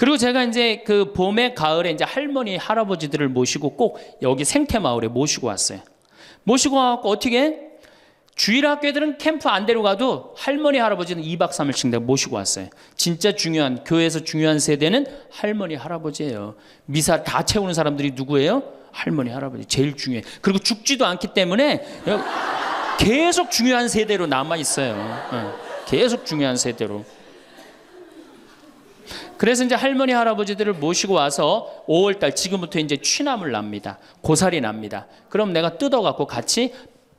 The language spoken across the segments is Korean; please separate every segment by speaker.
Speaker 1: 그리고 제가 이제 그 봄에 가을에 이제 할머니 할아버지들을 모시고 꼭 여기 생태마을에 모시고 왔어요. 모시고 와갖고 어떻게 주일학교들은 캠프 안 데려가도 할머니 할아버지는 2박 3일씩 내가 모시고 왔어요. 진짜 중요한 교회에서 중요한 세대는 할머니 할아버지예요. 미사 다 채우는 사람들이 누구예요? 할머니 할아버지 제일 중요해. 그리고 죽지도 않기 때문에 계속 중요한 세대로 남아 있어요. 계속 중요한 세대로. 그래서 이제 할머니 할아버지들을 모시고 와서 5월달 지금부터 이제 취나물 납니다. 고사리 납니다. 그럼 내가 뜯어갖고 같이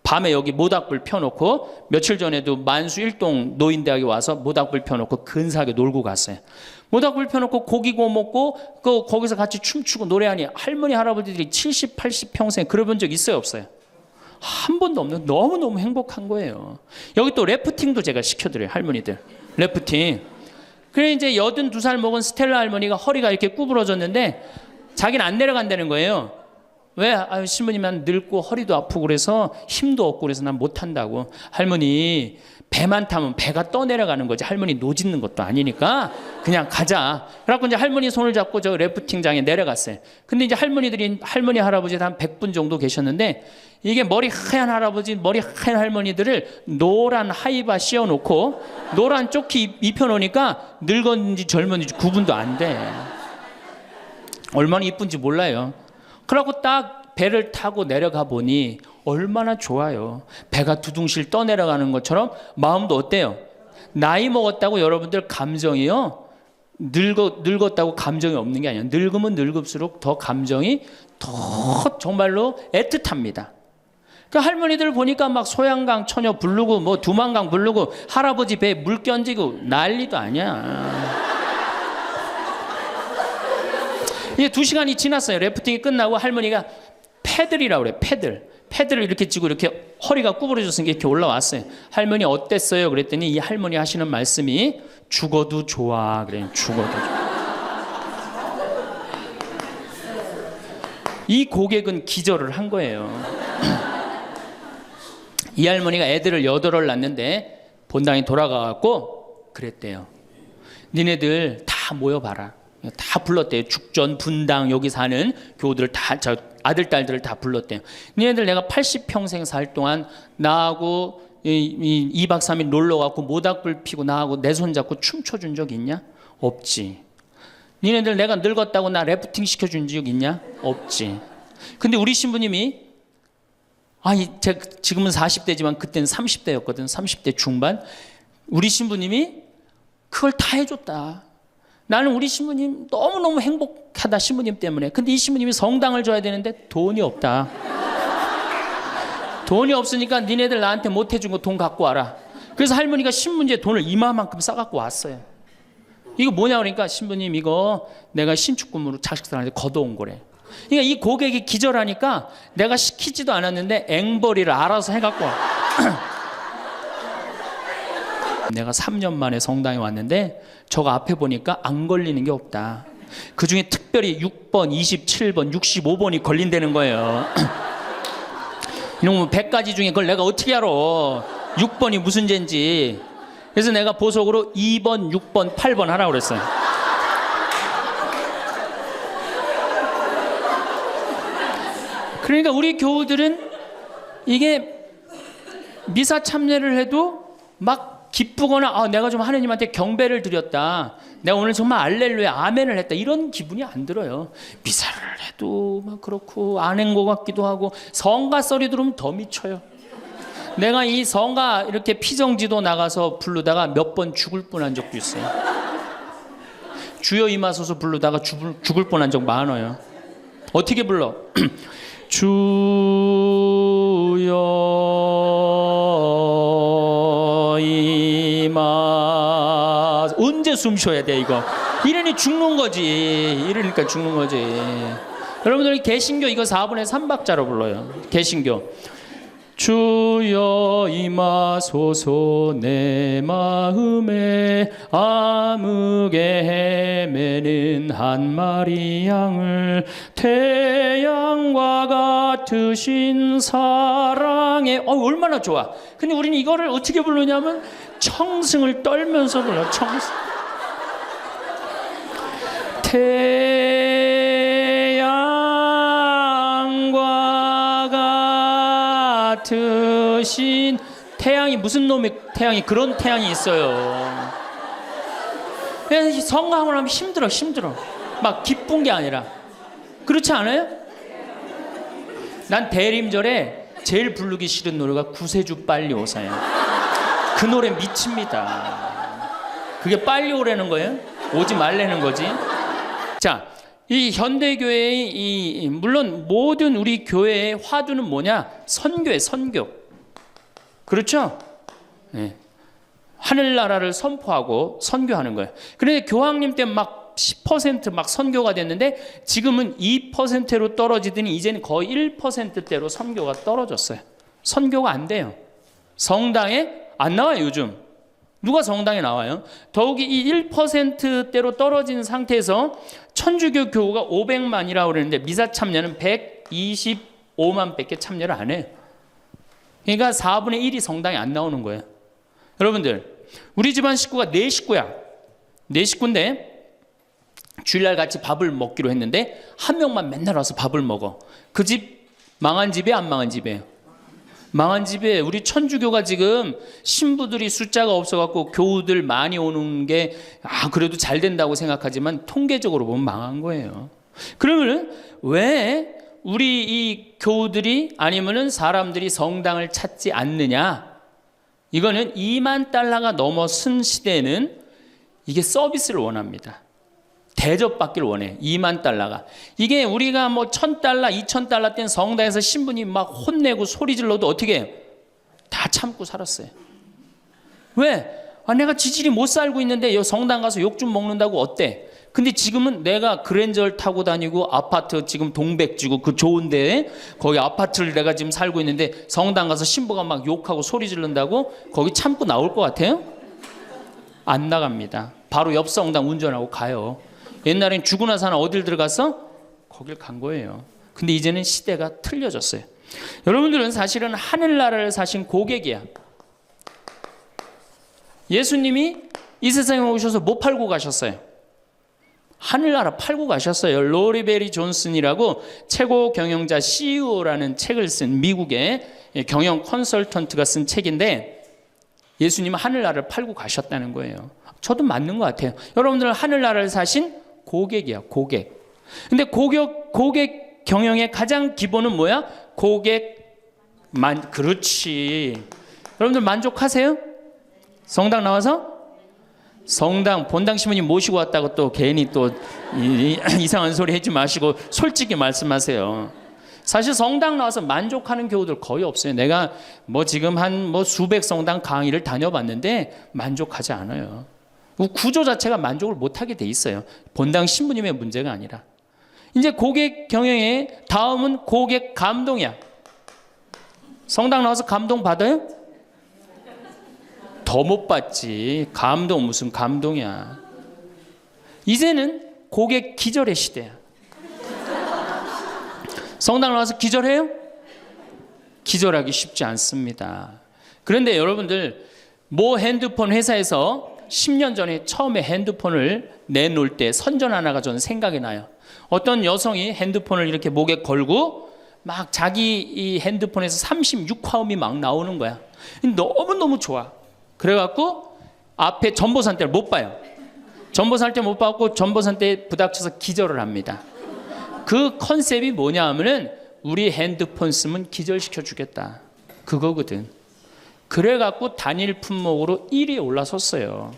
Speaker 1: 밤에 여기 모닥불 펴놓고 며칠 전에도 만수 일동 노인대학에 와서 모닥불 펴놓고 근사하게 놀고 갔어요. 모닥불 펴놓고 고기 구워 먹고 거기서 같이 춤추고 노래하니 할머니 할아버지들이 70, 80 평생 그러본 적 있어요 없어요? 한 번도 없는 너무너무 행복한 거예요. 여기 또 래프팅도 제가 시켜드려요. 할머니들 래프팅. 그래 이제 82살 먹은 스텔라 할머니가 허리가 이렇게 구부러졌는데 자기는 안 내려간다는 거예요. 왜? 아유, 신부님은 늙고 허리도 아프고 그래서 힘도 없고 그래서 난 못한다고. 할머니 배만 타면 배가 떠내려가는 거지 할머니 노짓는 것도 아니니까 그냥 가자. 그래갖고 이제 할머니 손을 잡고 저 래프팅장에 내려갔어요. 근데 이제 할머니 할아버지 한 100분 정도 계셨는데 이게 머리 하얀 할아버지 머리 하얀 할머니들을 노란 하이바 씌워놓고 노란 조끼 입혀놓으니까 늙었는지 젊었는지 구분도 안 돼. 얼마나 이쁜지 몰라요. 그러고 딱 배를 타고 내려가 보니 얼마나 좋아요. 배가 두둥실 떠내려가는 것처럼 마음도 어때요? 나이 먹었다고 여러분들 감정이요. 늙었다고 감정이 없는 게 아니에요. 늙으면 늙을수록 더 감정이 더 정말로 애틋합니다. 그 할머니들 보니까 막 소양강 처녀 부르고 뭐 두만강 부르고 할아버지 배에 물 끼얹고 난리도 아니야. 이제 2시간이 지났어요. 래프팅이 끝나고 할머니가 패들이라고 그래. 패들을 이렇게 쥐고 이렇게 허리가 구부러졌으니까 이렇게 올라왔어요. 할머니 어땠어요? 그랬더니 이 할머니 하시는 말씀이 죽어도 좋아. 그래요. 죽어도 좋아. 이 고객은 기절을 한 거예요. 이 할머니가 애들을 8을 낳는데 본당에 돌아가갖고 그랬대요. 니네들 다 모여봐라. 다 불렀대요. 죽전, 분당 여기 사는 교우들을 다 아들, 딸들을 다 불렀대요. 니네들 내가 80평생 살 동안 나하고 2박 3일 놀러가고 모닥불 피고 나하고 내 손 잡고 춤춰준 적 있냐? 없지. 니네들 내가 늙었다고 나 래프팅 시켜준 적 있냐? 없지. 근데 우리 신부님이 제가 지금은 40대지만 그때는 30대였거든. 30대 중반. 우리 신부님이 그걸 다 해줬다. 나는 우리 신부님 너무너무 행복하다. 신부님 때문에. 근데 이 신부님이 성당을 줘야 되는데 돈이 없다. 돈이 없으니까 니네들 나한테 못 해준 거 돈 갖고 와라. 그래서 할머니가 신문지에 돈을 이마만큼 싸갖고 왔어요. 이거 뭐냐 그러니까 신부님 이거 내가 신축금으로 자식들한테 걷어온 거래. 그러니까 이 고객이 기절하니까 내가 시키지도 않았는데 앵벌이를 알아서 해갖고 와. 내가 3년 만에 성당에 왔는데 저거 앞에 보니까 안 걸리는 게 없다. 그중에 특별히 6번, 27번, 65번이 걸린다는 거예요. 이놈은 100가지 중에 그걸 내가 어떻게 알아. 6번이 무슨 죄인지. 그래서 내가 보석으로 2번, 6번, 8번 하라고 그랬어요. 그러니까 우리 교우들은 이게 미사 참여를 해도 막 기쁘거나 내가 좀 하느님한테 경배를 드렸다. 내가 오늘 정말 알렐루야 아멘을 했다. 이런 기분이 안 들어요. 미사를 해도 막 그렇고 안 한 것 같기도 하고 성가 소리 들으면 더 미쳐요. 내가 이 성가 이렇게 피정지도 나가서 부르다가 몇 번 죽을 뻔한 적도 있어요. 주여 임하소서 부르다가 죽을 뻔한 적 많아요. 어떻게 불러? 주여 언제 숨 쉬어야 돼 이거? 이러니 죽는 거지. 이러니까 죽는 거지. 여러분들 개신교 이거 4분의 3박자로 불러요. 개신교. 주여 임하소서 내 마음에 암흑에 헤매는 한 마리 양을 태양과 같으신 사랑에 얼마나 좋아. 근데 우리는 이거를 어떻게 부르냐면 청승을 떨면서 불러. 청승. 태양과 같으신 태양이 무슨 놈의 태양이 그런 태양이 있어요. 그래서 성강을 하면 힘들어. 막 기쁜 게 아니라. 그렇지 않아요? 난 대림절에 제일 부르기 싫은 노래가 구세주 빨리 오사야. 그 노래 미칩니다. 그게 빨리 오라는 거예요? 오지 말라는 거지. 자, 이 현대교회의 물론 모든 우리 교회의 화두는 뭐냐? 선교예요, 선교. 그렇죠? 네. 하늘나라를 선포하고 선교하는 거예요. 그런데 교황님 때 막 10% 막 선교가 됐는데 지금은 2%로 떨어지더니 이제는 거의 1%대로 선교가 떨어졌어요. 선교가 안 돼요. 성당에 안 나와요, 요즘. 누가 성당에 나와요? 더욱이 이 1%대로 떨어진 상태에서 천주교 교우가 500만이라고 그러는데 미사 참여는 125만 밖에 참여를 안 해요. 그러니까 4분의 1이 성당에 안 나오는 거예요. 여러분들, 우리 집안 식구가 4식구야. 4식구인데 주일날 같이 밥을 먹기로 했는데 한 명만 맨날 와서 밥을 먹어. 그 집 망한 집이에요, 안 망한 집이에요? 망한 집에 우리 천주교가 지금 신부들이 숫자가 없어갖고 교우들 많이 오는 게 그래도 잘 된다고 생각하지만 통계적으로 보면 망한 거예요. 그러면 왜 우리 이 교우들이 아니면은 사람들이 성당을 찾지 않느냐? 이거는 2만 달러가 넘어선 시대에는 이게 서비스를 원합니다. 대접받기를 원해. 2만 달러가. 이게 우리가 뭐 1,000달러, 2,000달러 땐 성당에서 신부님 막 혼내고 소리 질러도 어떻게 해요? 다 참고 살았어요. 왜? 내가 지질이 못 살고 있는데 성당 가서 욕 좀 먹는다고 어때? 근데 지금은 내가 그랜저를 타고 다니고 아파트 지금 동백지구 그 좋은 데에 거기 아파트를 내가 지금 살고 있는데 성당 가서 신부가 막 욕하고 소리 지른다고 거기 참고 나올 것 같아요? 안 나갑니다. 바로 옆 성당 운전하고 가요. 옛날엔 죽고 나서 하나 어딜 들어갔어? 거길 간 거예요. 근데 이제는 시대가 틀려졌어요. 여러분들은 사실은 하늘나라를 사신 고객이야. 예수님이 이 세상에 오셔서 뭐 팔고 가셨어요? 하늘나라 팔고 가셨어요. 로리베리 존슨이라고 최고 경영자 CEO라는 책을 쓴 미국의 경영 컨설턴트가 쓴 책인데 예수님은 하늘나라를 팔고 가셨다는 거예요. 저도 맞는 것 같아요. 여러분들은 하늘나라를 사신 고객이야, 고객. 근데 고객 경영의 가장 기본은 뭐야? 그렇지. 여러분들 만족하세요? 성당 나와서? 성당 본당 신부님 모시고 왔다고 또 괜히 또 이상한 소리 하지 마시고 솔직히 말씀하세요. 사실 성당 나와서 만족하는 교우들 거의 없어요. 내가 뭐 지금 한 수백 성당 강의를 다녀봤는데 만족하지 않아요. 구조 자체가 만족을 못하게 돼 있어요. 본당 신부님의 문제가 아니라. 이제 고객 경영의 다음은 고객 감동이야. 성당 나와서 감동 받아요? 더 못 받지. 감동 무슨 감동이야. 이제는 고객 기절의 시대야. 성당 나와서 기절해요? 기절하기 쉽지 않습니다. 그런데 여러분들 모 핸드폰 회사에서 10년 전에 처음에 핸드폰을 내놓을 때 선전 하나가 저는 생각이 나요. 어떤 여성이 핸드폰을 이렇게 목에 걸고 막 자기 이 핸드폰에서 36화음이 막 나오는 거야. 너무너무 좋아. 그래갖고 앞에 전보산대를 못 봐요. 전보산대 못 받고 전보산대에 부닥쳐서 기절을 합니다. 그 컨셉이 뭐냐 하면은 우리 핸드폰 쓰면 기절시켜 주겠다. 그거거든. 그래갖고 단일 품목으로 1위에 올라섰어요.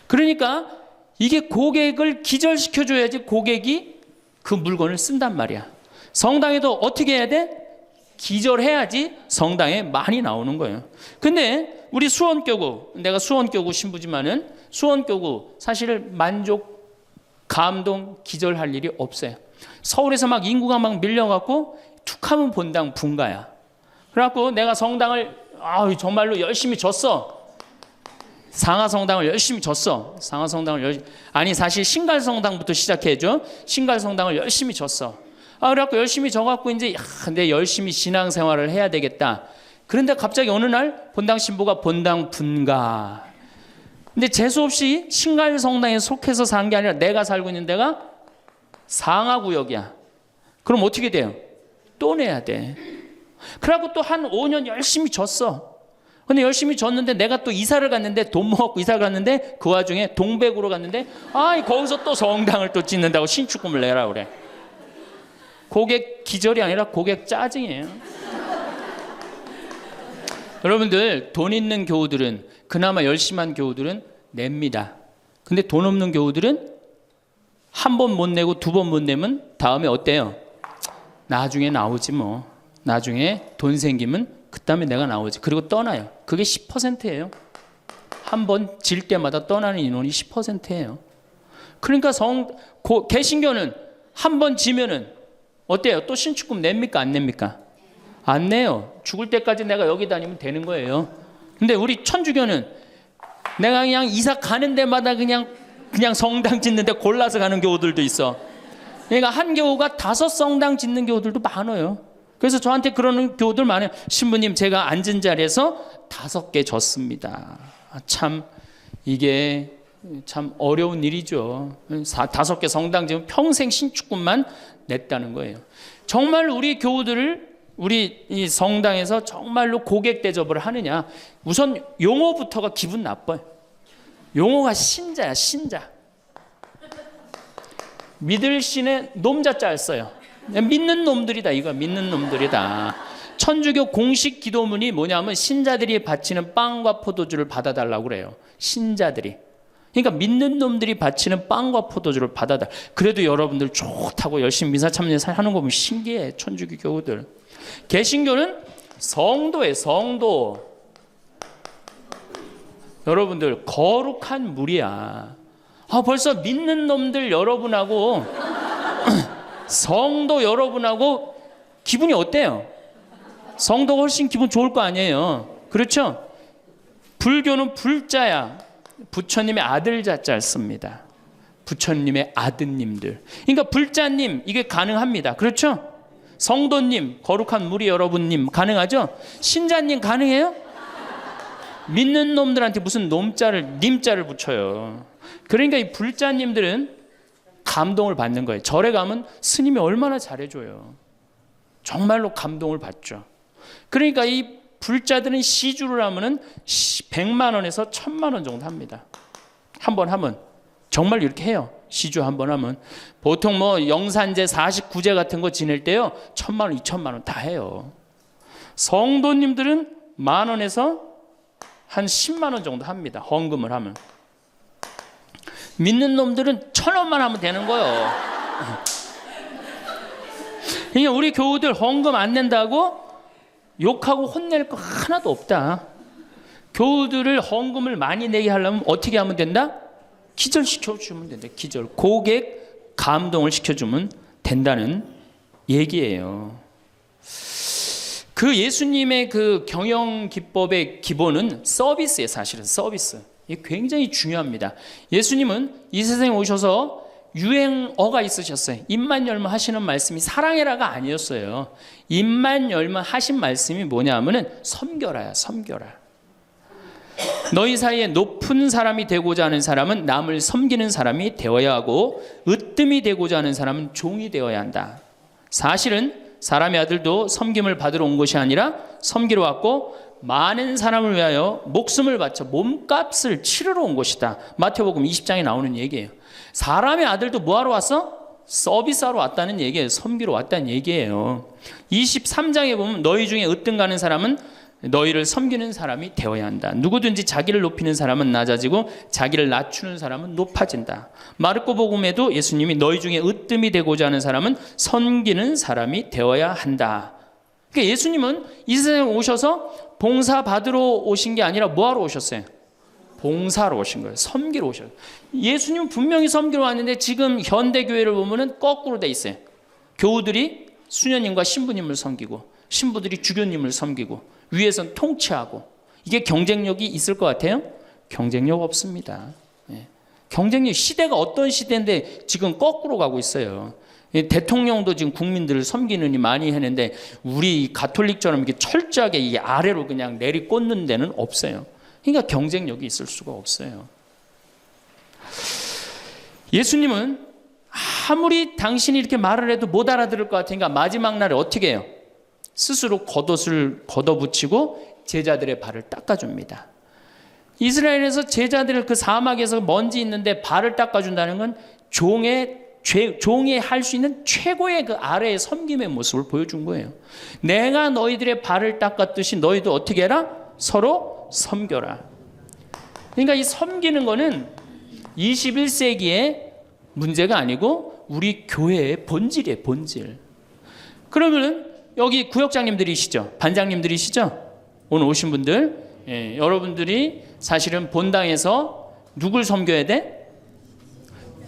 Speaker 1: 그러니까 이게 고객을 기절시켜 줘야지 고객이 그 물건을 쓴단 말이야. 성당에도 어떻게 해야 돼? 기절해야지 성당에 많이 나오는 거예요. 근데 우리 수원교구, 내가 수원교구 신부지만은 수원교구 사실 만족, 감동, 기절할 일이 없어요. 서울에서 막 인구가 막 밀려갖고 툭하면 본당 분가야. 그래갖고 내가 성당을 정말로 열심히 줬어. 상하성당을 열심히 줬어. 아니 사실 신갈성당부터 시작해줘. 신갈성당을 열심히 줬어. 그래갖고 열심히 져갖고 이제 내 열심히 신앙생활을 해야 되겠다. 그런데 갑자기 어느 날 본당 신부가 본당 분가. 근데 재수없이 신갈성당에 속해서 산 게 아니라 내가 살고 있는 데가 상하구역이야. 그럼 어떻게 돼요? 또 내야 돼. 그래갖고 또 한 5년 열심히 졌어. 근데 열심히 졌는데 내가 또 이사를 갔는데 돈 모았고 이사를 갔는데 그 와중에 동백으로 갔는데 거기서 또 성당을 또 짓는다고 신축금을 내라 그래. 고객 기절이 아니라 고객 짜증이에요. 여러분들 돈 있는 교우들은 그나마 열심한 교우들은 냅니다. 근데 돈 없는 교우들은 한 번 못 내고 두 번 못 내면 다음에 어때요? 나중에 나오지 뭐. 나중에 돈 생기면 그다음에 내가 나오지. 그리고 떠나요. 그게 10%예요. 한 번 질 때마다 떠나는 인원이 10%예요. 그러니까 개신교는 한 번 지면은 어때요? 또 신축금 냅니까? 안 냅니까? 안 내요. 죽을 때까지 내가 여기 다니면 되는 거예요. 근데 우리 천주교는 내가 그냥 이사 가는 데마다 그냥 성당 짓는데 골라서 가는 교우들도 있어. 그러니까 한 교우가 5성당 짓는 교우들도 많아요. 그래서 저한테 그러는 교우들 많아요. 신부님, 제가 앉은 자리에서 5개 졌습니다. 참 이게 참 어려운 일이죠. 5개 성당 지금 평생 신축금만 냈다는 거예요. 정말 우리 교우들을 우리 이 성당에서 정말로 고객 대접을 하느냐? 우선 용어부터가 기분 나빠요. 용어가 신자야, 신자. 믿을 신의 놈자자 써요. 믿는 놈들이다, 이거 믿는 놈들이다. 천주교 공식 기도문이 뭐냐면 신자들이 바치는 빵과 포도주를 받아달라고 그래요. 신자들이. 그러니까 믿는 놈들이 바치는 빵과 포도주를 받아달라. 그래도 여러분들 좋다고 열심히 미사 참여하는 거 보면 신기해. 천주교 교우들. 개신교는 성도예요, 성도. 여러분들 거룩한 물이야. 벌써 믿는 놈들 여러분하고 성도 여러분하고 기분이 어때요? 성도가 훨씬 기분 좋을 거 아니에요. 그렇죠? 불교는 불자야. 부처님의 아들 자자를 씁니다. 부처님의 아드님들. 그러니까 불자님 이게 가능합니다. 그렇죠? 성도님, 거룩한 무리 여러분님 가능하죠? 신자님 가능해요? 믿는 놈들한테 무슨 님자를 붙여요. 그러니까 이 불자님들은 감동을 받는 거예요. 절에 가면 스님이 얼마나 잘해줘요. 정말로 감동을 받죠. 그러니까 이 불자들은 시주를 하면은 100만 원에서 1000만 원 정도 합니다. 한 번 하면 정말 이렇게 해요. 시주 한 번 하면 보통 뭐 영산제 49제 같은 거 지낼 때요 1000만 원, 2000만 원 다 해요. 성도님들은 10,000원에서 한 10만 원 정도 합니다. 헌금을 하면. 믿는 놈들은 1,000원만 하면 되는 거예요. 그러니까 우리 교우들 헌금 안 낸다고 욕하고 혼낼 거 하나도 없다. 교우들을 헌금을 많이 내게 하려면 어떻게 하면 된다? 기절시켜주면 된다. 기절. 고객 감동을 시켜주면 된다는 얘기예요. 그 예수님의 그 경영 기법의 기본은 서비스예요. 사실은 서비스. 이게 굉장히 중요합니다. 예수님은 이 세상에 오셔서 유행어가 있으셨어요. 입만 열면 하시는 말씀이 사랑해라가 아니었어요. 입만 열면 하신 말씀이 뭐냐면은 섬겨라야, 섬겨라. 너희 사이에 높은 사람이 되고자 하는 사람은 남을 섬기는 사람이 되어야 하고 으뜸이 되고자 하는 사람은 종이 되어야 한다. 사실은 사람의 아들도 섬김을 받으러 온 것이 아니라 섬기러 왔고 많은 사람을 위하여 목숨을 바쳐 몸값을 치르러 온 것이다. 마태복음 20장에 나오는 얘기예요. 사람의 아들도 뭐하러 왔어? 서비스하러 왔다는 얘기예요. 섬기러 왔다는 얘기예요. 23장에 보면 너희 중에 으뜸 가는 사람은 너희를 섬기는 사람이 되어야 한다. 누구든지 자기를 높이는 사람은 낮아지고 자기를 낮추는 사람은 높아진다. 마르코 복음에도 예수님이 너희 중에 으뜸이 되고자 하는 사람은 섬기는 사람이 되어야 한다. 그러니까 예수님은 이 세상에 오셔서 봉사 받으러 오신 게 아니라 뭐하러 오셨어요? 봉사로 오신 거예요. 섬기러 오셨어요. 예수님은 분명히 섬기러 왔는데 지금 현대교회를 보면은 거꾸로 돼 있어요. 교우들이 수녀님과 신부님을 섬기고 신부들이 주교님을 섬기고 위에선 통치하고 이게 경쟁력이 있을 것 같아요? 경쟁력 없습니다. 경쟁력 시대가 어떤 시대인데 지금 거꾸로 가고 있어요. 대통령도 지금 국민들을 섬기느니 많이 했는데 우리 가톨릭처럼 이렇게 철저하게 이 아래로 그냥 내리꽂는 데는 없어요. 그러니까 경쟁력이 있을 수가 없어요. 예수님은 아무리 당신이 이렇게 말을 해도 못 알아들을 것 같으니까 마지막 날에 어떻게 해요? 스스로 겉옷을 걷어붙이고 제자들의 발을 닦아줍니다. 이스라엘에서 제자들을 그 사막에서 먼지 있는데 발을 닦아준다는 건 종이 할 수 있는 최고의 그 아래의 섬김의 모습을 보여준 거예요. 내가 너희들의 발을 닦았듯이 너희도 어떻게 해라? 서로 섬겨라. 그러니까 이 섬기는 거는 21세기의 문제가 아니고 우리 교회의 본질이에요, 본질. 그러면 여기 구역장님들이시죠? 반장님들이시죠? 오늘 오신 분들, 여러분들이 사실은 본당에서 누굴 섬겨야 돼?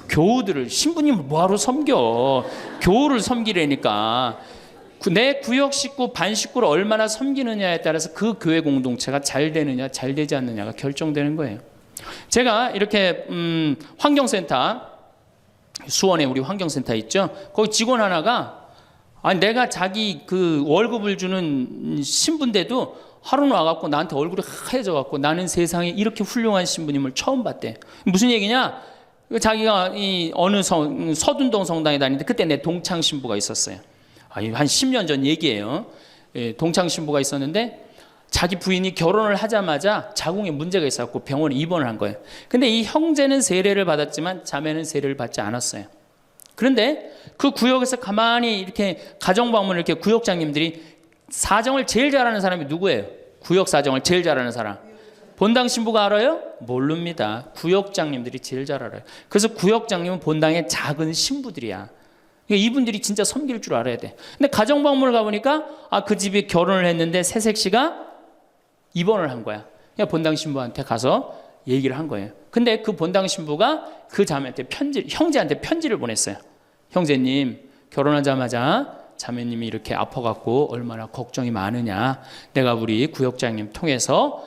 Speaker 1: 교우들을. 신부님을 뭐하러 섬겨? 교우를 섬기라니까. 내 구역 식구, 반 식구를 얼마나 섬기느냐에 따라서 그 교회 공동체가 잘 되느냐, 잘 되지 않느냐가 결정되는 거예요. 제가 이렇게 환경센터, 수원에 우리 환경센터 있죠? 거기 직원 하나가 내가 자기 그 월급을 주는 신부인데도 하루는 와갖고 나한테 얼굴이 하얘져갖고 나는 세상에 이렇게 훌륭한 신부님을 처음 봤대. 무슨 얘기냐? 자기가 이 어느 서둔동 성당에 다니는데 그때 내 동창 신부가 있었어요. 한 10년 전 얘기예요. 동창 신부가 있었는데 자기 부인이 결혼을 하자마자 자궁에 문제가 있었고 병원에 입원을 한 거예요. 근데 이 형제는 세례를 받았지만 자매는 세례를 받지 않았어요. 그런데 그 구역에서 가만히 이렇게 가정방문을 이렇게 구역장님들이 사정을 제일 잘하는 사람이 누구예요? 구역 사정을 제일 잘하는 사람. 본당 신부가 알아요? 모릅니다. 구역장님들이 제일 잘 알아요. 그래서 구역장님은 본당의 작은 신부들이야. 그러니까 이분들이 진짜 섬길 줄 알아야 돼. 근데 가정방문을 가보니까 그 집이 결혼을 했는데 새색시가 입원을 한 거야. 그냥 본당 신부한테 가서 얘기를 한 거예요. 근데 그 본당 신부가 그 자매한테 형제한테 편지를 보냈어요. 형제님, 결혼하자마자 자매님이 이렇게 아파갖고 얼마나 걱정이 많으냐. 내가 우리 구역장님 통해서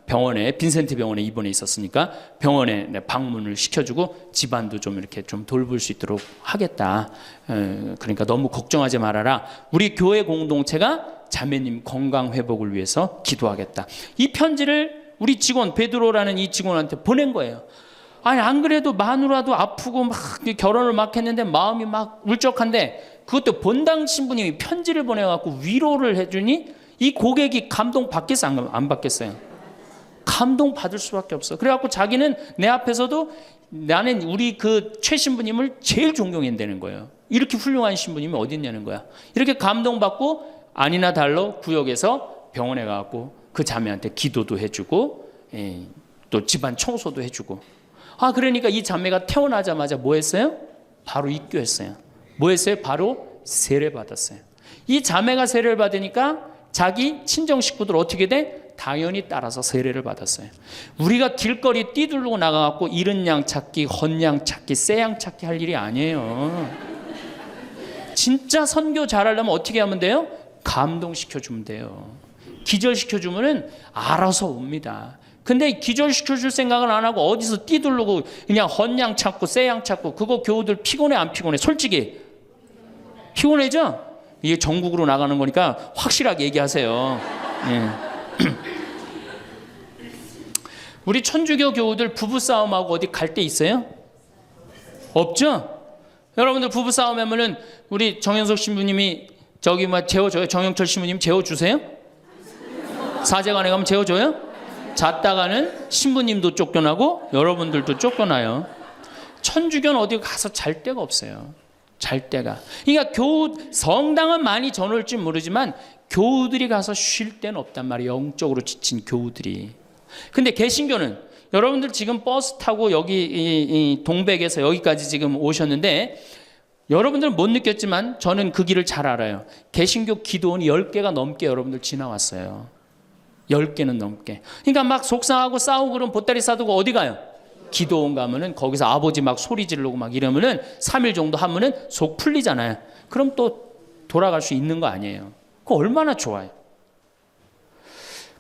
Speaker 1: 병원에, 빈센트 병원에 입원해 있었으니까 병원에 방문을 시켜주고 집안도 좀 이렇게 좀 돌볼 수 있도록 하겠다. 그러니까 너무 걱정하지 말아라. 우리 교회 공동체가 자매님 건강 회복을 위해서 기도하겠다. 이 편지를 우리 직원 베드로라는 이 직원한테 보낸 거예요. 안 그래도 마누라도 아프고 막 결혼을 막 했는데 마음이 막 울적한데 그것도 본당 신부님이 편지를 보내갖고 위로를 해주니 이 고객이 감동 받겠어, 안 받겠어요? 감동 받을 수밖에 없어. 그래갖고 자기는 내 앞에서도 나는 우리 그 최 신부님을 제일 존경한다는 거예요. 이렇게 훌륭한 신부님이 어디 있냐는 거야. 이렇게 감동받고 아니나 달러 구역에서 병원에 가갖고 그 자매한테 기도도 해주고 또 집안 청소도 해주고. 그러니까 이 자매가 태어나자마자 뭐 했어요? 바로 입교했어요. 뭐 했어요? 바로 세례 받았어요. 이 자매가 세례를 받으니까 자기 친정 식구들 어떻게 돼? 당연히 따라서 세례를 받았어요. 우리가 길거리 뛰두르고 나가갖고 잃은 양 찾기, 헌 양 찾기, 새 양 찾기 할 일이 아니에요. 진짜 선교 잘하려면 어떻게 하면 돼요? 감동시켜주면 돼요. 기절시켜주면은 알아서 옵니다. 근데 기절시켜줄 생각은 안 하고 어디서 뛰두르고 그냥 헌 양 찾고 새 양 찾고 그거 교우들 피곤해 안 피곤해? 솔직히 피곤해죠? 이게 전국으로 나가는 거니까 확실하게 얘기하세요. 우리 천주교 교우들 부부싸움하고 어디 갈 데 있어요? 없죠? 여러분들 부부싸움 하면은 우리 정현석 신부님이 저기 재워줘요? 정영철 신부님 재워주세요? 사제관에 가면 재워줘요? 잤다가는 신부님도 쫓겨나고 여러분들도 쫓겨나요. 천주교는 어디 가서 잘 데가 없어요. 잘 데가. 그러니까 성당은 많이 저놀지 모르지만 교우들이 가서 쉴 데는 없단 말이에요. 영적으로 지친 교우들이. 근데 개신교는 여러분들 지금 버스 타고 여기 이 동백에서 여기까지 지금 오셨는데 여러분들은 못 느꼈지만 저는 그 길을 잘 알아요. 개신교 기도원이 10개가 넘게 여러분들 지나왔어요. 10개는 넘게. 그러니까 막 속상하고 싸우고 그러면 보따리 싸두고 어디 가요? 기도원 가면은 거기서 아버지 막 소리 지르고 막 이러면은 3일 정도 하면은 속 풀리잖아요. 그럼 또 돌아갈 수 있는 거 아니에요. 그거 얼마나 좋아요.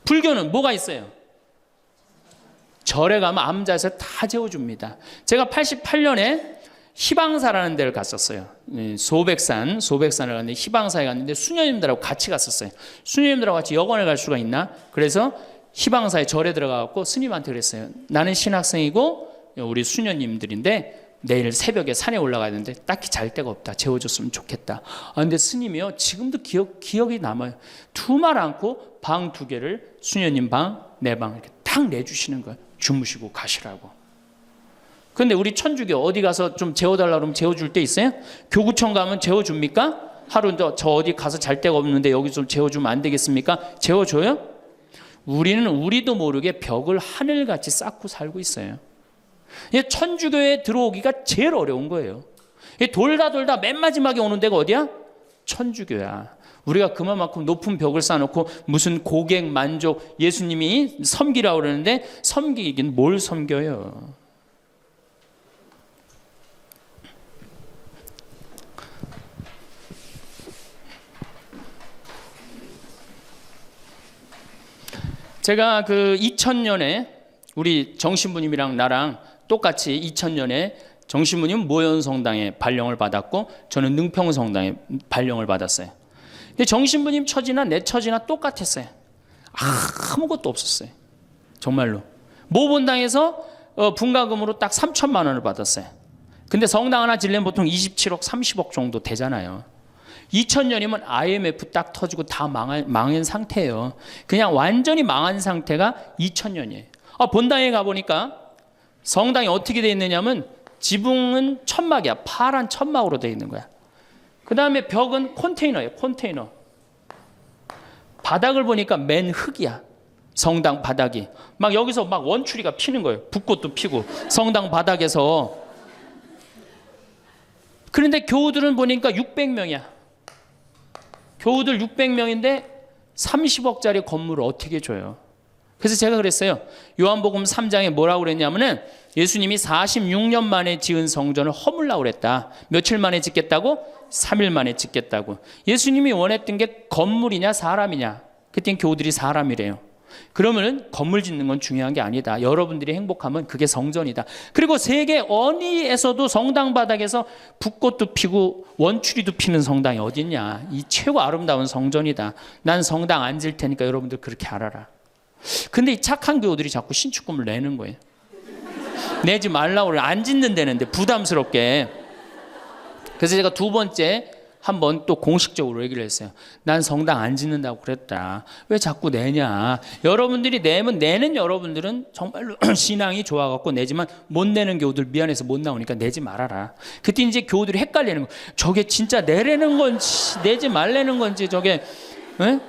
Speaker 1: 불교는 뭐가 있어요? 절에 가면 암자에서 다 재워줍니다. 제가 88년에 희방사라는 데를 갔었어요. 소백산을 갔는데 희방사에 갔는데 수녀님들하고 같이 갔었어요. 수녀님들하고 같이 여관을 갈 수가 있나? 그래서 희방사에 절에 들어가갖고 스님한테 그랬어요. 나는 신학생이고 우리 수녀님들인데 내일 새벽에 산에 올라가야 되는데 딱히 잘 데가 없다. 재워줬으면 좋겠다. 근데 스님이요, 지금도 기억이 남아요. 두말 않고 방 2개를 수녀님 방, 내 방 이렇게 딱 내주시는 거예요. 주무시고 가시라고. 근데 우리 천주교 어디 가서 좀 재워달라고 그러면 재워줄 때 있어요? 교구청 가면 재워줍니까? 하루 저 어디 가서 잘 데가 없는데 여기 좀 재워주면 안 되겠습니까? 재워줘요? 우리는 우리도 모르게 벽을 하늘같이 쌓고 살고 있어요. 천주교에 들어오기가 제일 어려운 거예요. 돌다 맨 마지막에 오는 데가 어디야? 천주교야. 우리가 그만큼 높은 벽을 쌓아놓고 무슨 고객 만족, 예수님이 섬기라고 그러는데 섬기긴 뭘 섬겨요? 제가 그 2000년에 우리 정신부님이랑 나랑 똑같이 2000년에 정신부님 모현성당에 발령을 받았고 저는 능평성당에 발령을 받았어요. 근데 정신부님 처지나 내 처지나 똑같았어요. 아무것도 없었어요. 정말로. 모본당에서 분가금으로 딱 3천만 원을 받았어요. 근데 성당 하나 지려면 보통 27억, 30억 정도 되잖아요. 2000년이면 IMF 딱 터지고 다 망한 상태예요. 그냥 완전히 망한 상태가 2000년이에요. 본당에 가보니까 성당이 어떻게 되어 있느냐면 지붕은 천막이야. 파란 천막으로 되어 있는 거야. 그 다음에 벽은 컨테이너예요. 컨테이너. 바닥을 보니까 맨 흙이야. 성당 바닥이. 막 여기서 막 원추리가 피는 거예요. 붓꽃도 피고 성당 바닥에서. 그런데 교우들은 보니까 600명이야. 교우들 600명인데 30억짜리 건물을 어떻게 줘요? 그래서 제가 그랬어요. 요한복음 3장에 뭐라고 그랬냐면은 예수님이 46년 만에 지은 성전을 허물라고 그랬다. 며칠 만에 짓겠다고? 3일 만에 짓겠다고. 예수님이 원했던 게 건물이냐 사람이냐? 그땐 교우들이 사람이래요. 그러면은 건물 짓는 건 중요한 게 아니다. 여러분들이 행복하면 그게 성전이다. 그리고 세계 어디에서도 성당 바닥에서 붓꽃도 피고 원추리도 피는 성당이 어딨냐. 이 최고 아름다운 성전이다. 난 성당 안 질 테니까 여러분들 그렇게 알아라. 근데 이 착한 교우들이 자꾸 신축금을 내는 거예요. 내지 말라고 그래. 안 짓는 데는데 부담스럽게. 그래서 제가 2번째 한번 또 공식적으로 얘기를 했어요. 난 성당 안 짓는다고 그랬다. 왜 자꾸 내냐. 여러분들이 내면 내는 여러분들은 정말로 신앙이 좋아갖고 내지만 못 내는 교우들 미안해서 못 나오니까 내지 말아라. 그때 이제 교우들이 헷갈리는 거. 저게 진짜 내라는 건지 내지 말라는 건지 저게. 에?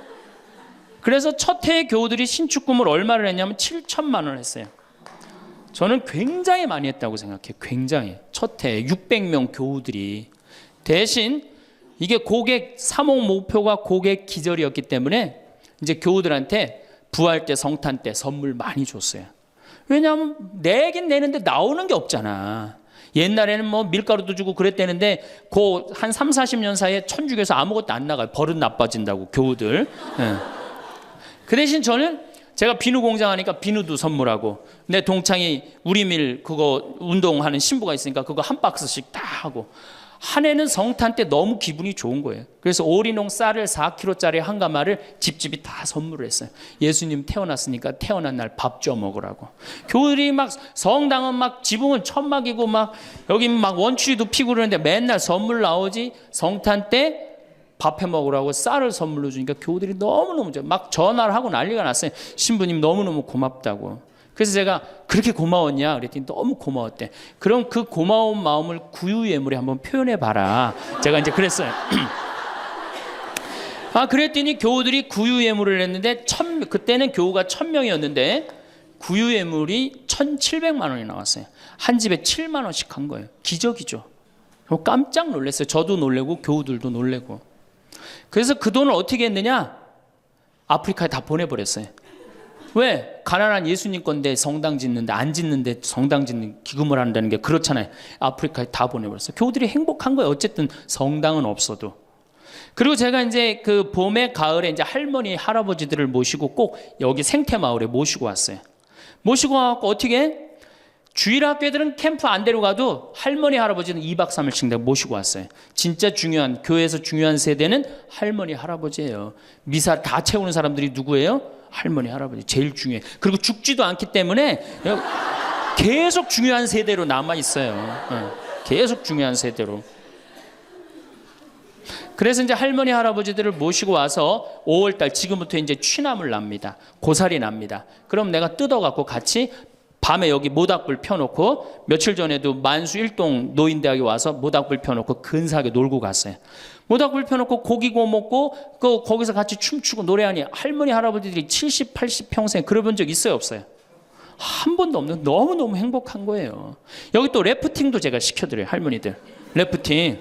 Speaker 1: 그래서 첫 해에 교우들이 신축금을 얼마를 했냐면 7천만 원 했어요. 저는 굉장히 많이 했다고 생각해요. 굉장히. 첫 해에 600명 교우들이. 대신 이게 고객 3억 목표가 고객 기절이었기 때문에 이제 교우들한테 부활 때 성탄 때 선물 많이 줬어요. 왜냐하면 내긴 내는데 나오는 게 없잖아. 옛날에는 뭐 밀가루도 주고 그랬대는데 그 한 3, 40년 사이에 천주교에서 아무것도 안 나가요. 버릇 나빠진다고 교우들. 네. 그 대신 저는 제가 비누 공장 하니까 비누도 선물하고 내 동창이 우리밀 그거 운동하는 신부가 있으니까 그거 한 박스씩 다 하고 한 해는 성탄 때 너무 기분이 좋은 거예요. 그래서 오리농 쌀을 4kg짜리 한 가마를 집집이 다 선물을 했어요. 예수님 태어났으니까 태어난 날 밥 줘 먹으라고. 교들이 막 성당은 막 지붕은 천막이고 막 여기 막 원추리도 피고 그러는데 맨날 선물 나오지. 성탄 때 밥 해 먹으라고 쌀을 선물로 주니까 교우들이 너무너무 막 전화를 하고 난리가 났어요. 신부님 너무너무 고맙다고. 그래서 제가 그렇게 고마웠냐 그랬더니 너무 고마웠대. 그럼 그 고마운 마음을 구유예물에 한번 표현해 봐라. 제가 이제 그랬어요. 그랬더니 교우들이 구유예물을 했는데 그때는 교우가 1000명이었는데 구유예물이 1700만 원이 나왔어요. 한 집에 7만 원씩 한 거예요. 기적이죠. 깜짝 놀랐어요. 저도 놀래고 교우들도 놀래고. 그래서 그 돈을 어떻게 했느냐? 아프리카에 다 보내버렸어요. 왜? 가난한 예수님 건데 성당 짓는데 안 짓는데 성당 짓는 기금을 한다는 게 그렇잖아요. 아프리카에 다 보내버렸어요. 교우들이 행복한 거예요. 어쨌든 성당은 없어도. 그리고 제가 이제 그 봄에 가을에 이제 할머니 할아버지들을 모시고 꼭 여기 생태마을에 모시고 왔어요. 모시고 와갖고 어떻게? 주일학교들은 캠프 안 데려가도 할머니 할아버지는 2박 3일씩 내가 모시고 왔어요. 진짜 중요한 교회에서 중요한 세대는 할머니 할아버지예요. 미사 다 채우는 사람들이 누구예요? 할머니 할아버지 제일 중요해. 그리고 죽지도 않기 때문에 계속 중요한 세대로 남아 있어요. 계속 중요한 세대로. 그래서 이제 할머니 할아버지들을 모시고 와서 5월달 지금부터 이제 취나물 납니다. 고사리 납니다. 그럼 내가 뜯어갖고 같이 밤에 여기 모닥불 펴놓고, 며칠 전에도 만수 일동 노인대학에 와서 모닥불 펴놓고 근사하게 놀고 갔어요. 모닥불 펴놓고 고기 구워 먹고 거기서 같이 춤추고 노래하니 할머니 할아버지들이 70, 80 평생 그래본 적 있어요, 없어요? 한 번도 없는, 너무너무 행복한 거예요. 여기 또 래프팅도 제가 시켜드려요, 할머니들. 래프팅.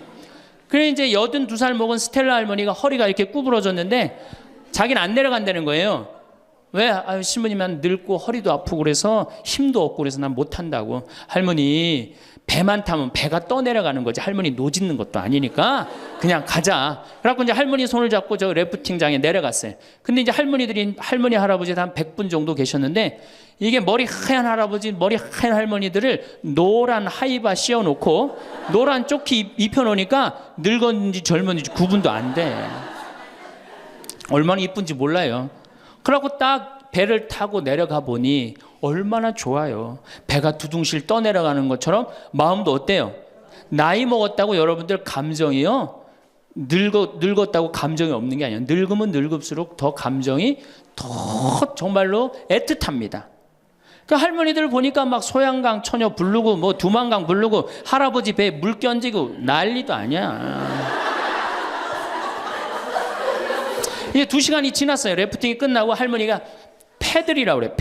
Speaker 1: 그래 이제 82살 먹은 스텔라 할머니가 허리가 이렇게 구부러졌는데 자기는 안 내려간다는 거예요. 왜? 아유, 신부님은 늙고 허리도 아프고 그래서 힘도 없고 그래서 난 못한다고. 할머니, 배만 타면 배가 떠내려가는 거지 할머니 노짓는 것도 아니니까 그냥 가자. 그래갖고 이제 할머니 손을 잡고 저 래프팅장에 내려갔어요. 근데 이제 할머니 할아버지 한 100분 정도 계셨는데, 이게 머리 하얀 할아버지, 머리 하얀 할머니들을 노란 하이바 씌워놓고 노란 조끼 입혀놓으니까 늙었는지 젊었는지 구분도 안 돼. 얼마나 이쁜지 몰라요. 그러고 딱 배를 타고 내려가 보니 얼마나 좋아요. 배가 두둥실 떠내려가는 것처럼 마음도 어때요? 나이 먹었다고 여러분들 감정이요, 늙었다고 감정이 없는 게 아니에요. 늙으면 늙을수록 더 감정이 더 정말로 애틋합니다. 그 할머니들 보니까 막 소양강 처녀 부르고 뭐 두만강 부르고 할아버지 배에 물 끼얹고 난리도 아니야. 이제 2시간이 지났어요. 래프팅이 끝나고 할머니가 패들이라고 그래.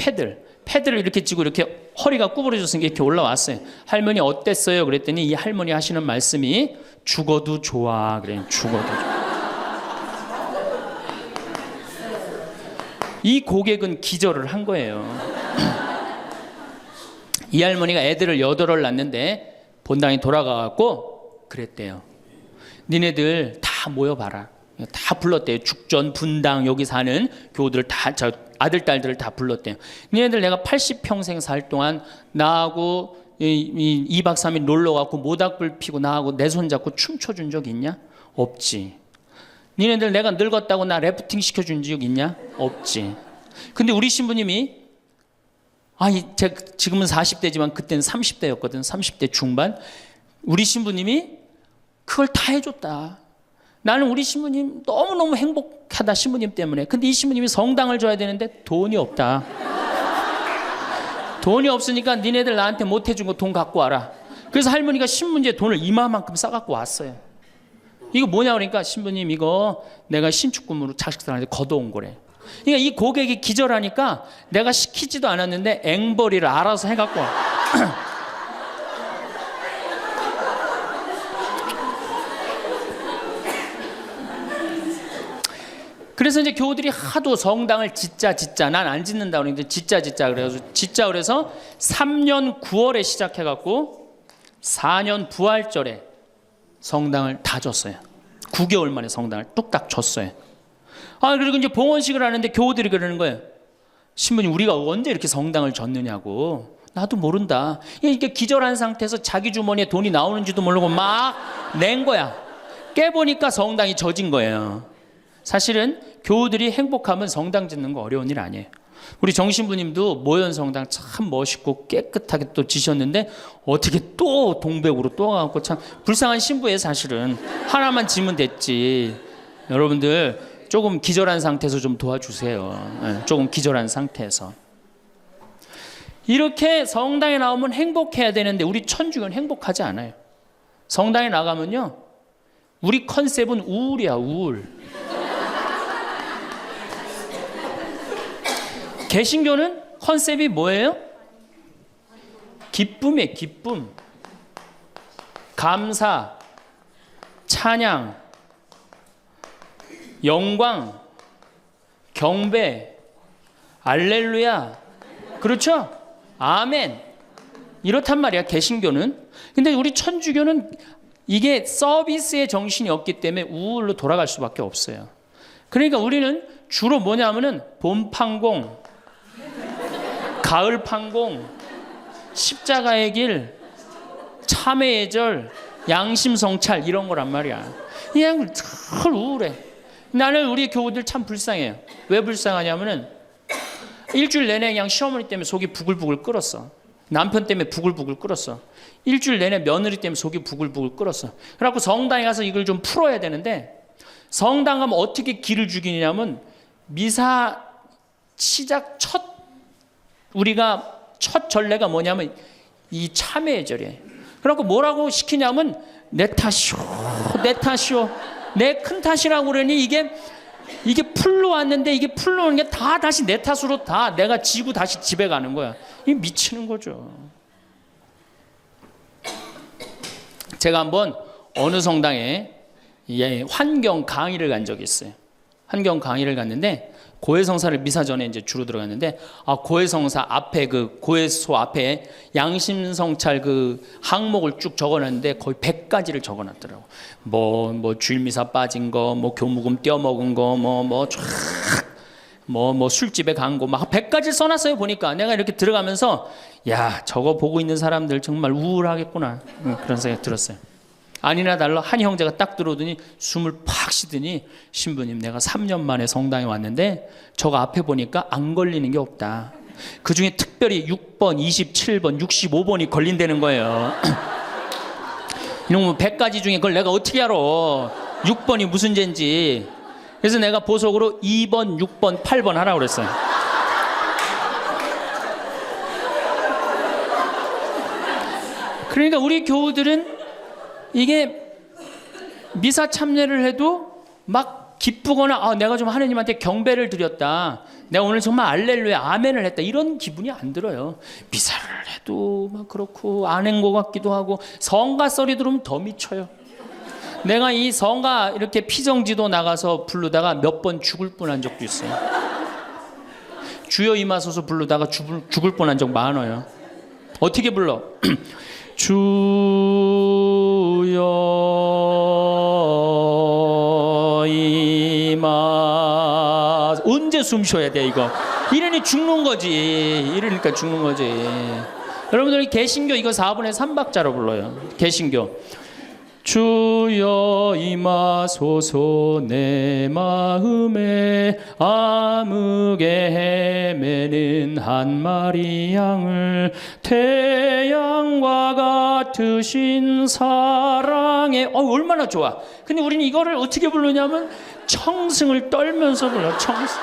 Speaker 1: 패들을 이렇게 쥐고 이렇게 허리가 구부러졌으니까 이렇게 올라왔어요. 할머니 어땠어요? 그랬더니 이 할머니 하시는 말씀이 죽어도 좋아. 그래. 죽어도 좋아. 이 고객은 기절을 한 거예요. 이 할머니가 애들을 8을 낳는데 본당에 돌아가갖고 그랬대요. 니네들 다 모여봐라. 다 불렀대요. 죽전, 분당 여기 사는 교우들 다, 저 아들, 딸들을 다 불렀대요. 니네들 내가 80평생 살 동안 나하고 2박 3일 놀러 가고 모닥불 피고 나하고 내 손 잡고 춤춰준 적 있냐? 없지. 니네들 내가 늙었다고 나 래프팅 시켜준 적 있냐? 없지. 근데 우리 신부님이, 제가 지금은 40대지만 그때는 30대였거든. 30대 중반. 우리 신부님이 그걸 다 해줬다. 나는 우리 신부님 너무너무 행복하다, 신부님 때문에. 근데 이 신부님이 성당을 줘야 되는데 돈이 없다. 돈이 없으니까 니네들 나한테 못 해준 거 돈 갖고 와라. 그래서 할머니가 신문지에 돈을 이마만큼 싸갖고 왔어요. 이거 뭐냐 그러니까 신부님 이거 내가 신축금으로 자식들한테 걷어온 거래. 그러니까 이 고객이 기절하니까 내가 시키지도 않았는데 앵벌이를 알아서 해갖고 와. 그래서 이제 교우들이 하도 성당을 짓자 난 안 짓는다 그러는데 짓자 그래서 3년 9월에 시작해갖고 4년 부활절에 성당을 다 줬어요. 9개월 만에 성당을 뚝딱 줬어요. 그리고 이제 봉헌식을 하는데 교우들이 그러는 거예요. 신부님 우리가 언제 이렇게 성당을 줬느냐고. 나도 모른다. 이렇게 기절한 상태에서 자기 주머니에 돈이 나오는지도 모르고 막 낸 거야. 깨보니까 성당이 젖은 거예요. 사실은 교우들이 행복하면 성당 짓는 거 어려운 일 아니에요. 우리 정신부님도 모현 성당 참 멋있고 깨끗하게 또 지셨는데 어떻게 또 동백으로 또 가고 참 불쌍한 신부예요. 사실은 하나만 지면 됐지. 여러분들 조금 기절한 상태에서 좀 도와주세요. 조금 기절한 상태에서. 이렇게 성당에 나오면 행복해야 되는데 우리 천주교는 행복하지 않아요. 성당에 나가면요 우리 컨셉은 우울이야. 우울. 개신교는 컨셉이 뭐예요? 기쁨이에요. 기쁨, 감사, 찬양, 영광, 경배, 알렐루야. 그렇죠? 아멘. 이렇단 말이야 개신교는. 근데 우리 천주교는 이게 서비스의 정신이 없기 때문에 우울로 돌아갈 수밖에 없어요. 그러니까 우리는 주로 뭐냐면은 봄 판공, 가을 판공, 십자가의 길, 참회의 절, 양심 성찰 이런 거란 말이야. 그냥 늘 우울해. 나는 우리 교우들 참 불쌍해요. 왜 불쌍하냐면은 일주일 내내 그냥 시어머니 때문에 속이 부글부글 끓었어. 남편 때문에 부글부글 끓었어. 일주일 내내 며느리 때문에 속이 부글부글 끓었어. 그래갖고 성당에 가서 이걸 좀 풀어야 되는데, 성당 가면 어떻게 기를 죽이냐면 미사 시작 우리가 첫 전례가 뭐냐면 이 참회의 절이에요. 그래갖고 뭐라고 시키냐면 내 탓이오, 내 탓이오, 내 큰 탓이라고 그러니 이게 풀로 왔는데 이게 풀로 오는 게 다 다시 내 탓으로 다 내가 지고 다시 집에 가는 거야. 이게 미치는 거죠. 제가 한번 어느 성당에 환경 강의를 간 적이 있어요. 환경 강의를 갔는데 고해성사를 미사 전에 이제 주로 들어갔는데, 고해성사 앞에 그 고해소 앞에 양심성찰 그 항목을 쭉 적어놨는데 거의 100가지를 적어놨더라고. 뭐 주일미사 빠진 거, 뭐 교무금 떼어먹은 거, 뭐 술집에 간 거, 막 100가지를 써놨어요. 보니까 내가 이렇게 들어가면서 야, 저거 보고 있는 사람들 정말 우울하겠구나, 그런 생각이 들었어요. 아니나 달라 한 형제가 딱 들어오더니 숨을 팍 쉬더니, 신부님 내가 3년 만에 성당에 왔는데 저거 앞에 보니까 안 걸리는 게 없다. 그중에 특별히 6번, 27번, 65번이 걸린다는 거예요. 이놈의 100가지 중에 그걸 내가 어떻게 알아, 6번이 무슨 죄인지. 그래서 내가 보석으로 2번, 6번, 8번 하라고 그랬어요. 그러니까 우리 교우들은 이게 미사 참여를 해도 막 기쁘거나 내가 좀 하느님한테 경배를 드렸다, 내가 오늘 정말 알렐루야 아멘을 했다, 이런 기분이 안 들어요. 미사를 해도 막 그렇고 안 한 것 같기도 하고, 성가 썰이 들으면 더 미쳐요. 내가 이 성가 이렇게 피정지도 나가서 부르다가 몇 번 죽을 뻔한 적도 있어요. 주여 임하소서 부르다가 죽을 뻔한 적 많아요. 어떻게 불러? 주여 임하. 언제 숨 쉬어야 돼 이거? 이러니 죽는 거지. 이러니까 죽는 거지. 여러분들 개신교 이거 4분의 3박자로 불러요. 개신교. 주여 임하소서 내 마음에 암흑에 헤매는 한 마리 양을 태양과 같으신 사랑에. 얼마나 좋아. 근데 우리는 이거를 어떻게 부르냐면 청승을 떨면서 불러. 청승.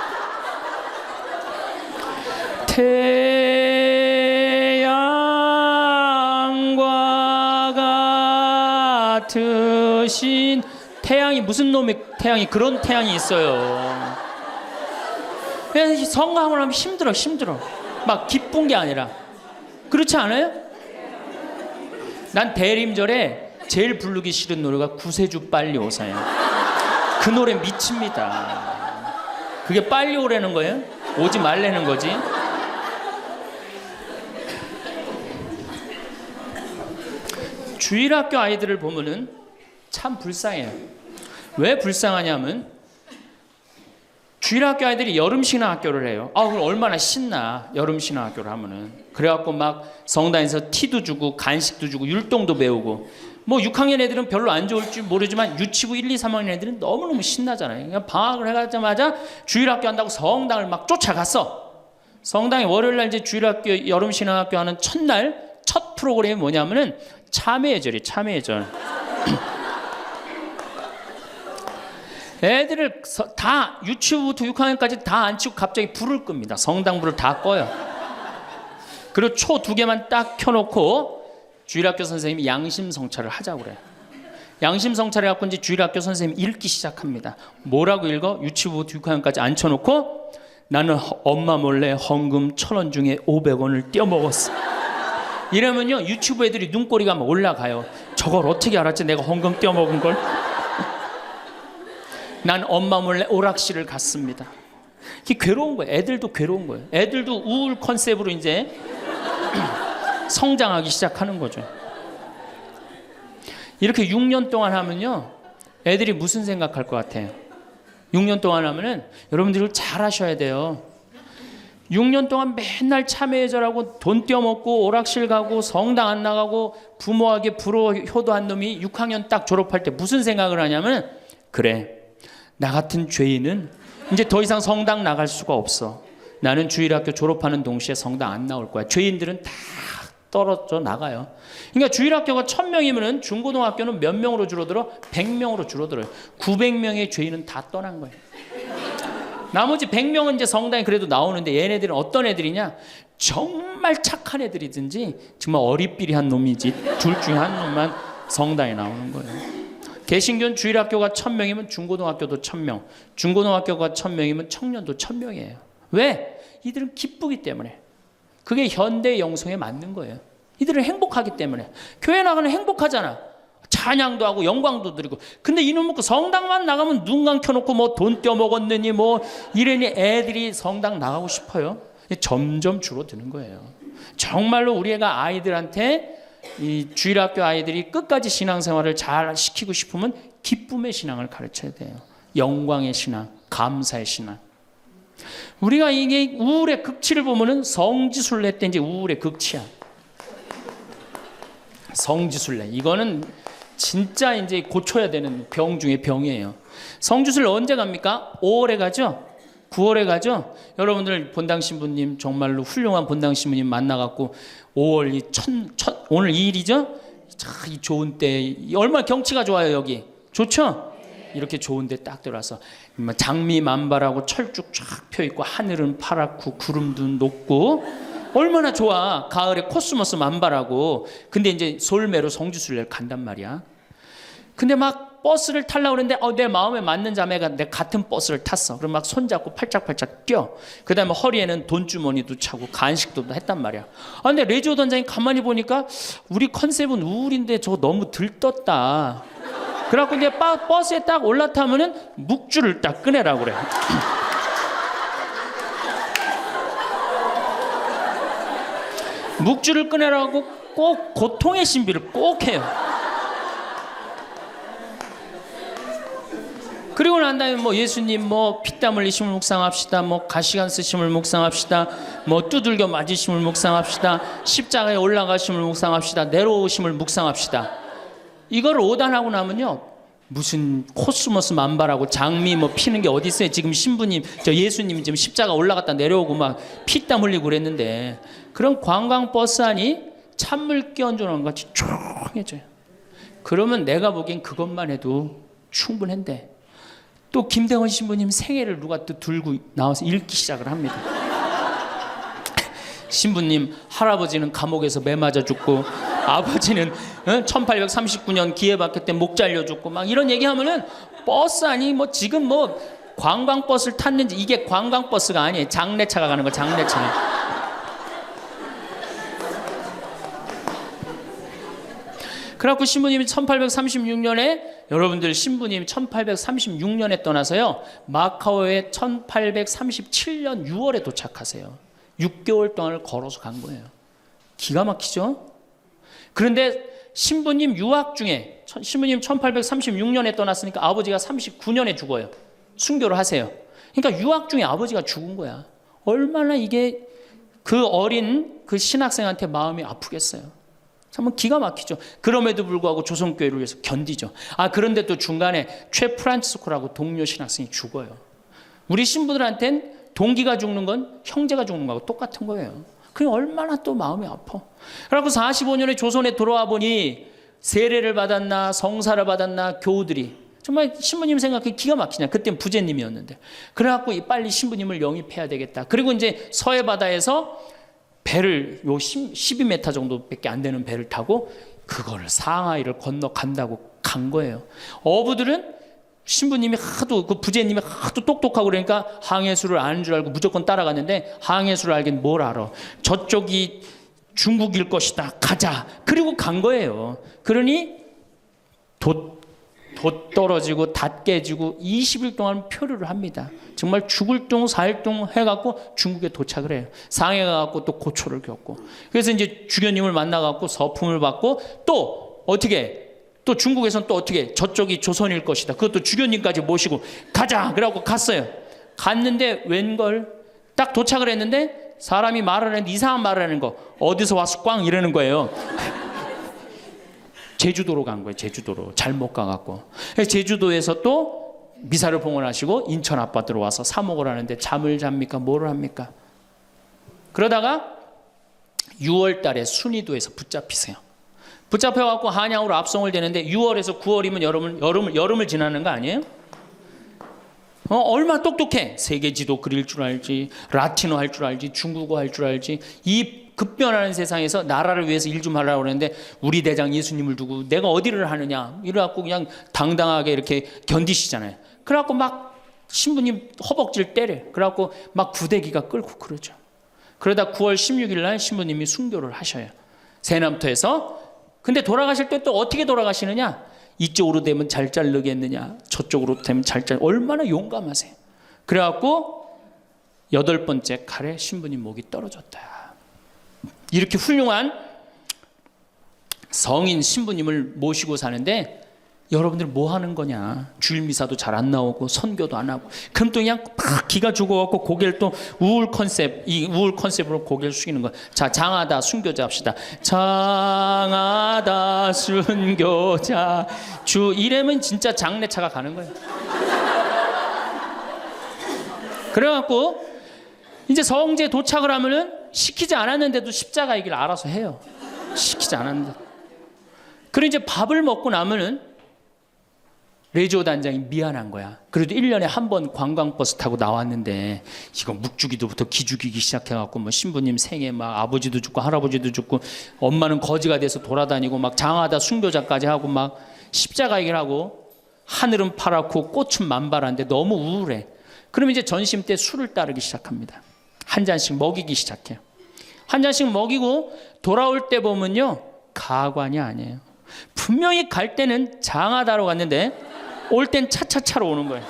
Speaker 1: 같으신 태양이, 무슨 놈의 태양이, 그런 태양이 있어요. 그래서 성가하고 나면 힘들어. 막 기쁜 게 아니라. 그렇지 않아요? 난 대림절에 제일 부르기 싫은 노래가 구세주 빨리 오사예요. 그 노래 미칩니다. 그게 빨리 오라는 거예요? 오지 말라는 거지. 주일학교 아이들을 보면은 참 불쌍해요. 왜 불쌍하냐면 주일학교 아이들이 여름신앙학교를 해요. 그럼 얼마나 신나, 여름신앙학교를 하면은. 그래갖고 막 성당에서 티도 주고 간식도 주고 율동도 배우고. 뭐 6학년 애들은 별로 안 좋을지 모르지만 유치부 1, 2, 3학년 애들은 너무너무 신나잖아요. 그냥 방학을 해가자마자 주일학교 한다고 성당을 막 쫓아갔어. 성당에 월요일날 이제 주일학교 여름신앙학교 하는 첫날 첫 프로그램이 뭐냐면은 참회의 절이, 참회의 절. 애들을 다 유치부부터 6학년까지 다 앉히고 갑자기 불을 끕니다. 성당불을 다 꺼요. 그리고 초 2개만 딱 켜놓고 주일학교 선생님이 양심성찰을 하자고 그래요. 양심성찰을 갖고 이제 주일학교 선생님이 읽기 시작합니다. 뭐라고 읽어? 유치부부터 6학년까지 앉혀놓고 나는 엄마 몰래 헌금 1,000원 중에 500원을 떼어먹었어. 이러면요 유치부 애들이 눈꼬리가 막 올라가요. 저걸 어떻게 알았지, 내가 헌금 떼어먹은 걸? 난 엄마 몰래 오락실을 갔습니다. 이게 괴로운 거예요. 애들도 괴로운 거예요. 애들도 우울 컨셉으로 이제 성장하기 시작하는 거죠. 이렇게 6년 동안 하면요 애들이 무슨 생각할 것 같아요? 6년 동안 하면은 여러분들이 잘 하셔야 돼요. 6년 동안 맨날 참회절하고 돈 떼어먹고 오락실 가고 성당 안 나가고 부모에게 불호 효도한 놈이 6학년 딱 졸업할 때 무슨 생각을 하냐면, 그래, 나 같은 죄인은 이제 더 이상 성당 나갈 수가 없어. 나는 주일학교 졸업하는 동시에 성당 안 나올 거야. 죄인들은 다 떨어져 나가요. 그러니까 주일학교가 1000명이면은 중고등학교는 몇 명으로 줄어들어? 100명으로 줄어들어요. 900명의 죄인은 다 떠난 거예요. 나머지 100명은 이제 성당에 그래도 나오는데 얘네들은 어떤 애들이냐? 정말 착한 애들이든지 정말 어리삐리한 놈이지 둘 중에 한 놈만 성당에 나오는 거예요. 개신교는 주일학교가 1000명이면 중고등학교도 1000명, 중고등학교가 1000명이면 청년도 1000명이에요. 왜? 이들은 기쁘기 때문에. 그게 현대 영성에 맞는 거예요. 이들은 행복하기 때문에. 교회 나가면 행복하잖아. 찬양도 하고 영광도 드리고. 근데 이놈 먹고 성당만 나가면 눈 감켜놓고 뭐 돈 떼어먹었느니 뭐 이러니 애들이 성당 나가고 싶어요. 점점 줄어드는 거예요. 정말로 우리 애가 아이들한테 이 주일학교 아이들이 끝까지 신앙생활을 잘 시키고 싶으면 기쁨의 신앙을 가르쳐야 돼요. 영광의 신앙, 감사의 신앙. 우리가 이게 우울의 극치를 보면은 성지순례 때 이제 우울의 극치야. 성지순례. 이거는 진짜 이제 고쳐야 되는 병 중에 병이에요. 성지순례 언제 갑니까? 5월에 가죠? 9월에 가죠? 여러분들 본당 신부님 정말로 훌륭한 본당 신부님 만나갖고 5월 오늘 2일이죠? 참 좋은 때 얼마나 경치가 좋아요 여기. 좋죠? 이렇게 좋은 데 딱 들어와서 장미 만발하고 철쭉 쫙 펴있고 하늘은 파랗고 구름도 높고 얼마나 좋아. 가을에 코스모스 만발하고. 근데 이제 솔매로 성지순례를 간단 말이야. 근데 막 버스를 타려고 그러는데 내 마음에 맞는 자매가 내 같은 버스를 탔어. 그럼 막 손잡고 팔짝팔짝 뛰어. 그 다음에 허리에는 돈주머니도 차고 간식도 했단 말이야. 근데 레지오 단장이 가만히 보니까 우리 컨셉은 우울인데 저거 너무 들떴다. 그래갖고 이제 버스에 딱 올라타면은 묵주를 딱 꺼내라고 그래. 묵주를 꺼내라고 꼭 고통의 신비를 꼭 해요. 그리고 난 다음에 뭐 예수님 뭐 피땀 흘리심을 묵상합시다. 뭐 가시관 쓰심을 묵상합시다. 뭐 두들겨 맞으심을 묵상합시다. 십자가에 올라가심을 묵상합시다. 내려오심을 묵상합시다. 이걸 오단하고 나면요. 무슨 코스모스 만발하고 장미 뭐 피는 게 어디 있어요. 지금 신부님 저 예수님이 지금 십자가 올라갔다 내려오고 막 피땀 흘리고 그랬는데 그런 관광버스 안이 찬물 끼얹어 놓은 것 같이 조용해져요. 그러면 내가 보기엔 그것만 해도 충분한데 또 김대원 신부님 생애를 누가 또 들고 나와서 읽기 시작을 합니다. 신부님 할아버지는 감옥에서 매 맞아 죽고 아버지는 1839년 기회박해 때 목 잘려 죽고 막 이런 얘기하면은 버스 아니 뭐 지금 뭐 관광버스를 탔는지 이게 관광버스가 아니에요. 장례차가 가는 거 장례차. 그래갖고 신부님이 1836년에 여러분들 신부님이 1836년에 떠나서요 마카오에 1837년 6월에 도착하세요. 6개월 동안을 걸어서 간 거예요. 기가 막히죠? 그런데 신부님 유학 중에 신부님 1836년에 떠났으니까 아버지가 39년에 죽어요. 순교를 하세요. 그러니까 유학 중에 아버지가 죽은 거야. 얼마나 이게 그 어린 그 신학생한테 마음이 아프겠어요. 정말 기가 막히죠. 그럼에도 불구하고 조선교회를 위해서 견디죠. 그런데 또 중간에 최 프란치스코라고 동료 신학생이 죽어요. 우리 신부들한테는 동기가 죽는 건 형제가 죽는 거하고 똑같은 거예요. 그게 얼마나 또 마음이 아파. 그래갖고 45년에 조선에 돌아와 보니 세례를 받았나 성사를 받았나 교우들이 정말 신부님 생각해 기가 막히냐. 그땐 부제님이었는데. 그래갖고 빨리 신부님을 영입해야 되겠다. 그리고 이제 서해 바다에서 배를 12m 정도밖에 안 되는 배를 타고 그거를 상하이를 건너간다고 간 거예요. 어부들은 신부님이 하도 그 부제님이 하도 똑똑하고 그러니까 항해수를 아는 줄 알고 무조건 따라갔는데 항해수를 알긴 뭘 알아. 저쪽이 중국일 것이다. 가자. 그리고 간 거예요. 그러니 돛 떨어지고 닷 깨지고 20일 동안 표류를 합니다. 정말 죽을 둥 살 둥 해갖고 중국에 도착을 해요. 상해 가갖고 또 고초를 겪고. 그래서 이제 주교님을 만나갖고 서품을 받고 또 어떻게 또 중국에서는 또 어떻게 저쪽이 조선일 것이다. 그것도 주교님까지 모시고 가자. 그래갖고 갔어요. 갔는데 웬걸 딱 도착을 했는데 사람이 말하는 이상한 말을 하는 거 어디서 와서 꽝 이러는 거예요. 제주도로 간 거예요. 제주도로 잘못 가갖고 제주도에서 또 미사를 봉헌하시고 인천 아파트로 와서 사목을 하는데 잠을 잡니까? 뭐를 합니까? 그러다가 6월 달에 순위도에서 붙잡히세요. 붙잡혀갖고 한양으로 압송을 되는데 6월에서 9월이면 여름을 지나는 거 아니에요? 얼마 똑똑해. 세계 지도 그릴 줄 알지, 라틴어 할 줄 알지, 중국어 할 줄 알지. 이 급변하는 세상에서 나라를 위해서 일 좀 하려고 그러는데 우리 대장 예수님을 두고 내가 어디를 하느냐 이래갖고 그냥 당당하게 이렇게 견디시잖아요. 그래갖고 막 신부님 허벅지를 때려. 그래갖고 막 구데기가 끓고 그러죠. 그러다 9월 16일 날 신부님이 순교를 하셔요. 새남터에서. 근데 돌아가실 때 또 어떻게 돌아가시느냐? 이쪽으로 되면 잘 자르겠느냐, 저쪽으로 되면 잘 자르. 얼마나 용감하세요. 그래갖고 8번째 칼에 신부님 목이 떨어졌다. 이렇게 훌륭한 성인 신부님을 모시고 사는데 여러분들 뭐 하는 거냐? 주일 미사도 잘 안 나오고 선교도 안 하고. 그럼 또 그냥 막 기가 죽어갖고 고개를 또 우울 컨셉으로 고개를 숙이는 거야. 자, 장하다 순교자 합시다. 장하다 순교자 주 이래면 진짜 장례차가 가는 거예요. 그래갖고 이제 성지에 도착을 하면은 시키지 않았는데도 십자가의 길 알아서 해요. 시키지 않았는데. 그리고 이제 밥을 먹고 나면은 레지오 단장이 미안한 거야. 그래도 1년에 한 번 관광버스 타고 나왔는데 이거 묵주기도부터 기죽이기 시작해갖고 뭐 신부님 생에 막 아버지도 죽고 할아버지도 죽고 엄마는 거지가 돼서 돌아다니고 막 장하다 순교자까지 하고 막 십자가 얘기를 하고 하늘은 파랗고 꽃은 만발한데 너무 우울해. 그럼 이제 전심 때 술을 따르기 시작합니다. 한 잔씩 먹이기 시작해요. 한 잔씩 먹이고 돌아올 때 보면요 가관이 아니에요. 분명히 갈 때는 장하다로 갔는데 올 땐 차차차로 오는 거예요.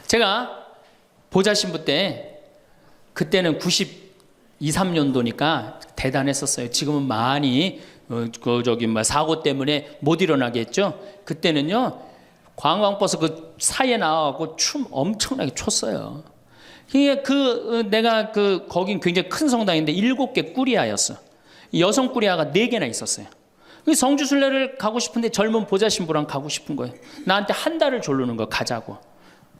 Speaker 1: 제가 보좌 신부 때 그때는 92, 3년도니까 대단했었어요. 지금은 많이 사고 때문에 못 일어나게 했죠. 그때는요 관광버스 그 사이에 나와갖고 춤 엄청나게 췄어요. 내가 거긴 굉장히 큰 성당인데 7개 꾸리아였어. 여성 꾸리아가 4개나 있었어요. 성주순례를 가고 싶은데 젊은 보좌 신부랑 가고 싶은 거예요. 나한테 한 달을 조르는 거예요. 가자고.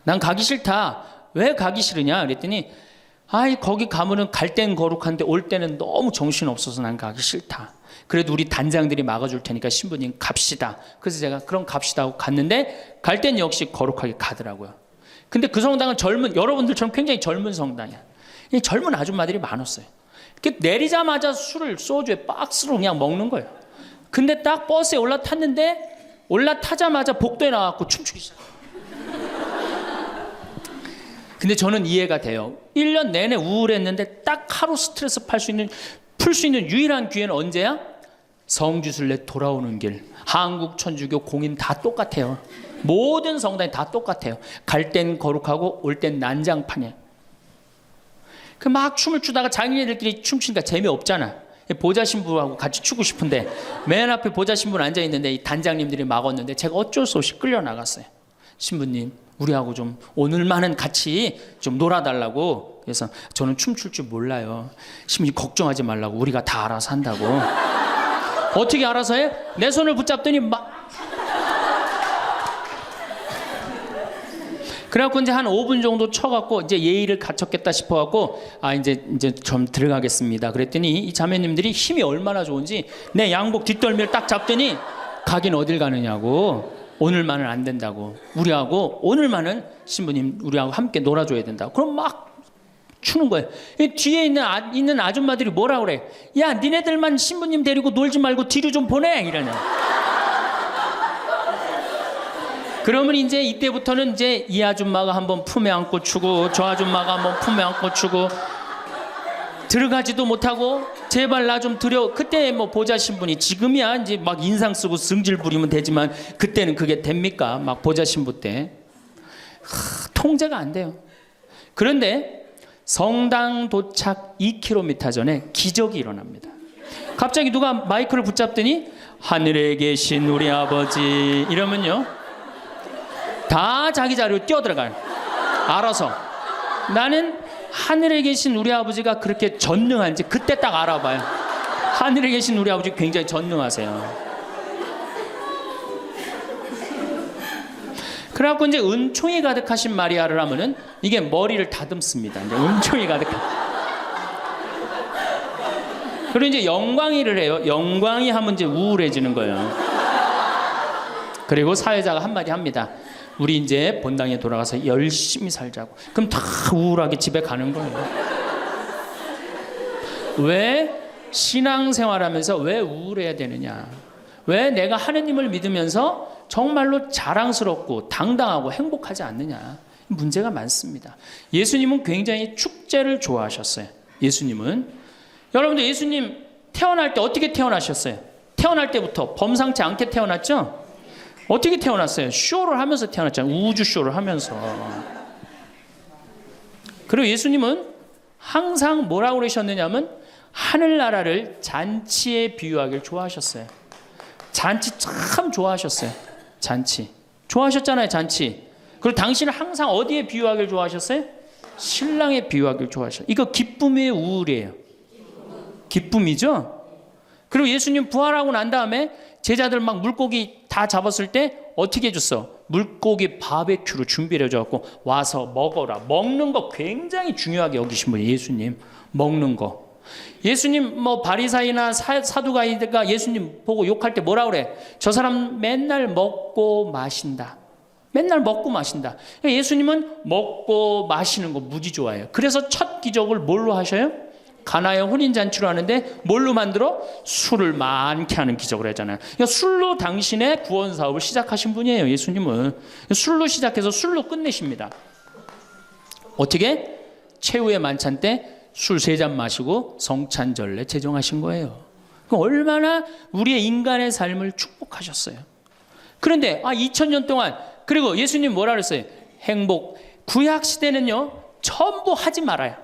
Speaker 1: 난 가기 싫다. 왜 가기 싫으냐 그랬더니 거기 가면은 갈 땐 거룩한데 올 때는 너무 정신없어서 난 가기 싫다. 그래도 우리 단장들이 막아줄 테니까 신부님 갑시다. 그래서 제가 그럼 갑시다 하고 갔는데 갈 땐 역시 거룩하게 가더라고요. 근데 그 성당은 여러분들처럼 굉장히 젊은 성당이야. 젊은 아줌마들이 많았어요. 내리자마자 술을 소주에 박스로 그냥 먹는 거예요. 근데 딱 버스에 올라타자마자 복도에 나와서 춤추기 시작해요. 근데 저는 이해가 돼요. 1년 내내 우울했는데 딱 하루 스트레스 풀 수 있는 유일한 기회는 언제야? 성주순례 돌아오는 길. 한국 천주교 공인 다 똑같아요. 모든 성당이 다 똑같아요. 갈 땐 거룩하고 올 땐 난장판이에요. 막 춤을 추다가 자기네들끼리 춤추니까 재미없잖아. 보좌 신부하고 같이 추고 싶은데 맨 앞에 보좌 신부는 앉아있는데 이 단장님들이 막았는데 제가 어쩔 수 없이 끌려나갔어요. 신부님 우리하고 좀 오늘만은 같이 좀 놀아달라고. 그래서 저는 춤출 줄 몰라요. 신부님 걱정하지 말라고 우리가 다 알아서 한다고. 어떻게 알아서 해? 내 손을 붙잡더니 그래갖고 이제 한 5분 정도 쳐갖고 이제 예의를 갖췄겠다 싶어갖고 이제 좀 들어가겠습니다. 그랬더니 이 자매님들이 힘이 얼마나 좋은지 내 양복 뒷덜미를 딱 잡더니 가긴 어딜 가느냐고. 오늘만은 안 된다고. 우리하고 오늘만은 신부님 우리하고 함께 놀아줘야 된다고. 그럼 막 추는 거예요. 뒤에 있는 아줌마들이 뭐라 그래? 야 니네들만 신부님 데리고 놀지 말고 뒤로 좀 보내 이러네. 그러면 이제 이때부터는 이제 이 아줌마가 한번 품에 안고 추고 저 아줌마가 한번 품에 안고 추고 들어가지도 못하고 제발 나 좀 들여. 그때 뭐 보좌 신부니 지금이야 이제 막 인상 쓰고 승질 부리면 되지만 그때는 그게 됩니까? 막 보좌 신부 때 통제가 안 돼요. 그런데 성당 도착 2km 전에 기적이 일어납니다. 갑자기 누가 마이크를 붙잡더니 하늘에 계신 우리 아버지 이러면요 다 자기 자리로 뛰어들어가요. 알아서. 나는 하늘에 계신 우리 아버지가 그렇게 전능한지 그때 딱 알아봐요. 하늘에 계신 우리 아버지 굉장히 전능하세요. 그래갖고 이제 은총이 가득하신 마리아를 하면은 이게 머리를 다듬습니다. 이제 은총이 가득한. 그리고 이제 영광이를 해요. 영광이 하면 이제 우울해지는 거예요. 그리고 사회자가 한마디 합니다. 우리 이제 본당에 돌아가서 열심히 살자고. 그럼 다 우울하게 집에 가는 거예요. 왜 신앙생활하면서 왜 우울해야 되느냐? 왜 내가 하느님을 믿으면서 정말로 자랑스럽고 당당하고 행복하지 않느냐? 문제가 많습니다. 예수님은 굉장히 축제를 좋아하셨어요. 예수님은. 여러분들 예수님 태어날 때 어떻게 태어나셨어요? 태어날 때부터 범상치 않게 태어났죠? 어떻게 태어났어요? 쇼를 하면서 태어났잖아요. 우주 쇼를 하면서. 그리고 예수님은 항상 뭐라고 그러셨느냐면 하늘나라를 잔치에 비유하기를 좋아하셨어요. 잔치 참 좋아하셨어요. 잔치. 좋아하셨잖아요, 잔치. 그리고 당신은 항상 어디에 비유하기를 좋아하셨어요? 신랑에 비유하기를 좋아하셨어요. 이거 기쁨이에요, 우울이에요? 기쁨이죠? 그리고 예수님 부활하고 난 다음에 제자들 막 물고기 다 잡았을 때 어떻게 해줬어? 물고기 바베큐로 준비를 해줘갖고 와서 먹어라. 먹는 거 굉장히 중요하게 여기신 분이에요, 예수님. 먹는 거. 예수님 뭐 바리사이나 사두가이가 예수님 보고 욕할 때 뭐라 그래? 저 사람 맨날 먹고 마신다. 맨날 먹고 마신다. 예수님은 먹고 마시는 거 무지 좋아해요. 그래서 첫 기적을 뭘로 하셔요? 가나의 혼인잔치로 하는데 뭘로 만들어? 술을 많게 하는 기적을 하잖아요. 그러니까 술로 당신의 구원 사업을 시작하신 분이에요. 예수님은 술로 시작해서 술로 끝내십니다. 어떻게? 최후의 만찬 때 술 3잔 마시고 성찬절례 제정하신 거예요. 얼마나 우리의 인간의 삶을 축복하셨어요. 그런데 2000년 동안 그리고 예수님 뭐라 그랬어요? 행복. 구약 시대는요 전부 하지 말아요.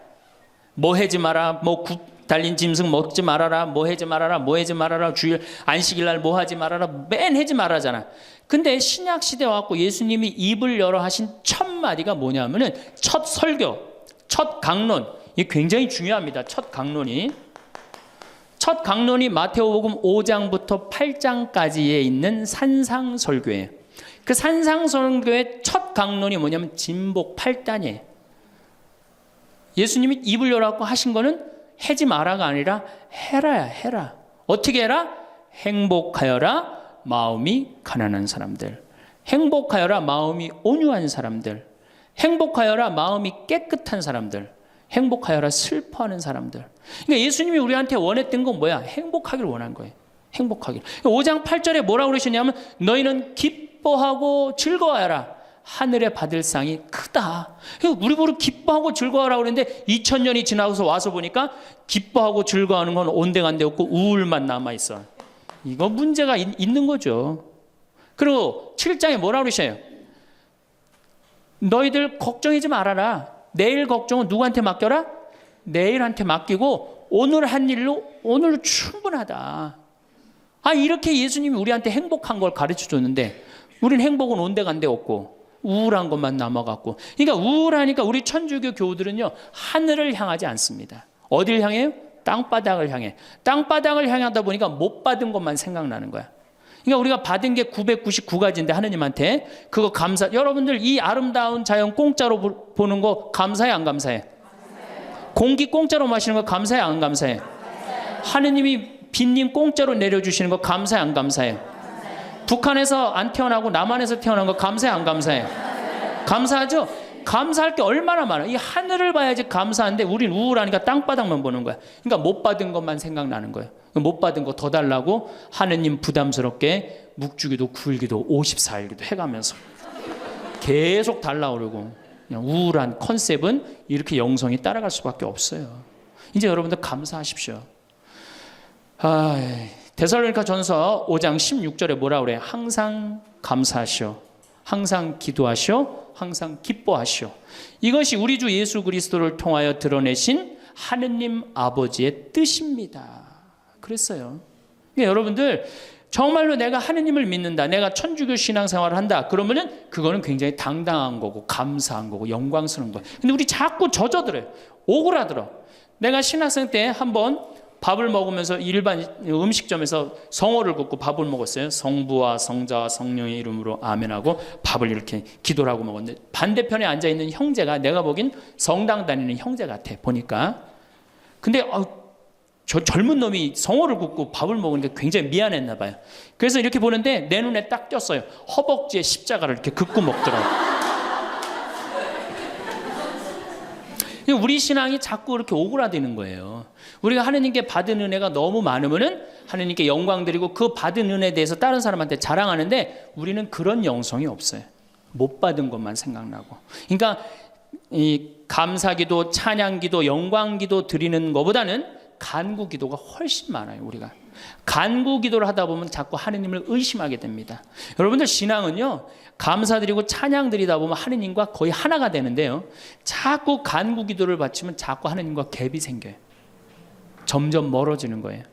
Speaker 1: 뭐 하지 마라, 뭐 달린 짐승 먹지 말아라, 뭐 하지 말아라, 뭐 하지 말아라, 주일 안식일 날 뭐 하지 말아라, 맨 하지 말아잖아. 근데 신약 시대 와갖고 예수님이 입을 열어 하신 첫 마디가 뭐냐면은 첫 설교, 첫 강론. 이게 굉장히 중요합니다. 첫 강론이 마태복음 5장부터 8장까지에 있는 산상설교예요. 그 산상설교의 첫 강론이 뭐냐면 진복 8단이에요. 예수님이 입을 열어갖고 하신 거는 하지 마라가 아니라 해라야, 해라. 어떻게 해라? 행복하여라 마음이 가난한 사람들, 행복하여라 마음이 온유한 사람들, 행복하여라 마음이 깨끗한 사람들, 행복하여라 슬퍼하는 사람들. 그러니까 예수님이 우리한테 원했던 건 뭐야? 행복하기를 원한 거예요. 행복하기를. 5장 8절에 뭐라고 그러시냐면 너희는 기뻐하고 즐거워하라. 하늘에 받을 상이 크다. 우리 보고 기뻐하고 즐거워하라고 그랬는데 2000년이 지나서 와서 보니까 기뻐하고 즐거워하는 건 온데간데 없고 우울만 남아있어. 이거 문제가 있는 거죠. 그리고 7장에 뭐라고 그러셔요? 너희들 걱정하지 말아라. 내일 걱정은 누구한테 맡겨라? 내일한테 맡기고 오늘 한 일로 오늘 충분하다. 이렇게 예수님이 우리한테 행복한 걸 가르쳐 줬는데 우린 행복은 온데간데 없고 우울한 것만 남아갖고. 그러니까 우울하니까 우리 천주교 교우들은요 하늘을 향하지 않습니다. 어딜 향해요? 땅바닥을 향해. 땅바닥을 향하다 보니까 못 받은 것만 생각나는 거야. 그러니까 우리가 받은 게 999가지인데 하느님한테 그거 감사. 여러분들 이 아름다운 자연 공짜로 보는 거 감사해 안 감사해? 공기 공짜로 마시는 거 감사해 안 감사해? 하느님이 빈님 공짜로 내려주시는 거 감사해 안 감사해? 북한에서 안 태어나고 남한에서 태어난 거 감사해 안 감사해? 감사하죠? 감사할 게 얼마나 많아. 이 하늘을 봐야지 감사한데 우린 우울하니까 땅바닥만 보는 거야. 그러니까 못 받은 것만 생각나는 거예요. 못 받은 거 더 달라고 하느님 부담스럽게 묵주기도 굴기도 54일기도 해가면서 계속 달라고 그러고. 그냥 우울한 컨셉은 이렇게 영성이 따라갈 수밖에 없어요. 이제 여러분들 감사하십시오. 데살로니가 전서 5장 16절에 뭐라 그래? 항상 감사하시오. 항상 기도하시오. 항상 기뻐하시오. 이것이 우리 주 예수 그리스도를 통하여 드러내신 하느님 아버지의 뜻입니다. 그랬어요. 그러니까 여러분들 정말로 내가 하느님을 믿는다, 내가 천주교 신앙생활을 한다, 그러면은 그거는 굉장히 당당한 거고 감사한 거고 영광스러운 거예요. 근데 우리 자꾸 젖어들어요. 오그라들어. 내가 신학생 때 한번 밥을 먹으면서 일반 음식점에서 성호를 긋고 밥을 먹었어요. 성부와 성자와 성령의 이름으로 아멘하고 밥을 이렇게 기도를 하고 먹었는데, 반대편에 앉아있는 형제가 내가 보긴 성당 다니는 형제 같아 보니까. 근데 저 젊은 놈이 성호를 긋고 밥을 먹으니까 굉장히 미안했나 봐요. 그래서 이렇게 보는데 내 눈에 딱 띄었어요. 허벅지에 십자가를 이렇게 긋고 먹더라고요. 우리 신앙이 자꾸 이렇게 오그라드는 거예요. 우리가 하느님께 받은 은혜가 너무 많으면은 하느님께 영광 드리고 그 받은 은혜에 대해서 다른 사람한테 자랑하는데, 우리는 그런 영성이 없어요. 못 받은 것만 생각나고. 그러니까 이 감사기도, 찬양기도, 영광기도 드리는 것보다는 간구기도가 훨씬 많아요. 우리가 간구기도를 하다 보면 자꾸 하느님을 의심하게 됩니다. 여러분들 신앙은요, 감사드리고 찬양드리다 보면 하느님과 거의 하나가 되는데요, 자꾸 간구기도를 바치면 자꾸 하느님과 갭이 생겨요. 점점 멀어지는 거예요.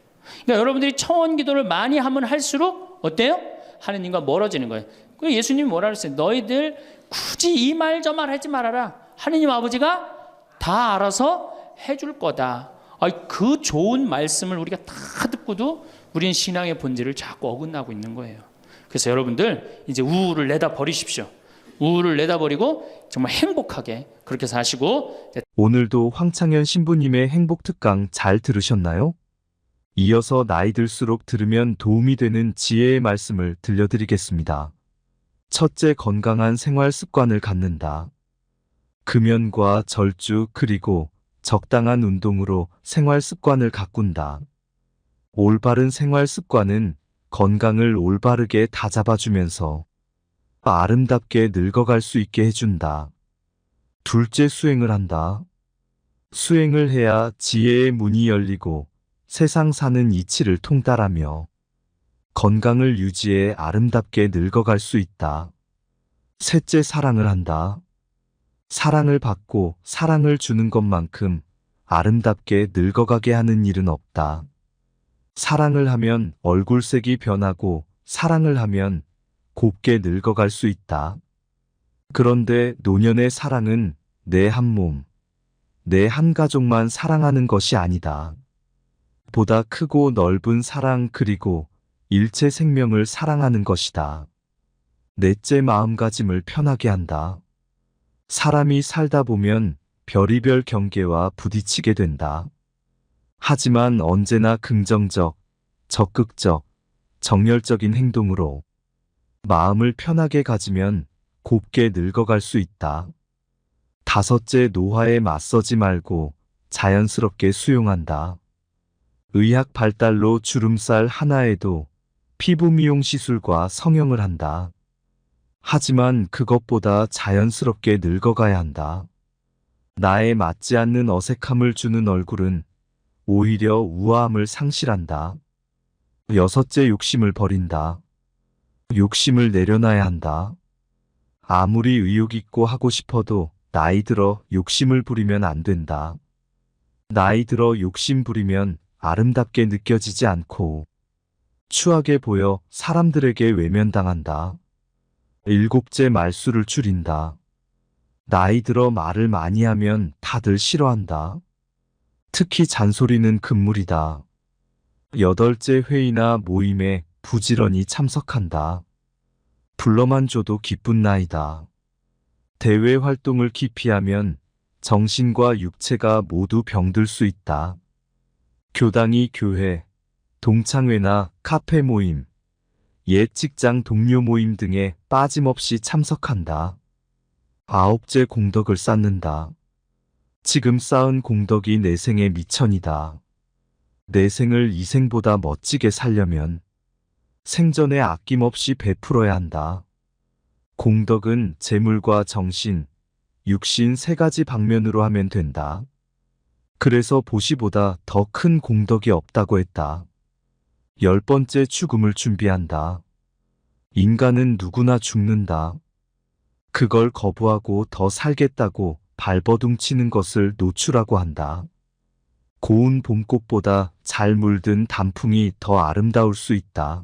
Speaker 1: 그러니까 여러분들이 청원기도를 많이 하면 할수록 어때요? 하느님과 멀어지는 거예요. 그래서 예수님이 뭐라 그랬어요? 너희들 굳이 이 말 저 말 하지 말아라. 하느님 아버지가 다 알아서 해줄 거다. 그 좋은 말씀을 우리가 다 듣고도 우리는 신앙의 본질을 자꾸 어긋나고 있는 거예요. 그래서 여러분들 이제 우울을 내다 버리십시오. 우울을 내다 버리고 정말 행복하게 그렇게 사시고.
Speaker 2: 오늘도 황창현 신부님의 행복 특강 잘 들으셨나요? 이어서 나이 들수록 들으면 도움이 되는 지혜의 말씀을 들려드리겠습니다. 첫째, 건강한 생활 습관을 갖는다. 금연과 절주 그리고 적당한 운동으로 생활 습관을 가꾼다. 올바른 생활 습관은 건강을 올바르게 다잡아주면서 아름답게 늙어갈 수 있게 해준다. 둘째, 수행을 한다. 수행을 해야 지혜의 문이 열리고 세상 사는 이치를 통달하며 건강을 유지해 아름답게 늙어갈 수 있다. 셋째, 사랑을 한다. 사랑을 받고 사랑을 주는 것만큼 아름답게 늙어가게 하는 일은 없다. 사랑을 하면 얼굴색이 변하고 사랑을 하면 곱게 늙어갈 수 있다. 그런데 노년의 사랑은 내 한 몸, 내 한 가족만 사랑하는 것이 아니다. 보다 크고 넓은 사랑 그리고 일체 생명을 사랑하는 것이다. 넷째, 마음가짐을 편하게 한다. 사람이 살다 보면 별의별 경계와 부딪히게 된다. 하지만 언제나 긍정적, 적극적, 정열적인 행동으로 마음을 편하게 가지면 곱게 늙어갈 수 있다. 다섯째, 노화에 맞서지 말고 자연스럽게 수용한다. 의학 발달로 주름살 하나에도 피부 미용 시술과 성형을 한다. 하지만 그것보다 자연스럽게 늙어가야 한다. 나에 맞지 않는 어색함을 주는 얼굴은 오히려 우아함을 상실한다. 여섯째, 욕심을 버린다. 욕심을 내려놔야 한다. 아무리 의욕 있고 하고 싶어도 나이 들어 욕심을 부리면 안 된다. 나이 들어 욕심 부리면 아름답게 느껴지지 않고 추하게 보여 사람들에게 외면당한다. 일곱째, 말수를 줄인다. 나이 들어 말을 많이 하면 다들 싫어한다. 특히 잔소리는 금물이다. 여덟째, 회의나 모임에 부지런히 참석한다. 불러만 줘도 기쁜 나이다. 대외 활동을 기피하면 정신과 육체가 모두 병들 수 있다. 교당이 교회, 동창회나 카페 모임, 옛 직장 동료 모임 등에 빠짐없이 참석한다. 아홉째, 공덕을 쌓는다. 지금 쌓은 공덕이 내 생의 미천이다. 내 생을 이 생보다 멋지게 살려면 생전에 아낌없이 베풀어야 한다. 공덕은 재물과 정신, 육신 세 가지 방면으로 하면 된다. 그래서 보시보다 더 큰 공덕이 없다고 했다. 열 번째, 죽음을 준비한다. 인간은 누구나 죽는다. 그걸 거부하고 더 살겠다고 발버둥치는 것을 노추라고 한다. 고운 봄꽃보다 잘 물든 단풍이 더 아름다울 수 있다.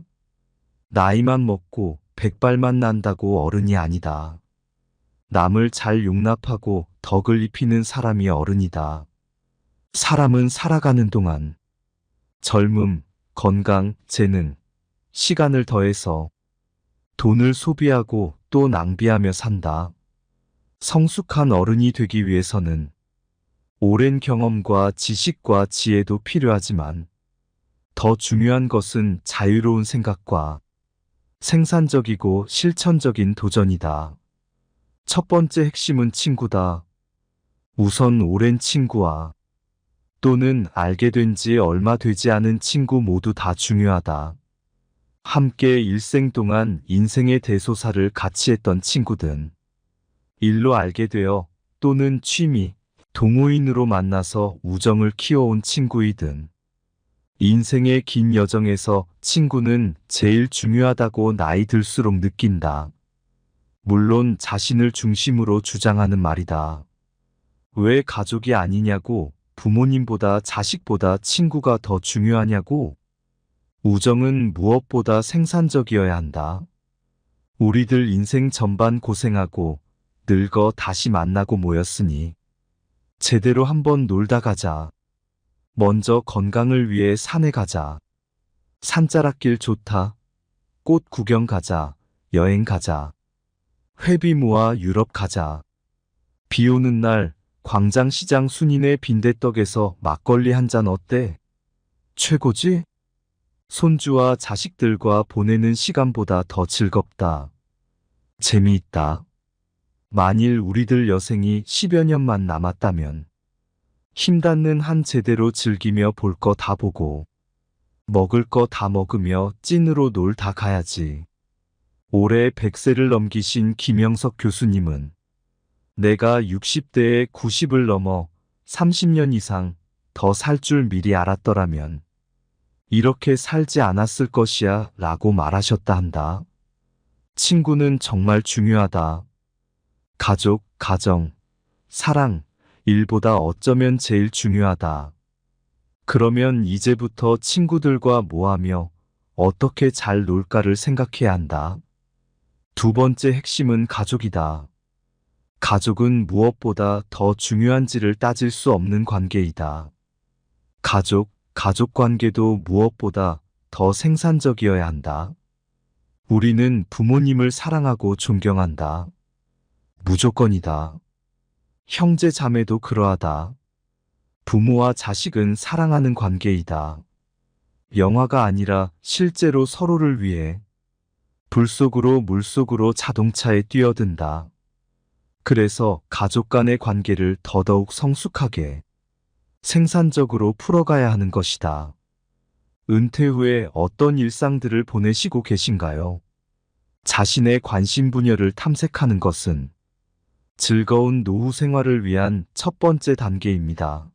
Speaker 2: 나이만 먹고 백발만 난다고 어른이 아니다. 남을 잘 용납하고 덕을 입히는 사람이 어른이다. 사람은 살아가는 동안 젊음, 건강, 재능, 시간을 더해서 돈을 소비하고 또 낭비하며 산다. 성숙한 어른이 되기 위해서는 오랜 경험과 지식과 지혜도 필요하지만 더 중요한 것은 자유로운 생각과 생산적이고 실천적인 도전이다. 첫 번째 핵심은 친구다. 우선 오랜 친구와 또는 알게 된 지 얼마 되지 않은 친구 모두 다 중요하다. 함께 일생 동안 인생의 대소사를 같이 했던 친구든, 일로 알게 되어 또는 취미, 동호인으로 만나서 우정을 키워온 친구이든, 인생의 긴 여정에서 친구는 제일 중요하다고 나이 들수록 느낀다. 물론 자신을 중심으로 주장하는 말이다. 왜 가족이 아니냐고, 부모님보다 자식보다 친구가 더 중요하냐고? 우정은 무엇보다 생산적이어야 한다. 우리들 인생 전반 고생하고 늙어 다시 만나고 모였으니 제대로 한번 놀다 가자. 먼저 건강을 위해 산에 가자. 산자락길 좋다. 꽃 구경 가자. 여행 가자. 회비 모아 유럽 가자. 비 오는 날 광장시장 순인의 빈대떡에서 막걸리 한 잔 어때? 최고지? 손주와 자식들과 보내는 시간보다 더 즐겁다. 재미있다. 만일 우리들 여생이 10여 년만 남았다면 힘닿는 한 제대로 즐기며 볼 거 다 보고 먹을 거 다 먹으며 찐으로 놀 다 가야지. 올해 100세를 넘기신 김영석 교수님은 내가 60대에 90을 넘어 30년 이상 더 살 줄 미리 알았더라면 이렇게 살지 않았을 것이야 라고 말하셨다 한다. 친구는 정말 중요하다. 가족, 가정, 사랑, 일보다 어쩌면 제일 중요하다. 그러면 이제부터 친구들과 뭐하며 어떻게 잘 놀까를 생각해야 한다. 두 번째 핵심은 가족이다. 가족은 무엇보다 더 중요한지를 따질 수 없는 관계이다. 가족 관계도 무엇보다 더 생산적이어야 한다. 우리는 부모님을 사랑하고 존경한다. 무조건이다. 형제 자매도 그러하다. 부모와 자식은 사랑하는 관계이다. 영화가 아니라 실제로 서로를 위해 불 속으로 물 속으로 자동차에 뛰어든다. 그래서 가족 간의 관계를 더더욱 성숙하게 생산적으로 풀어가야 하는 것이다. 은퇴 후에 어떤 일상들을 보내시고 계신가요? 자신의 관심 분야를 탐색하는 것은 즐거운 노후 생활을 위한 첫 번째 단계입니다.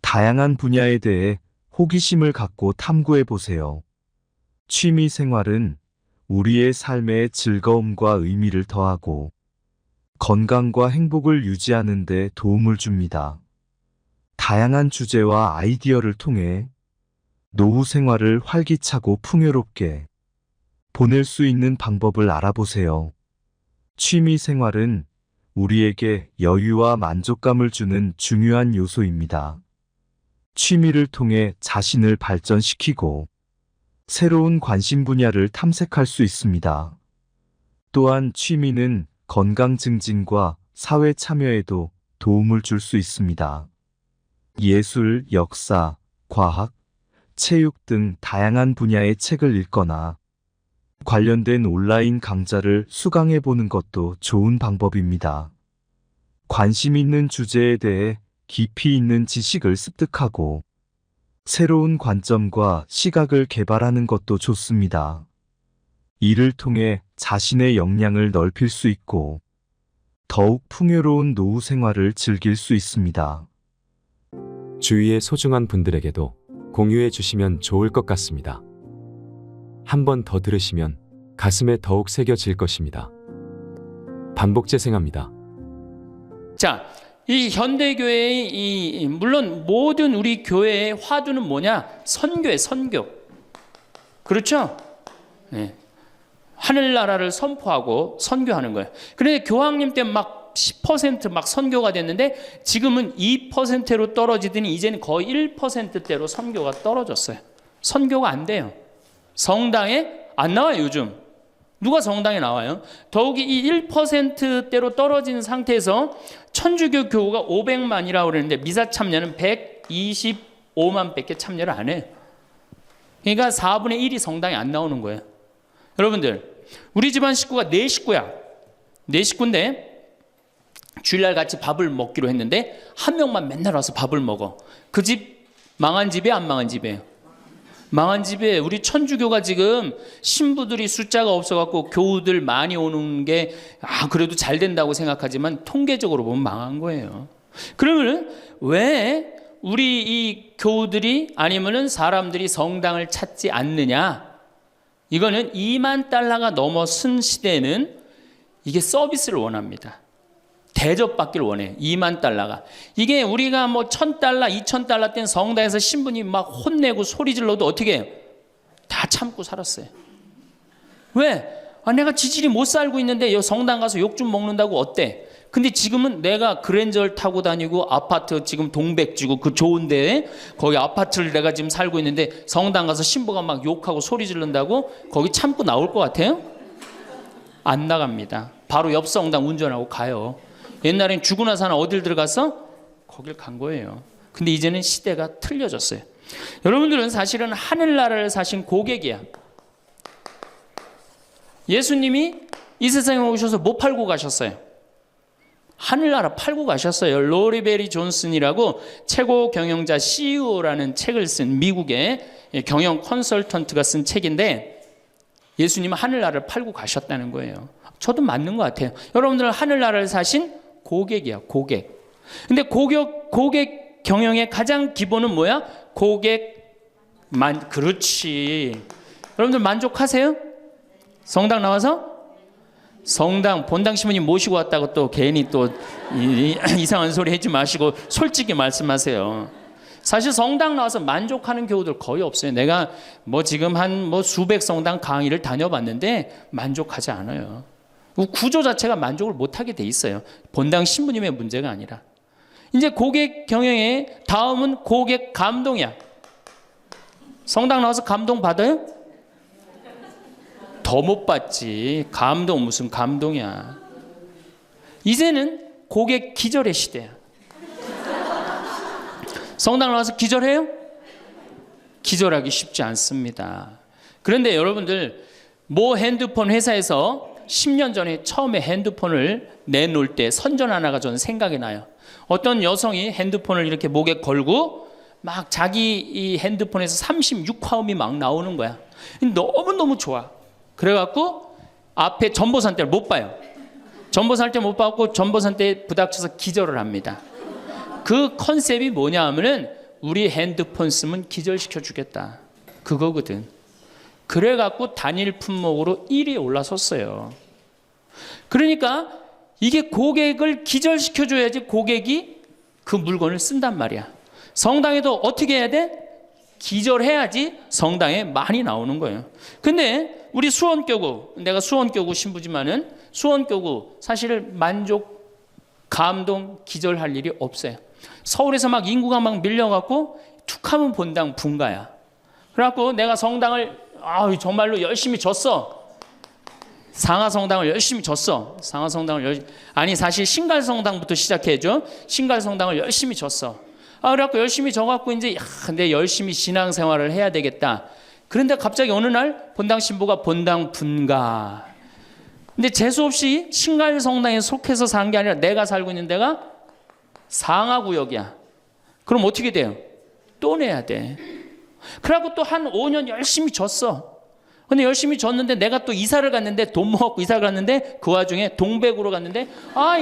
Speaker 2: 다양한 분야에 대해 호기심을 갖고 탐구해 보세요. 취미 생활은 우리의 삶에 즐거움과 의미를 더하고 건강과 행복을 유지하는 데 도움을 줍니다. 다양한 주제와 아이디어를 통해 노후 생활을 활기차고 풍요롭게 보낼 수 있는 방법을 알아보세요. 취미 생활은 우리에게 여유와 만족감을 주는 중요한 요소입니다. 취미를 통해 자신을 발전시키고 새로운 관심 분야를 탐색할 수 있습니다. 또한 취미는 건강 증진과 사회 참여에도 도움을 줄 수 있습니다. 예술, 역사, 과학, 체육 등 다양한 분야의 책을 읽거나 관련된 온라인 강좌를 수강해 보는 것도 좋은 방법입니다. 관심 있는 주제에 대해 깊이 있는 지식을 습득하고 새로운 관점과 시각을 개발하는 것도 좋습니다. 이를 통해 자신의 역량을 넓힐 수 있고 더욱 풍요로운 노후 생활을 즐길 수 있습니다.
Speaker 3: 주위의 소중한 분들에게도 공유해 주시면 좋을 것 같습니다. 한 번 더 들으시면 가슴에 더욱 새겨질 것입니다. 반복 재생합니다.
Speaker 1: 자, 이 현대교회의 물론 모든 우리 교회의 화두는 뭐냐? 선교에 선교. 그렇죠? 네. 하늘나라를 선포하고 선교하는 거예요. 그런데 교황님 때 막 막 10% 선교가 됐는데 지금은 2%로 떨어지더니 이제는 거의 1%대로 선교가 떨어졌어요. 선교가 안 돼요. 성당에 안 나와요, 요즘. 누가 성당에 나와요? 더욱이 이 1%대로 떨어진 상태에서 천주교 교우가 500만이라고 그러는데 미사 참여는 125만 밖에 참여를 안 해요. 그러니까 4분의 1이 성당에 안 나오는 거예요. 여러분들, 우리 집안 식구가 4식구야. 4식구인데 주일날 같이 밥을 먹기로 했는데 한 명만 맨날 와서 밥을 먹어. 그 집 망한 집이에요, 안 망한 집이에요? 망한 집에 우리 천주교가 지금 신부들이 숫자가 없어갖고 교우들 많이 오는 게 그래도 잘 된다고 생각하지만 통계적으로 보면 망한 거예요. 그러면 왜 우리 이 교우들이 아니면은 사람들이 성당을 찾지 않느냐? 이거는 2만 달러가 넘어선 시대에는 이게 서비스를 원합니다. 대접받기를 원해요. 2만 달러가. 이게 우리가 1,000달러, 2,000달러 땐 성당에서 신부님 막 혼내고 소리 질러도 어떻게 해요? 다 참고 살았어요. 왜? 내가 지질이 못 살고 있는데 성당 가서 욕 좀 먹는다고 어때? 근데 지금은 내가 그랜저를 타고 다니고 아파트 지금 동백지구 그 좋은 데에 거기 아파트를 내가 지금 살고 있는데 성당 가서 신부가 막 욕하고 소리 지른다고 거기 참고 나올 것 같아요? 안 나갑니다. 바로 옆 성당 운전하고 가요. 옛날엔 죽고 나서 어딜 들어갔어? 거길 간 거예요. 근데 이제는 시대가 틀려졌어요. 여러분들은 사실은 하늘나라를 사신 고객이야. 예수님이 이 세상에 오셔서 뭐 팔고 가셨어요? 하늘나라 팔고 가셨어요. 로리베리 존슨이라고 최고 경영자 CEO라는 책을 쓴 미국의 경영 컨설턴트가 쓴 책인데 예수님은 하늘나라를 팔고 가셨다는 거예요. 저도 맞는 것 같아요. 여러분들은 하늘나라를 사신 고객이야, 고객. 근데 고객 경영의 가장 기본은 뭐야? 그렇지. 여러분들 만족하세요? 성당 나와서? 성당 본당 신부님 모시고 왔다고 또 괜히 또 이상한 소리 하지 마시고 솔직히 말씀하세요. 사실 성당 나와서 만족하는 교우들 거의 없어요. 내가 지금 한 수백 성당 강의를 다녀봤는데 만족하지 않아요. 구조 자체가 만족을 못하게 돼 있어요. 본당 신부님의 문제가 아니라. 이제 고객 경영의 다음은 고객 감동이야. 성당 나와서 감동 받아요? 더 못 받지. 감동 무슨 감동이야. 이제는 고객 기절의 시대야. 성당 나와서 기절해요? 기절하기 쉽지 않습니다. 그런데 여러분들 핸드폰 회사에서 10년 전에 처음에 핸드폰을 내놓을 때 선전 하나가 저는 생각이 나요. 어떤 여성이 핸드폰을 이렇게 목에 걸고 막 자기 이 핸드폰에서 36화음이 막 나오는 거야. 너무너무 좋아. 그래갖고 앞에 전보산대를 못 봐요. 전보산대 못 봐갖고 전보산대에 부닥쳐서 기절을 합니다. 그 컨셉이 뭐냐 하면은 우리 핸드폰 쓰면 기절시켜 주겠다. 그거거든. 그래갖고 단일 품목으로 1위에 올라섰어요. 그러니까 이게 고객을 기절시켜 줘야지 고객이 그 물건을 쓴단 말이야. 성당에도 어떻게 해야 돼? 기절해야지 성당에 많이 나오는 거예요. 근데 우리 수원교구, 내가 수원교구 신부지만은 수원교구 사실 만족, 감동, 기절할 일이 없어요. 서울에서 막 인구가 막 밀려갖고 툭하면 본당 분가야. 그래갖고 내가 성당을 정말로 열심히 줬어. 상하성당을 열심히 줬어. 사실 신갈성당부터 시작해줘. 신갈성당을 열심히 줬어. 그래갖고 열심히 져갖고 이제 내 열심히 신앙생활을 해야 되겠다. 그런데 갑자기 어느 날 본당 신부가 본당 분가. 근데 재수없이 신갈성당에 속해서 산 게 아니라 내가 살고 있는 데가 상하구역이야. 그럼 어떻게 돼요? 또 내야 돼. 그래갖고 또 한 5년 열심히 줬어. 근데 열심히 줬는데 내가 또 이사를 갔는데 돈 모았고 이사를 갔는데 그 와중에 동백으로 갔는데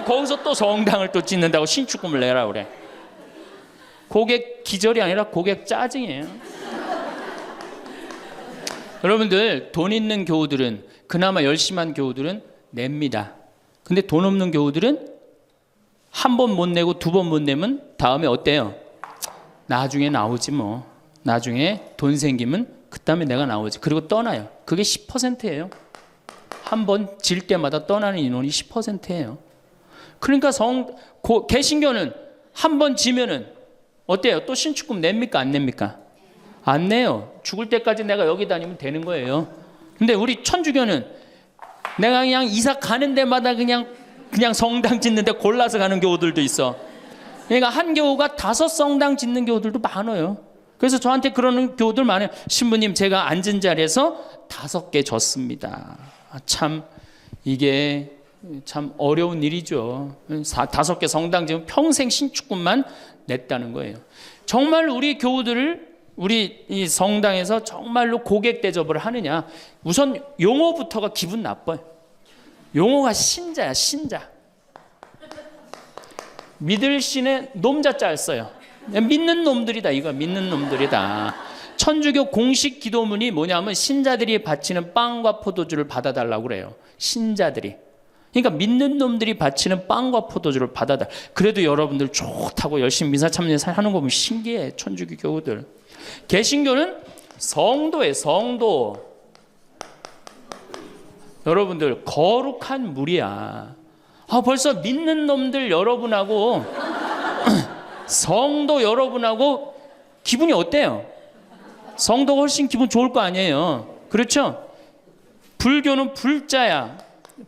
Speaker 1: 거기서 또 성당을 또 짓는다고 신축금을 내라 그래. 고객 기절이 아니라 고객 짜증이에요. 여러분들 돈 있는 교우들은 그나마 열심한 교우들은 냅니다. 근데 돈 없는 교우들은 한 번 못 내고 두 번 못 내면 다음에 어때요? 나중에 나오지 뭐. 나중에 돈 생기면 그다음에 내가 나오지. 그리고 떠나요. 그게 10%예요. 한 번 질 때마다 떠나는 인원이 10%예요. 그러니까 개신교는 한 번 지면은 어때요? 또 신축금 냅니까? 안 냅니까? 안 내요. 죽을 때까지 내가 여기 다니면 되는 거예요. 근데 우리 천주교는 내가 그냥 이사 가는 데마다 그냥 성당 짓는데 골라서 가는 교우들도 있어. 그러니까 한 교우가 5성당 짓는 교우들도 많아요. 그래서 저한테 그러는 교우들 많아요. 신부님, 제가 앉은 자리에서 5개 졌습니다. 참 이게 참 어려운 일이죠. 5개 성당 지금 평생 신축금만 냈다는 거예요. 정말 우리 교우들을 우리 이 성당에서 정말로 고객 대접을 하느냐? 우선 용어부터가 기분 나빠요. 용어가 신자야, 신자. 믿을 신에 놈자자 써요. 믿는 놈들이다, 이거 믿는 놈들이다. 천주교 공식 기도문이 뭐냐면 신자들이 바치는 빵과 포도주를 받아달라고 그래요. 신자들이. 그러니까 믿는 놈들이 바치는 빵과 포도주를 받아달라. 그래도 여러분들 좋다고 열심히 미사 참여하는 거 보면 신기해, 천주교 교우들. 개신교는 성도예요, 성도. 여러분들 거룩한 물이야. 벌써 믿는 놈들 여러분하고 성도 여러분하고 기분이 어때요? 성도가 훨씬 기분 좋을 거 아니에요. 그렇죠? 불교는 불자야.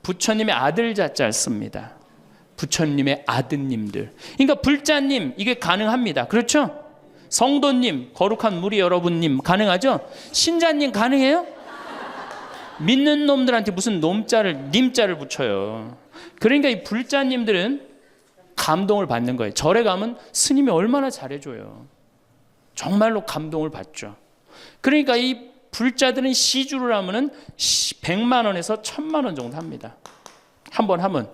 Speaker 1: 부처님의 아들 자자를 씁니다. 부처님의 아드님들. 그러니까 불자님 이게 가능합니다. 그렇죠? 성도님, 거룩한 무리 여러분님 가능하죠? 신자님 가능해요? 믿는 놈들한테 무슨 놈자를 님자를 붙여요. 그러니까 이 불자님들은 감동을 받는 거예요. 절에 가면 스님이 얼마나 잘해줘요. 정말로 감동을 받죠. 그러니까 이 불자들은 시주를 하면은 100만 원에서 1000만 원 정도 합니다. 한 번 하면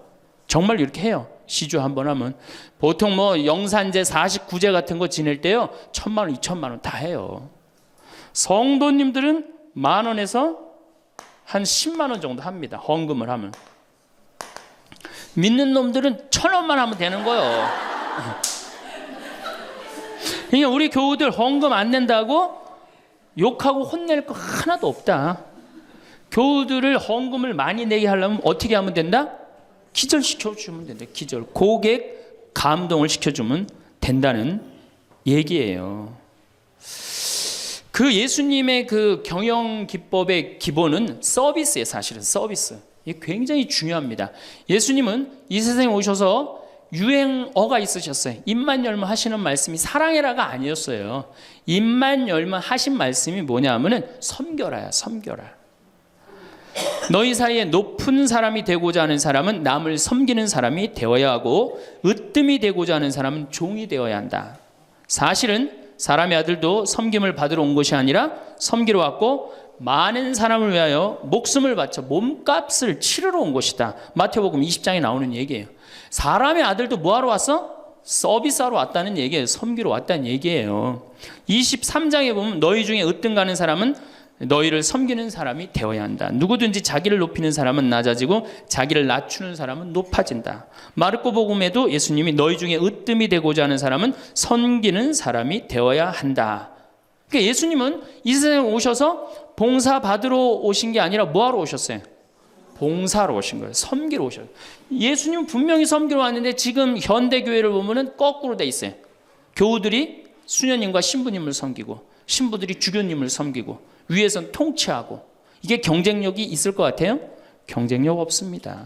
Speaker 1: 정말 이렇게 해요. 시주 한 번 하면 보통 뭐 영산제 49제 같은 거 지낼 때요 1000만 원, 2000만 원 다 해요. 성도님들은 10,000원에서 한 10만 원 정도 합니다. 헌금을 하면. 믿는 놈들은 1,000원만 하면 되는 거예요. 그러니까 우리 교우들 헌금 안 낸다고 욕하고 혼낼 거 하나도 없다. 교우들을 헌금을 많이 내게 하려면 어떻게 하면 된다? 기절시켜주면 된다. 기절. 고객 감동을 시켜주면 된다는 얘기예요. 그 예수님의 그 경영 기법의 기본은 서비스예요. 사실은 서비스. 이게 굉장히 중요합니다. 예수님은 이 세상에 오셔서 유행어가 있으셨어요. 입만 열면 하시는 말씀이 사랑해라가 아니었어요. 입만 열면 하신 말씀이 뭐냐면은 섬겨라야, 섬겨라. 너희 사이에 높은 사람이 되고자 하는 사람은 남을 섬기는 사람이 되어야 하고 으뜸이 되고자 하는 사람은 종이 되어야 한다. 사실은 사람의 아들도 섬김을 받으러 온 것이 아니라 섬기러 왔고 많은 사람을 위하여 목숨을 바쳐 몸값을 치르러 온 것이다. 마태복음 20장에 나오는 얘기예요. 사람의 아들도 뭐하러 왔어? 서비스하러 왔다는 얘기예요. 섬기러 왔다는 얘기예요. 23장에 보면 너희 중에 으뜸 가는 사람은 너희를 섬기는 사람이 되어야 한다. 누구든지 자기를 높이는 사람은 낮아지고 자기를 낮추는 사람은 높아진다. 마르코 복음에도 예수님이 너희 중에 으뜸이 되고자 하는 사람은 섬기는 사람이 되어야 한다. 그러니까 예수님은 이 세상에 오셔서 봉사 받으러 오신 게 아니라 뭐하러 오셨어요? 봉사로 오신 거예요. 섬기러 오셔요. 예수님은 분명히 섬기러 왔는데 지금 현대교회를 보면은 거꾸로 돼 있어요. 교우들이 수녀님과 신부님을 섬기고 신부들이 주교님을 섬기고 위에선 통치하고 이게 경쟁력이 있을 것 같아요? 경쟁력 없습니다.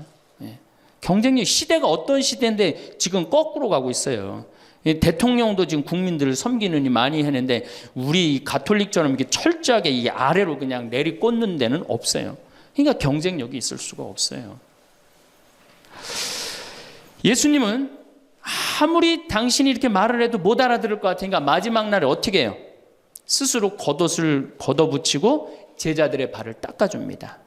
Speaker 1: 경쟁력 시대가 어떤 시대인데 지금 거꾸로 가고 있어요. 대통령도 지금 국민들을 섬기느니 많이 했는데 우리 가톨릭처럼 이렇게 철저하게 이 아래로 그냥 내리꽂는 데는 없어요. 그러니까 경쟁력이 있을 수가 없어요. 예수님은 아무리 당신이 이렇게 말을 해도 못 알아들을 것 같으니까 마지막 날에 어떻게 해요? 스스로 겉옷을 걷어붙이고 제자들의 발을 닦아줍니다.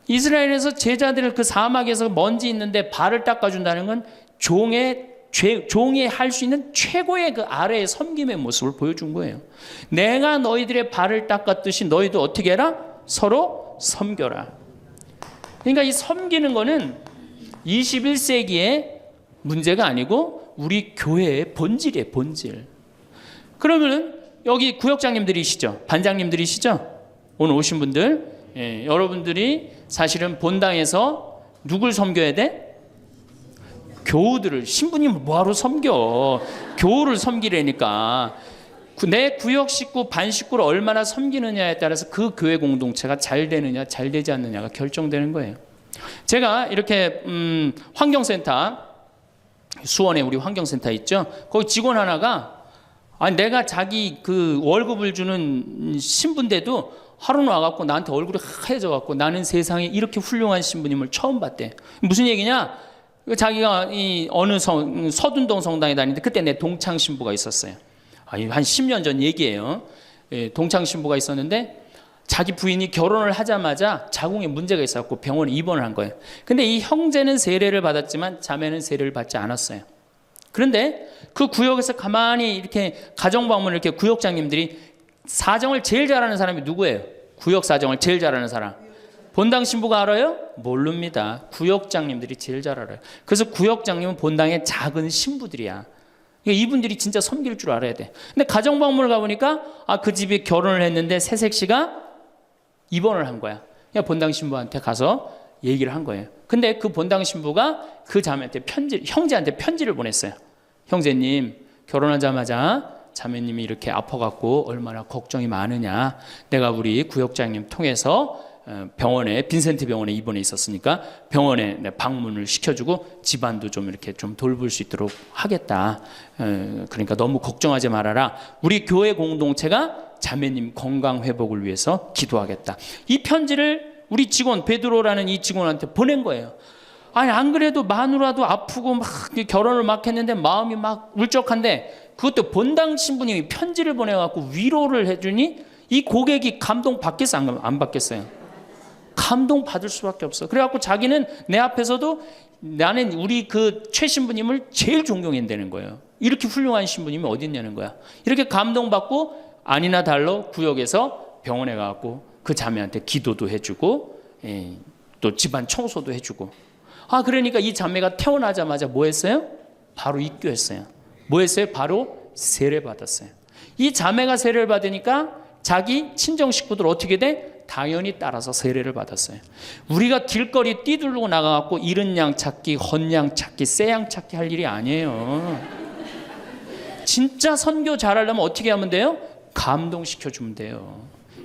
Speaker 1: 이스라엘에서 제자들을 그 사막에서 먼지 있는데 발을 닦아준다는 건 종이 할 수 있는 최고의 그 아래의 섬김의 모습을 보여준 거예요. 내가 너희들의 발을 닦았듯이 너희도 어떻게 해라? 서로 섬겨라. 그러니까 이 섬기는 거는 21세기의 문제가 아니고 우리 교회의 본질이에요, 본질. 그러면은 여기 구역장님들이시죠? 반장님들이시죠? 오늘 오신 분들, 여러분들이 사실은 본당에서 누굴 섬겨야 돼? 교우들을, 신부님을 뭐하러 섬겨? 교우를 섬기라니까. 내 구역 식구, 반 식구를 얼마나 섬기느냐에 따라서 그 교회 공동체가 잘 되느냐, 잘 되지 않느냐가 결정되는 거예요. 제가 이렇게 환경센터, 수원에 우리 환경센터 있죠. 거기 직원 하나가 내가 자기 그 월급을 주는 신부인데도 하루는 와갖고 나한테 얼굴이 하얘져갖고 나는 세상에 이렇게 훌륭한 신부님을 처음 봤대. 무슨 얘기냐? 자기가 이 어느 서둔동 성당에 다니는데 그때 내 동창 신부가 있었어요. 한 10년 전 얘기예요. 동창 신부가 있었는데 자기 부인이 결혼을 하자마자 자궁에 문제가 있어갖고 병원에 입원을 한 거예요. 근데 이 형제는 세례를 받았지만 자매는 세례를 받지 않았어요. 그런데 그 구역에서 가만히 이렇게 가정방문을 이렇게 구역장님들이 사정을 제일 잘하는 사람이 누구예요? 구역 사정을 제일 잘하는 사람. 본당 신부가 알아요? 모릅니다. 구역장님들이 제일 잘 알아요. 그래서 구역장님은 본당의 작은 신부들이야. 이분들이 진짜 섬길 줄 알아야 돼. 근데 가정방문을 가보니까 그 집이 결혼을 했는데 새색 씨가 입원을 한 거야. 그냥 본당 신부한테 가서 얘기를 한 거예요. 근데 그 본당 신부가 그 자매한테 형제한테 편지를 보냈어요. 형제님, 결혼하자마자 자매님이 이렇게 아파갖고 얼마나 걱정이 많으냐. 내가 우리 구역장님 통해서 병원에, 빈센트 병원에 입원해 있었으니까 병원에 방문을 시켜주고 집안도 좀 이렇게 좀 돌볼 수 있도록 하겠다. 그러니까 너무 걱정하지 말아라. 우리 교회 공동체가 자매님 건강 회복을 위해서 기도하겠다. 이 편지를 우리 직원 베드로라는 이 직원한테 보낸 거예요. 안 그래도 마누라도 아프고 막 결혼을 막 했는데 마음이 막 울적한데 그것도 본당 신부님이 편지를 보내갖고 위로를 해주니 이 고객이 감동 받겠어 안 받겠어요? 감동 받을 수밖에 없어. 그래갖고 자기는 내 앞에서도 나는 우리 그 최 신부님을 제일 존경한다는 거예요. 이렇게 훌륭한 신부님이 어디 있냐는 거야. 이렇게 감동받고 아니나 달러 구역에서 병원에 가갖고 그 자매한테 기도도 해주고 또 집안 청소도 해주고. 그러니까 이 자매가 태어나자마자 뭐 했어요? 바로 입교했어요. 뭐 했어요? 바로 세례 받았어요. 이 자매가 세례를 받으니까 자기 친정 식구들 어떻게 돼? 당연히 따라서 세례를 받았어요. 우리가 길거리 뛰두르고 나가갖고 잃은 양 찾기, 헌 양 찾기, 새 양 찾기 할 일이 아니에요. 진짜 선교 잘하려면 어떻게 하면 돼요? 감동시켜주면 돼요.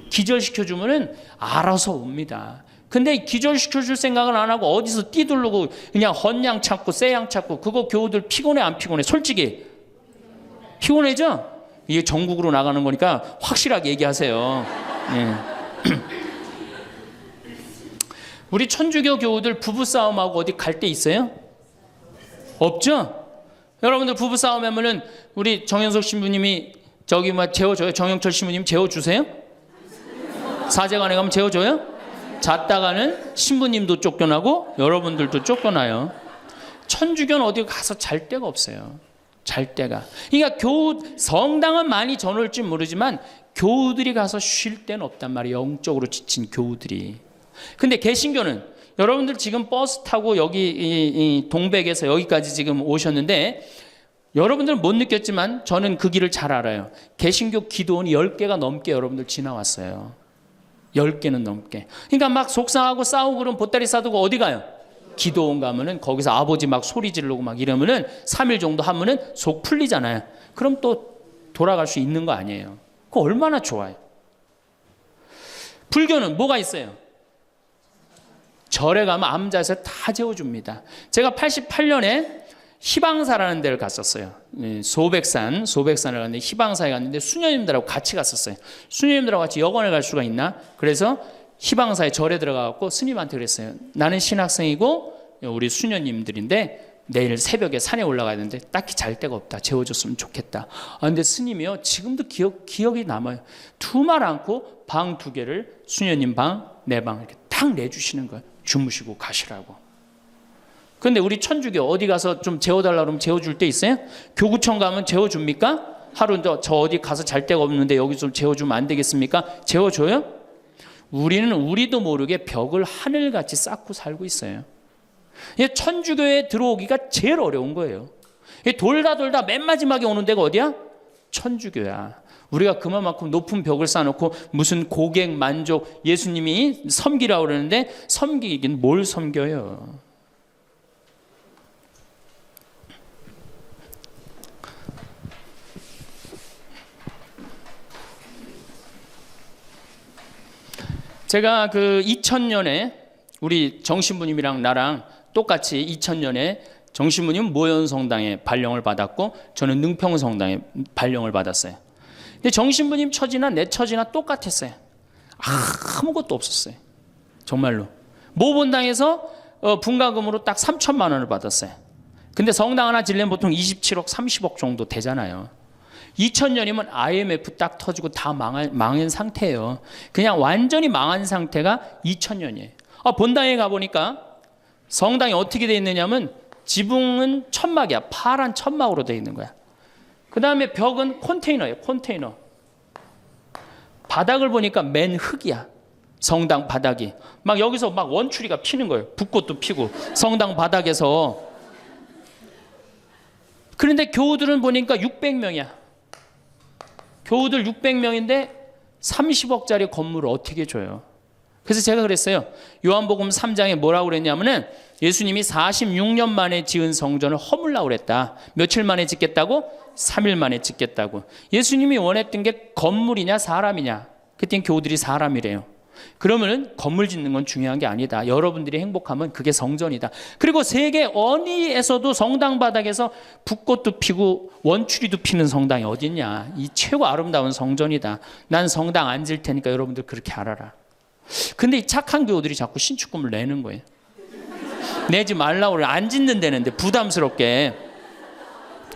Speaker 1: 기절시켜주면은 알아서 옵니다. 근데 기절시켜줄 생각은 안 하고 어디서 뛰두르고 그냥 헌 양 찾고 새 양 찾고 그거 교우들 피곤해 안 피곤해? 솔직히 피곤해죠? 이게 전국으로 나가는 거니까 확실하게 얘기하세요. 우리 천주교 교우들 부부싸움하고 어디 갈 데 있어요? 없죠? 여러분들 부부싸움 하면은 우리 정현석 신부님이 저기 재워줘요? 정영철 신부님 재워주세요? 사제관에 가면 재워줘요? 잤다가는 신부님도 쫓겨나고 여러분들도 쫓겨나요. 천주교는 어디 가서 잘 데가 없어요. 잘 데가. 그러니까 성당은 많이 전올지 모르지만 교우들이 가서 쉴 데는 없단 말이에요. 영적으로 지친 교우들이. 근데 개신교는 여러분들 지금 버스 타고 여기 이 동백에서 여기까지 지금 오셨는데 여러분들은 못 느꼈지만 저는 그 길을 잘 알아요. 개신교 기도원이 10개가 넘게 여러분들 지나왔어요. 10개는 넘게. 그러니까 막 속상하고 싸우고 그러면 보따리 싸두고 어디 가요? 기도원 가면은 거기서 아버지 막 소리 지르고 막 이러면은 3일 정도 하면은 속 풀리잖아요. 그럼 또 돌아갈 수 있는 거 아니에요. 그거 얼마나 좋아요. 불교는 뭐가 있어요? 절에 가면 암자에서 다 재워줍니다. 제가 88년에 희방사라는 데를 갔었어요. 소백산을 갔는데 희방사에 갔는데 수녀님들하고 같이 갔었어요. 수녀님들하고 같이 여관을 갈 수가 있나? 그래서 희방사에 절에 들어가갖고 스님한테 그랬어요. 나는 신학생이고 우리 수녀님들인데 내일 새벽에 산에 올라가야 되는데 딱히 잘 데가 없다. 재워줬으면 좋겠다. 근데 스님이요 지금도 기억이 남아요. 두말 않고 방 2개를 수녀님 방, 내 방 이렇게 탁 내주시는 거예요. 주무시고 가시라고. 근데 우리 천주교 어디 가서 좀 재워달라고 그러면 재워줄 데 있어요? 교구청 가면 재워줍니까? 하루 저 어디 가서 잘 데가 없는데 여기 좀 재워주면 안 되겠습니까? 재워줘요? 우리는 우리도 모르게 벽을 하늘같이 쌓고 살고 있어요. 천주교에 들어오기가 제일 어려운 거예요. 돌다 맨 마지막에 오는 데가 어디야? 천주교야. 우리가 그만큼 높은 벽을 쌓아놓고 무슨 고객 만족 예수님이 섬기라고 그러는데 섬기긴 뭘 섬겨요. 제가 그 2000년에 우리 정신부님이랑 나랑 똑같이 2000년에 정신부님 모현성당에 발령을 받았고 저는 능평성당에 발령을 받았어요. 근데 정신부님 처지나 내 처지나 똑같았어요. 아무것도 없었어요. 정말로. 모본당에서 분가금으로 딱 3천만 원을 받았어요. 근데 성당 하나 지려면 보통 27억, 30억 정도 되잖아요. 2000년이면 IMF 딱 터지고 다 망한 상태예요. 그냥 완전히 망한 상태가 2000년이에요. 본당에 가보니까 성당이 어떻게 돼 있느냐면 지붕은 천막이야. 파란 천막으로 돼 있는 거야. 그 다음에 벽은 컨테이너예요. 컨테이너. 바닥을 보니까 맨 흙이야. 성당 바닥이. 막 여기서 막 원추리가 피는 거예요. 붓꽃도 피고 성당 바닥에서. 그런데 교우들은 보니까 600명이야. 교우들 600명인데 30억짜리 건물을 어떻게 줘요? 그래서 제가 그랬어요. 요한복음 3장에 뭐라고 그랬냐면은 예수님이 46년 만에 지은 성전을 허물라고 그랬다. 며칠 만에 짓겠다고? 3일 만에 짓겠다고. 예수님이 원했던 게 건물이냐 사람이냐? 그땐 교우들이 사람이래요. 그러면은 건물 짓는 건 중요한 게 아니다. 여러분들이 행복하면 그게 성전이다. 그리고 세계 어디에서도 성당 바닥에서 붓꽃도 피고 원추리도 피는 성당이 어딨냐. 이 최고 아름다운 성전이다. 난 성당 안 질 테니까 여러분들 그렇게 알아라. 근데 이 착한 교우들이 자꾸 신축금을 내는 거예요. 내지 말라고 그래. 안 짓는다는데 부담스럽게.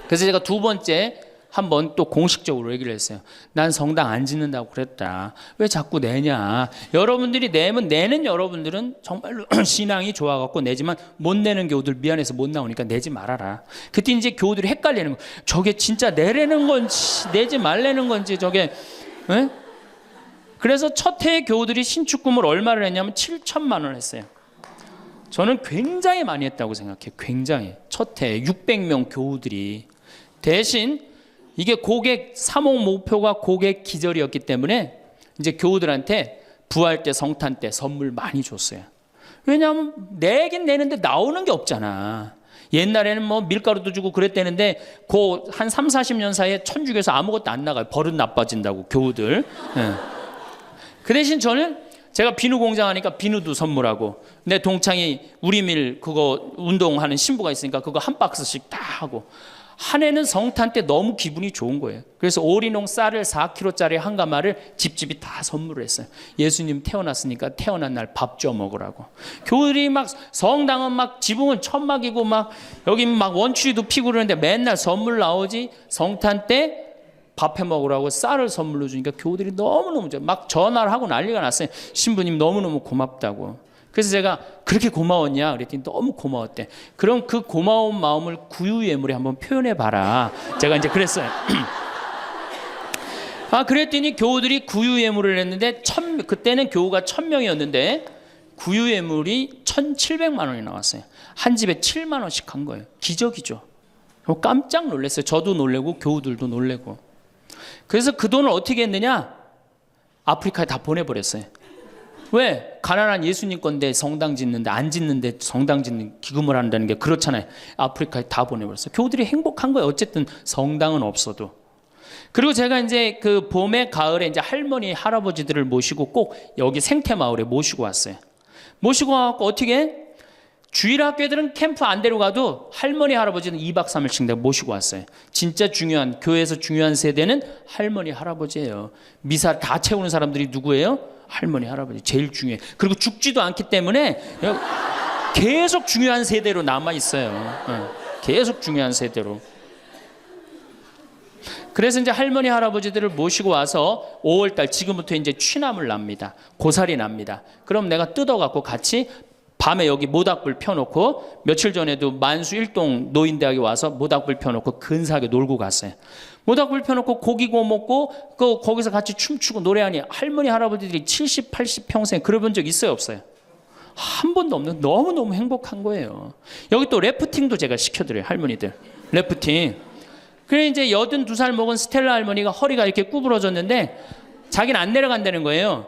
Speaker 1: 그래서 제가 두 번째 한번 또 공식적으로 얘기를 했어요. 난 성당 안 짓는다고 그랬다. 왜 자꾸 내냐. 여러분들이 내면 내는 여러분들은 정말로 신앙이 좋아갖고 내지만 못 내는 교우들 미안해서 못 나오니까 내지 말아라. 그때 이제 교우들이 헷갈리는 거예요. 저게 진짜 내라는 건지 내지 말라는 건지 저게. 에? 그래서 첫 해에 교우들이 신축금을 얼마를 했냐면 7천만 원 했어요. 저는 굉장히 많이 했다고 생각해요. 굉장히. 첫 해에 600명 교우들이. 대신 이게 고객 사목 목표가 고객 기절이었기 때문에 이제 교우들한테 부활 때 성탄 때 선물 많이 줬어요. 왜냐하면 내긴 내는데 나오는 게 없잖아. 옛날에는 뭐 밀가루도 주고 그랬다는데 그 한 3, 40년 사이에 천주교에서 아무것도 안 나가요. 버릇 나빠진다고 교우들. 네. 그 대신 저는 제가 비누 공장 하니까 비누도 선물하고 내 동창이 우리밀 그거 운동하는 신부가 있으니까 그거 한 박스씩 다 하고 한 해는 성탄 때 너무 기분이 좋은 거예요. 그래서 오리농 쌀을 4kg짜리 한 가마를 집집이 다 선물을 했어요. 예수님 태어났으니까 태어난 날 밥 줘 먹으라고. 교우들이 막 성당은 막 지붕은 천막이고 막 여기 막 원추리도 피고 그러는데 맨날 선물 나오지. 성탄 때 밥 해 먹으라고 쌀을 선물로 주니까 교우들이 너무너무 막 전화를 하고 난리가 났어요. 신부님 너무너무 고맙다고. 그래서 제가 그렇게 고마웠냐 그랬더니 너무 고마웠대. 그럼 그 고마운 마음을 구유예물에 한번 표현해 봐라. 제가 이제 그랬어요. 그랬더니 교우들이 구유예물을 했는데 그때는 교우가 1000명이었는데 구유예물이 1700만 원이 나왔어요. 한 집에 7만 원씩 한 거예요. 기적이죠. 깜짝 놀랐어요. 저도 놀래고 교우들도 놀래고. 그래서 그 돈을 어떻게 했느냐? 아프리카에 다 보내버렸어요. 왜? 가난한 예수님 건데 성당 짓는데 안 짓는데 성당 짓는 기금을 한다는 게 그렇잖아요. 아프리카에 다 보내버렸어요. 교우들이 행복한 거예요. 어쨌든 성당은 없어도. 그리고 제가 이제 그 봄에 가을에 이제 할머니 할아버지들을 모시고 꼭 여기 생태마을에 모시고 왔어요. 모시고 와갖고 어떻게 주일학교들은 캠프 안 데려가도 할머니 할아버지는 2박 3일씩 내가 모시고 왔어요. 진짜 중요한 교회에서 중요한 세대는 할머니 할아버지예요. 미사 다 채우는 사람들이 누구예요? 할머니 할아버지 제일 중요해. 그리고 죽지도 않기 때문에 계속 중요한 세대로 남아 있어요. 계속 중요한 세대로. 그래서 이제 할머니 할아버지들을 모시고 와서 5월달 지금부터 이제 취나물 납니다. 고사리 납니다. 그럼 내가 뜯어갖고 같이 밤에 여기 모닥불 펴놓고 며칠 전에도 만수 일동 노인대학에 와서 모닥불 펴놓고 근사하게 놀고 갔어요. 모닥불 펴놓고 고기 구워 먹고 거기서 같이 춤추고 노래하니 할머니 할아버지들이 70, 80 평생 그래본 적 있어요 없어요? 한 번도 없는 너무너무 행복한 거예요. 여기 또 래프팅도 제가 시켜드려요. 할머니들 래프팅. 그래 이제 82살 먹은 스텔라 할머니가 허리가 이렇게 구부러졌는데 자기는 안 내려간다는 거예요.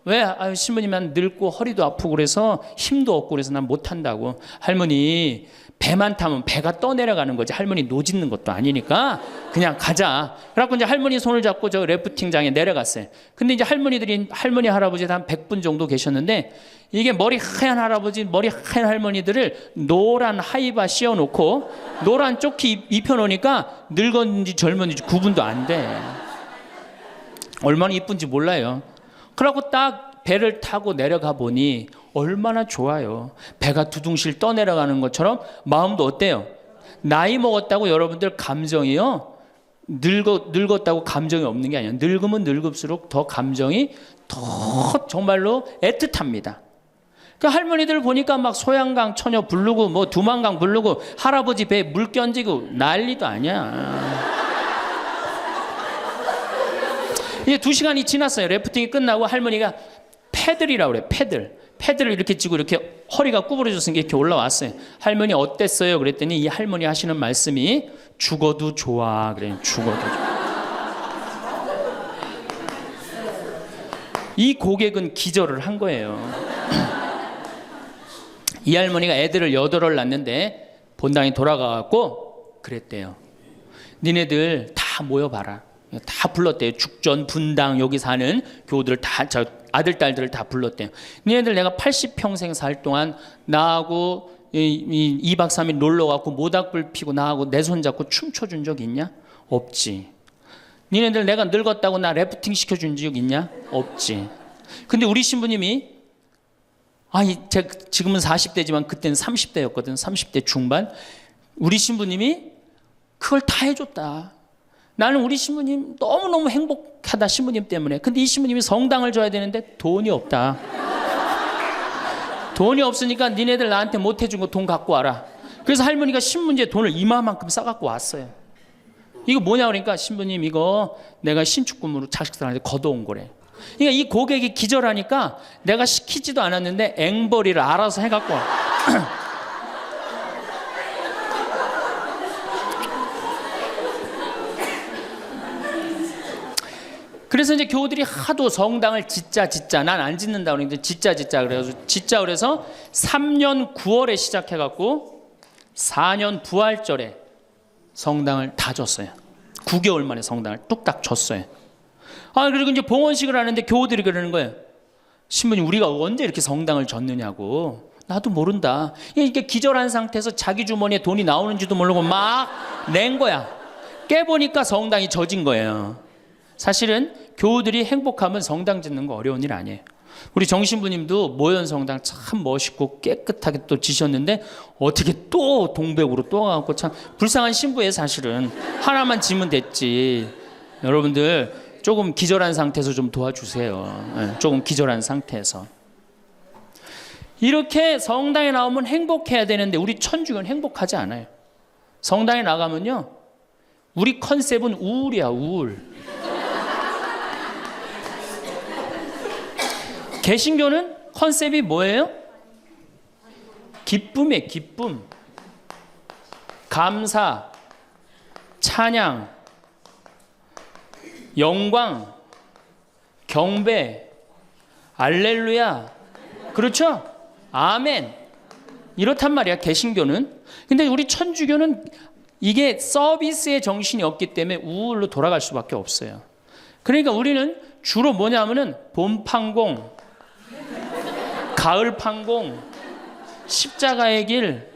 Speaker 1: 왜? 아유, 신부님 난 늙고 허리도 아프고 그래서 힘도 없고 그래서 난 못한다고. 할머니 배만 타면 배가 떠내려가는 거지 할머니 노짓는 것도 아니니까 그냥 가자. 그래갖고 이제 할머니 손을 잡고 저 래프팅장에 내려갔어요. 근데 이제 할머니 할아버지 한 100분 정도 계셨는데 이게 머리 하얀 할아버지 머리 하얀 할머니들을 노란 하이바 씌워놓고 노란 조끼 입혀놓으니까 늙었는지 젊었는지 구분도 안 돼. 얼마나 이쁜지 몰라요. 그러고 딱 배를 타고 내려가 보니 얼마나 좋아요. 배가 두둥실 떠내려가는 것처럼 마음도 어때요? 나이 먹었다고 여러분들 감정이요. 늙었다고 감정이 없는 게 아니에요. 늙으면 늙을수록 더 감정이 더 정말로 애틋합니다. 그 할머니들 보니까 막 소양강 처녀 부르고 뭐 두만강 부르고 할아버지 배에 물 끼얹고 난리도 아니야. 이제 2시간이 지났어요. 래프팅이 끝나고 할머니가 패들이라고 그래. 패들을 이렇게 쥐고 이렇게 허리가 구부러졌으니까 이렇게 올라왔어요. 할머니 어땠어요? 그랬더니 이 할머니 하시는 말씀이 죽어도 좋아. 그래요. 죽어도 좋아. 이 고객은 기절을 한 거예요. 이 할머니가 애들을 8을 낳는데 본당에 돌아가갖고 그랬대요. 니네들 다 모여봐라. 다 불렀대요. 죽전, 분당 여기 사는 교우들 다 아들 딸들을 다 불렀대요. 니네들 내가 80평생 살 동안 나하고 2박 3일 놀러 가고 모닥불 피고 나하고 내 손 잡고 춤춰준 적 있냐? 없지. 니네들 내가 늙었다고 나 래프팅 시켜준 적 있냐? 없지. 근데 우리 신부님이 제가 지금은 40대지만 그때는 30대였거든. 30대 중반. 우리 신부님이 그걸 다 해줬다. 나는 우리 신부님 너무너무 행복하다 신부님 때문에. 근데 이 신부님이 성당을 줘야 되는데 돈이 없다. 돈이 없으니까 니네들 나한테 못 해준 거 돈 갖고 와라. 그래서 할머니가 신문지에 돈을 이마만큼 싸갖고 왔어요. 이거 뭐냐 그러니까 신부님 이거 내가 신축금으로 자식들한테 걷어온 거래. 그러니까 이 고객이 기절하니까 내가 시키지도 않았는데 앵벌이를 알아서 해갖고 와. 그래서 이제 교우들이 하도 성당을 짓자 난 안 짓는다 그러는데 짓자 그래서 3년 9월에 시작해갖고 4년 부활절에 성당을 다 줬어요. 9개월 만에 성당을 뚝딱 줬어요. 그리고 이제 봉헌식을 하는데 교우들이 그러는 거예요. 신부님 우리가 언제 이렇게 성당을 줬느냐고. 나도 모른다. 이렇게 기절한 상태에서 자기 주머니에 돈이 나오는지도 모르고 막 낸 거야. 깨보니까 성당이 젖은 거예요. 사실은 교우들이 행복하면 성당 짓는 거 어려운 일 아니에요. 우리 정신부님도 모현 성당 참 멋있고 깨끗하게 또 지셨는데 어떻게 또 동백으로 또 가고 참 불쌍한 신부예요. 사실은 하나만 지면 됐지. 여러분들 조금 기절한 상태에서 좀 도와주세요. 조금 기절한 상태에서. 이렇게 성당에 나오면 행복해야 되는데 우리 천주교는 행복하지 않아요. 성당에 나가면요 우리 컨셉은 우울이야. 우울. 개신교는 컨셉이 뭐예요? 기쁨이에요. 기쁨, 감사, 찬양, 영광, 경배, 알렐루야. 그렇죠? 아멘. 이렇단 말이야 개신교는. 근데 우리 천주교는 이게 서비스의 정신이 없기 때문에 우울로 돌아갈 수밖에 없어요. 그러니까 우리는 주로 뭐냐면은 봄 판공, 가을 판공, 십자가의 길,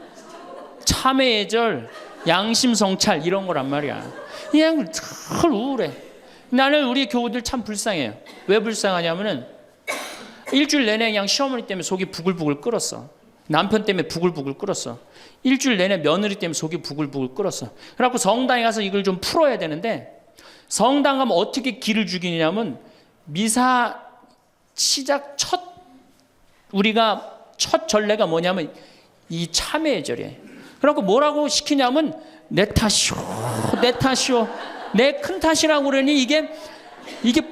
Speaker 1: 참회의 절, 양심 성찰 이런 거란 말이야. 그냥 늘 우울해. 나는 우리 교우들 참 불쌍해요. 왜 불쌍하냐면은 일주일 내내 그냥 시어머니 때문에 속이 부글부글 끓었어. 남편 때문에 부글부글 끓었어. 일주일 내내 며느리 때문에 속이 부글부글 끓었어. 그래갖고 성당에 가서 이걸 좀 풀어야 되는데 성당 가면 어떻게 기를 죽이냐면 미사 시작 우리가 첫 전례가 뭐냐면 이 참회의 절이에요. 그래갖고 뭐라고 시키냐면 내 탓이오, 내 큰 탓이라고 그러니 이게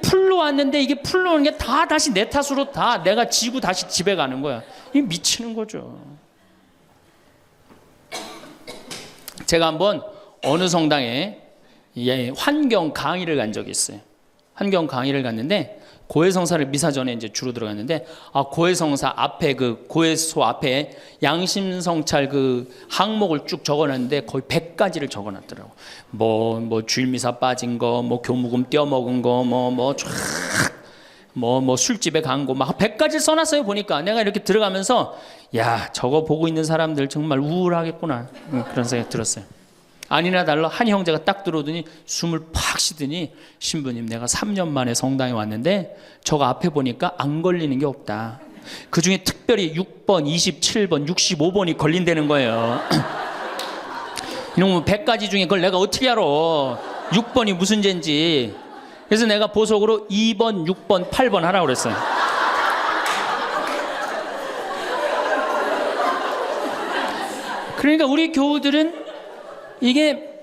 Speaker 1: 풀로 왔는데 이게 풀로 오는 게 다 다시 내 탓으로 다 내가 지고 다시 집에 가는 거야. 이게 미치는 거죠. 제가 한번 어느 성당에 환경 강의를 간 적이 있어요. 환경 강의를 갔는데 고해성사를 미사 전에 이제 주로 들어갔는데, 고해성사 앞에 그 고해소 앞에 양심성찰 그 항목을 쭉 적어놨는데 거의 100가지를 적어놨더라고. 뭐 주일미사 빠진 거, 뭐 교무금 떼어먹은 거, 뭐 술집에 간 거 막 100가지를 써놨어요. 보니까 내가 이렇게 들어가면서 야, 저거 보고 있는 사람들 정말 우울하겠구나, 그런 생각이 들었어요. 아니나 달라 한 형제가 딱 들어오더니 숨을 팍 쉬더니, 신부님 내가 3년 만에 성당에 왔는데 저거 앞에 보니까 안 걸리는 게 없다. 그중에 특별히 6번, 27번, 65번이 걸린다는 거예요. 이놈의 100가지 중에 그걸 내가 어떻게 알아? 6번이 무슨 죄인지. 그래서 내가 보석으로 2번, 6번, 8번 하라고 그랬어요. 그러니까 우리 교우들은 이게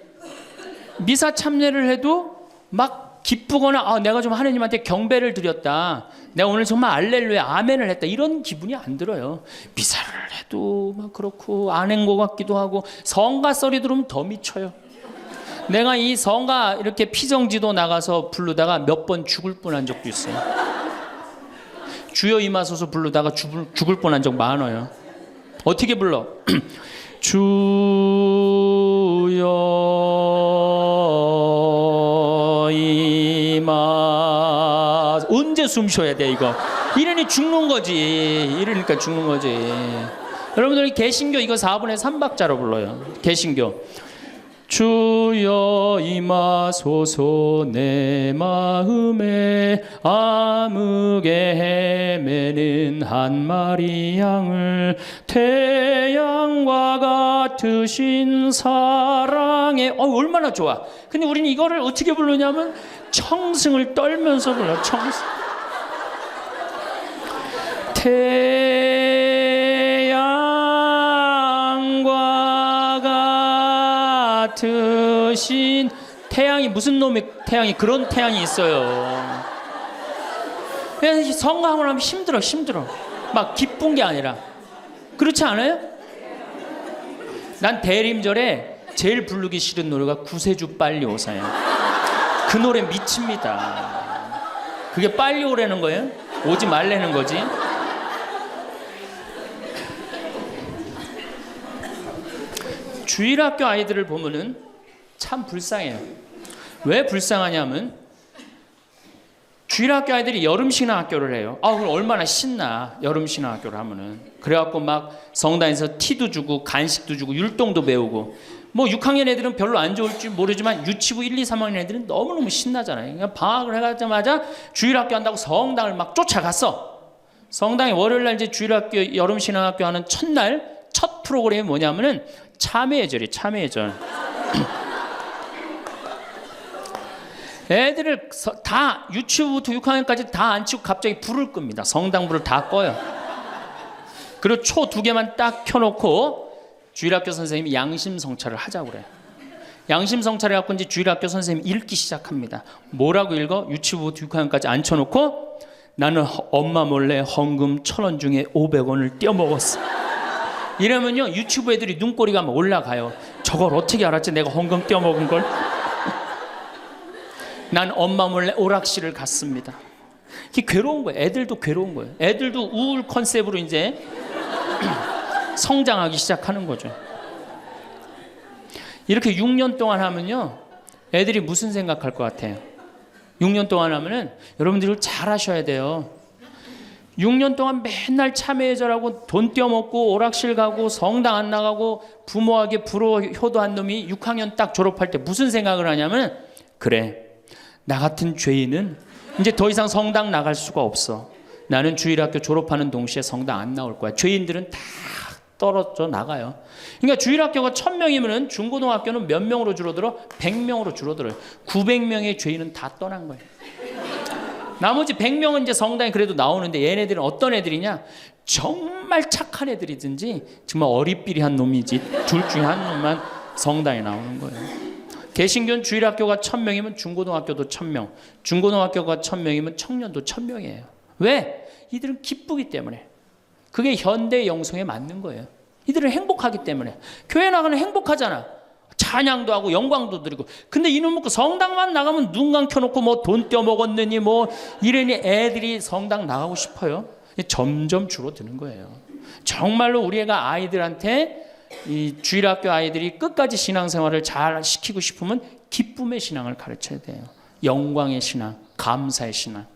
Speaker 1: 미사 참여를 해도 막 기쁘거나 내가 좀 하느님한테 경배를 드렸다, 내가 오늘 정말 알렐루야 아멘을 했다, 이런 기분이 안 들어요. 미사를 해도 막 그렇고 안 한 것 같기도 하고, 성가 썰이 들으면 더 미쳐요. 내가 이 성가 이렇게 피정지도 나가서 부르다가 몇 번 죽을 뻔한 적도 있어요. 주여 임하소서 부르다가 죽을 뻔한 적 많아요. 어떻게 불러? 주여 임하. 언제 숨 쉬어야 돼 이거? 이러니 죽는 거지. 이러니까 죽는 거지. 여러분들 개신교 이거 4분의 3박자로 불러요. 개신교. 주여 임하소서 내 마음에 암흑에 헤매는 한 마리 양을 태양과 같으신 사랑에. 얼마나 좋아. 근데 우리는 이거를 어떻게 부르냐면 청승을 떨면서 불러. 청승. 같으신 태양이, 무슨 놈의 태양이, 그런 태양이 있어요. 그래서 성가하고 나면 힘들어. 막 기쁜 게 아니라. 그렇지 않아요? 난 대림절에 제일 부르기 싫은 노래가 구세주 빨리 오사요. 그 노래 미칩니다. 그게 빨리 오라는 거예요? 오지 말라는 거지. 주일학교 아이들을 보면은 참 불쌍해요. 왜 불쌍하냐면 주일학교 아이들이 여름신앙학교를 해요. 그럼 얼마나 신나, 여름신앙학교를 하면은. 그래갖고 막 성당에서 티도 주고 간식도 주고 율동도 배우고. 뭐 6학년 애들은 별로 안 좋을지 모르지만 유치부 1, 2, 3학년 애들은 너무너무 신나잖아요. 그러니까 방학을 해가자마자 주일학교 한다고 성당을 막 쫓아갔어. 성당에 월요일날 이제 주일학교 여름신앙학교 하는 첫날 첫 프로그램이 뭐냐면은 참회절이 참회절. 애들을 다 유치부부터 6학년까지 다 앉히고 갑자기 불을 끕니다. 성당불을 다 꺼요. 그리고 초 2개만 딱 켜놓고 주일학교 선생님이 양심성찰을 하자고 그래요. 양심성찰을 갖고 이제 주일학교 선생님이 읽기 시작합니다. 뭐라고 읽어? 유치부부터 6학년까지 앉혀놓고 나는 엄마 몰래 헌금 1,000원 중에 500원을 떼어먹었어. 이러면요 유치부 애들이 눈꼬리가 막 올라가요. 저걸 어떻게 알았지? 내가 헌금 떼어먹은 걸. 난 엄마 몰래 오락실을 갔습니다. 이게 괴로운 거예요. 애들도 괴로운 거예요. 애들도 우울 컨셉으로 이제 성장하기 시작하는 거죠. 이렇게 6년 동안 하면요 애들이 무슨 생각할 것 같아요? 6년 동안 하면은 여러분들이 잘 하셔야 돼요. 6년 동안 맨날 참회절하고 돈 떼어먹고 오락실 가고 성당 안 나가고 부모에게 불호 효도한 놈이 6학년 딱 졸업할 때 무슨 생각을 하냐면, 그래 나 같은 죄인은 이제 더 이상 성당 나갈 수가 없어. 나는 주일학교 졸업하는 동시에 성당 안 나올 거야. 죄인들은 다 떨어져 나가요. 그러니까 주일학교가 1,000명이면 중고등학교는 몇 명으로 줄어들어? 100명으로 줄어들어요. 900명의 죄인은 다 떠난 거예요. 나머지 100명은 이제 성당에 그래도 나오는데, 얘네들은 어떤 애들이냐? 정말 착한 애들이든지 정말 어리삐리한 놈이지 둘 중에 한 놈만 성당에 나오는 거예요. 개신교는 주일학교가 1,000명이면 중고등학교도 1,000명, 중고등학교가 1,000명이면 청년도 1,000명이에요. 왜? 이들은 기쁘기 때문에. 그게 현대 영성에 맞는 거예요. 이들은 행복하기 때문에. 교회 나가는 행복하잖아. 잘 찬양도 하고 영광도 드리고. 근데 이놈 먹고 성당만 나가면 눈 감켜놓고 뭐 돈 떼어먹었느니 뭐 이러니 애들이 성당 나가고 싶어요. 점점 줄어드는 거예요. 정말로 우리 애가 아이들한테 이 주일학교 아이들이 끝까지 신앙생활을 잘 시키고 싶으면 기쁨의 신앙을 가르쳐야 돼요. 영광의 신앙, 감사의 신앙.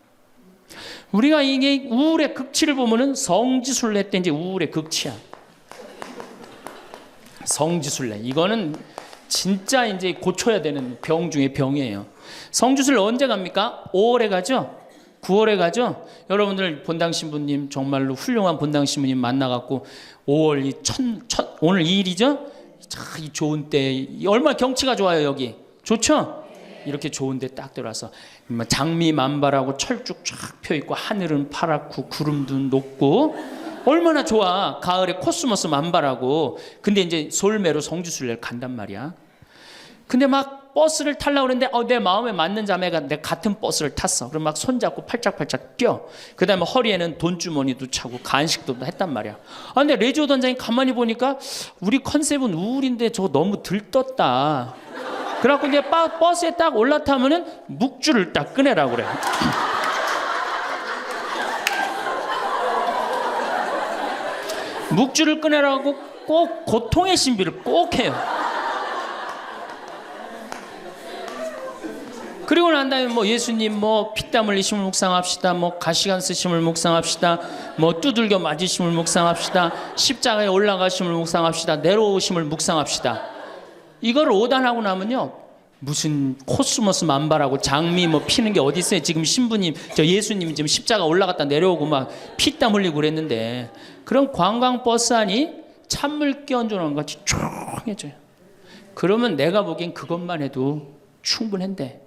Speaker 1: 우리가 이게 우울의 극치를 보면은 성지순례 때 이제 우울의 극치야. 성지순례. 이거는 진짜 이제 고쳐야 되는 병 중에 병이에요. 성지순례 언제 갑니까? 5월에 가죠? 9월에 가죠? 여러분들 본당 신부님 정말로 훌륭한 본당 신부님 만나갖고 5월 오늘 2일이죠? 참 좋은 때 얼마나 경치가 좋아요 여기. 좋죠? 이렇게 좋은 데 딱 들어와서 장미 만발하고 철쭉 쫙 펴있고 하늘은 파랗고 구름도 높고 얼마나 좋아. 가을에 코스모스 만발하고. 근데 이제 솔매로 성지순례를 간단 말이야. 근데 막 버스를 타려고 그러는데 내 마음에 맞는 자매가 내 같은 버스를 탔어. 그럼 막 손잡고 팔짝팔짝 뛰어. 그 다음에 허리에는 돈주머니도 차고 간식도 했단 말이야. 근데 레지오 단장이 가만히 보니까 우리 컨셉은 우울인데 저거 너무 들떴다. 그래갖고 이제 버스에 딱 올라타면은 묵주를 딱 꺼내라고 그래. 묵주를 꺼내라고 꼭 고통의 신비를 꼭 해요. 그리고 난 다음에 뭐 예수님 뭐 피땀 흘리심을 묵상합시다. 뭐 가시관 쓰심을 묵상합시다. 뭐 두들겨 맞으심을 묵상합시다. 십자가에 올라가심을 묵상합시다. 내려오심을 묵상합시다. 이걸 오단하고 나면요. 무슨 코스모스 만발하고 장미 뭐 피는 게 어디 있어요. 지금 신부님 저 예수님이 지금 십자가 올라갔다 내려오고 막 피땀 흘리고 그랬는데 그런 관광버스 안이 찬물 끼얹어놓은 것 같이 조용해져요. 그러면 내가 보기엔 그것만 해도 충분한데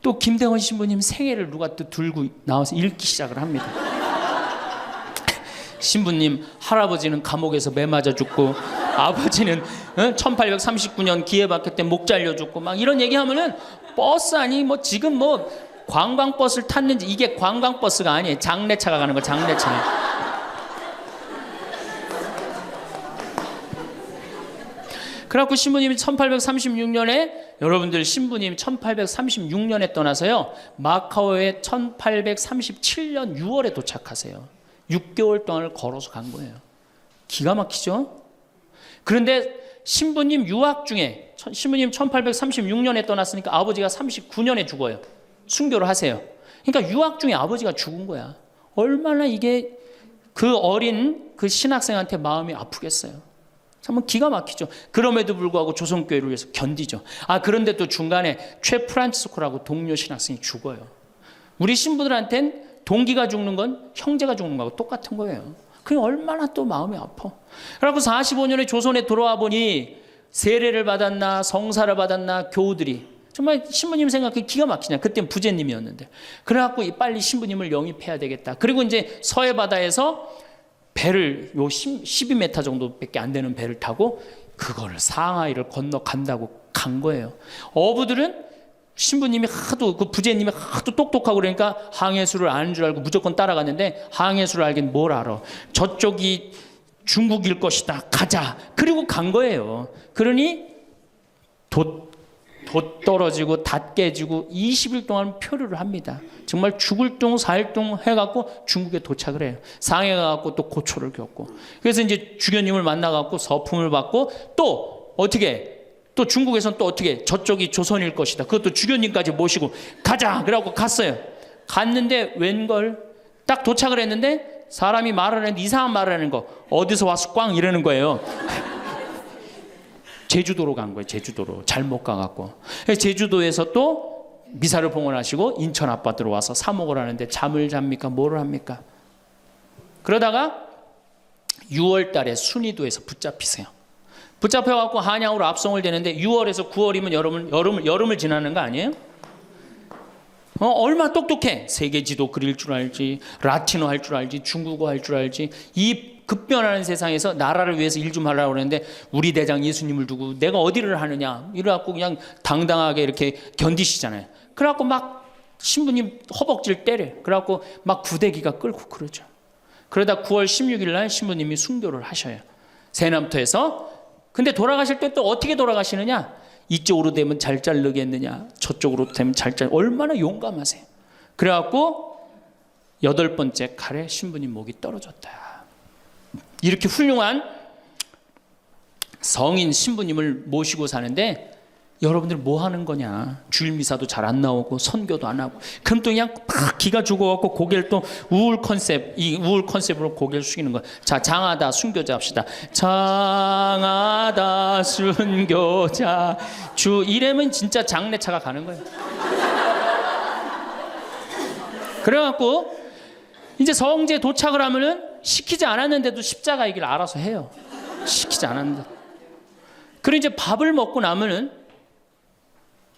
Speaker 1: 또 김대원 신부님 생애를 누가 또 들고 나와서 읽기 시작을 합니다. 신부님 할아버지는 감옥에서 매 맞아 죽고 아버지는 1839년 기회박해 때 목 잘려 죽고 막 이런 얘기하면은 버스 아니 뭐 지금 뭐 관광버스를 탔는지 이게 관광버스가 아니에요. 장례차가 가는 거 장례차. 그래갖고 신부님이 1836년에 여러분들 신부님 1836년에 떠나서요 마카오에 1837년 6월에 도착하세요. 6개월 동안을 걸어서 간 거예요. 기가 막히죠? 그런데 신부님 유학 중에 신부님 1836년에 떠났으니까 아버지가 39년에 죽어요. 순교를 하세요. 그러니까 유학 중에 아버지가 죽은 거야. 얼마나 이게 그 어린 그 신학생한테 마음이 아프겠어요. 정말 기가 막히죠. 그럼에도 불구하고 조선교회를 위해서 견디죠. 그런데 또 중간에 최 프란치스코라고 동료 신학생이 죽어요. 우리 신부들한텐 동기가 죽는 건 형제가 죽는 거하고 똑같은 거예요. 그게 얼마나 또 마음이 아파. 그래갖고 45년에 조선에 돌아와 보니 세례를 받았나 성사를 받았나 교우들이 정말 신부님 생각해 기가 막히냐. 그땐 부제님이었는데. 그래갖고 빨리 신부님을 영입해야 되겠다. 그리고 이제 서해 바다에서 배를 요 12m 정도밖에 안 되는 배를 타고 그거를 상하이를 건너간다고 간 거예요. 어부들은 신부님이 하도 그 부제님이 하도 똑똑하고 그러니까 항해수를 아는 줄 알고 무조건 따라갔는데 항해수를 알긴 뭘 알아. 저쪽이 중국일 것이다. 가자. 그리고 간 거예요. 그러니 돛 떨어지고 닷 깨지고 20일 동안 표류를 합니다. 정말 죽을 둥 살 둥 해갖고 중국에 도착을 해요. 상해 가갖고 또 고초를 겪고. 그래서 이제 주교님을 만나갖고 서품을 받고 또 어떻게 또 중국에서는 또 어떻게 저쪽이 조선일 것이다. 그것도 주교님까지 모시고 가자. 그래갖고 갔어요. 갔는데 웬걸 딱 도착을 했는데 사람이 말을 하는데 이상한 말을 하는 거. 어디서 와서 꽝 이러는 거예요. 제주도로 간 거예요. 제주도로. 잘못 가갖고. 제주도에서 또 미사를 봉헌하시고 인천 아파트로 와서 사목을 하는데 잠을 잡니까? 뭐를 합니까? 그러다가 6월 달에 순이도에서 붙잡히세요. 붙잡혀갖고 한양으로 압송을 되는데 6월에서 9월이면 여름을 지나는 거 아니에요? 얼마 똑똑해. 세계지도 그릴 줄 알지, 라틴어 할 줄 알지, 중국어 할 줄 알지. 이 급변하는 세상에서 나라를 위해서 일 좀 하려고 그러는데 우리 대장 예수님을 두고 내가 어디를 하느냐 이래갖고 그냥 당당하게 이렇게 견디시잖아요. 그래갖고 막 신부님 허벅지를 때려. 그래갖고 막 구데기가 끓고 그러죠. 그러다 9월 16일 날 신부님이 순교를 하셔요. 세남터에서. 근데 돌아가실 때 또 어떻게 돌아가시느냐? 이쪽으로 되면 잘 자르겠느냐, 저쪽으로 되면 잘 자르. 얼마나 용감하세요. 그래갖고 8번째 칼에 신부님 목이 떨어졌다. 이렇게 훌륭한 성인 신부님을 모시고 사는데 여러분들 뭐 하는 거냐? 주일 미사도 잘 안 나오고 선교도 안 하고, 그럼 또 그냥 팍 기가 죽어갖고 고개를 또 우울 컨셉으로 고개를 숙이는 거야. 자, 장하다 순교자 합시다. 장하다 순교자 주 이래면 진짜 장례차가 가는 거예요. 그래갖고 이제 성지에 도착을 하면은 시키지 않았는데도 십자가 얘기를 알아서 해요. 시키지 않았는데. 그리고 이제 밥을 먹고 나면은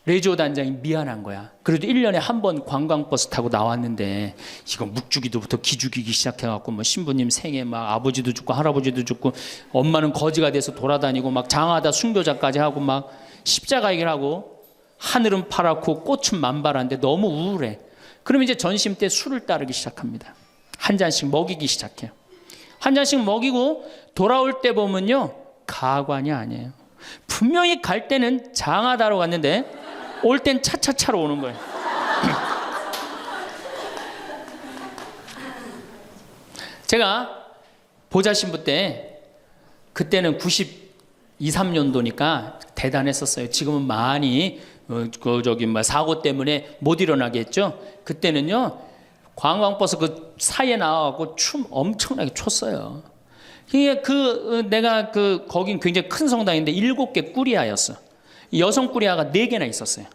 Speaker 1: 레지오 단장이 미안한 거야. 그래도 1년에 한 번 관광버스 타고 나왔는데 이거 묵주기도부터 기죽이기 시작해갖고 뭐 신부님 생에 막 아버지도 죽고 할아버지도 죽고 엄마는 거지가 돼서 돌아다니고 막 장하다 순교자까지 하고 막 십자가 얘기를 하고 하늘은 파랗고 꽃은 만발한데 너무 우울해. 그러면 이제 전심 때 술을 따르기 시작합니다. 한 잔씩 먹이기 시작해요. 한 잔씩 먹이고 돌아올 때 보면요, 가관이 아니에요. 분명히 갈 때는 장하다로 갔는데 올 땐 차차차로 오는 거예요. 제가 보좌 신부 때, 그때는 92, 3년도니까 대단했었어요. 지금은 많이 사고 때문에 못 일어나게 했죠. 그때는요, 관광버스 그 사이에 나와갖고 춤 엄청나게 췄어요. 내가 거긴 굉장히 큰 성당인데 7개 꾸리아였어. 여성 꾸리아가 4개나 있었어요.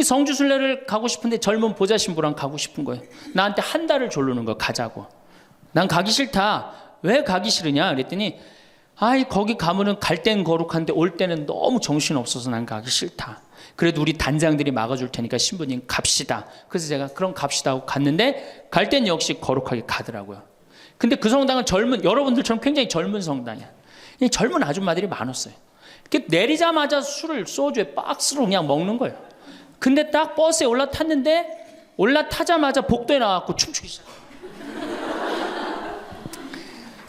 Speaker 1: 성주순례를 가고 싶은데 젊은 보좌 신부랑 가고 싶은 거예요. 나한테 한 달을 조르는 거예요. 가자고. 난 가기 싫다. 왜 가기 싫으냐 그랬더니, 거기 가면은 갈 땐 거룩한데 올 때는 너무 정신없어서 난 가기 싫다. 그래도 우리 단장들이 막아줄 테니까 신부님 갑시다. 그래서 제가 그럼 갑시다 하고 갔는데 갈 땐 역시 거룩하게 가더라고요. 근데 그 성당은 여러분들처럼 굉장히 젊은 성당이야. 젊은 아줌마들이 많았어요. 내리자마자 술을 소주에 박스로 그냥 먹는 거예요. 근데 딱 버스에 올라타자마자 복도에 나와서 춤추기 시작해요.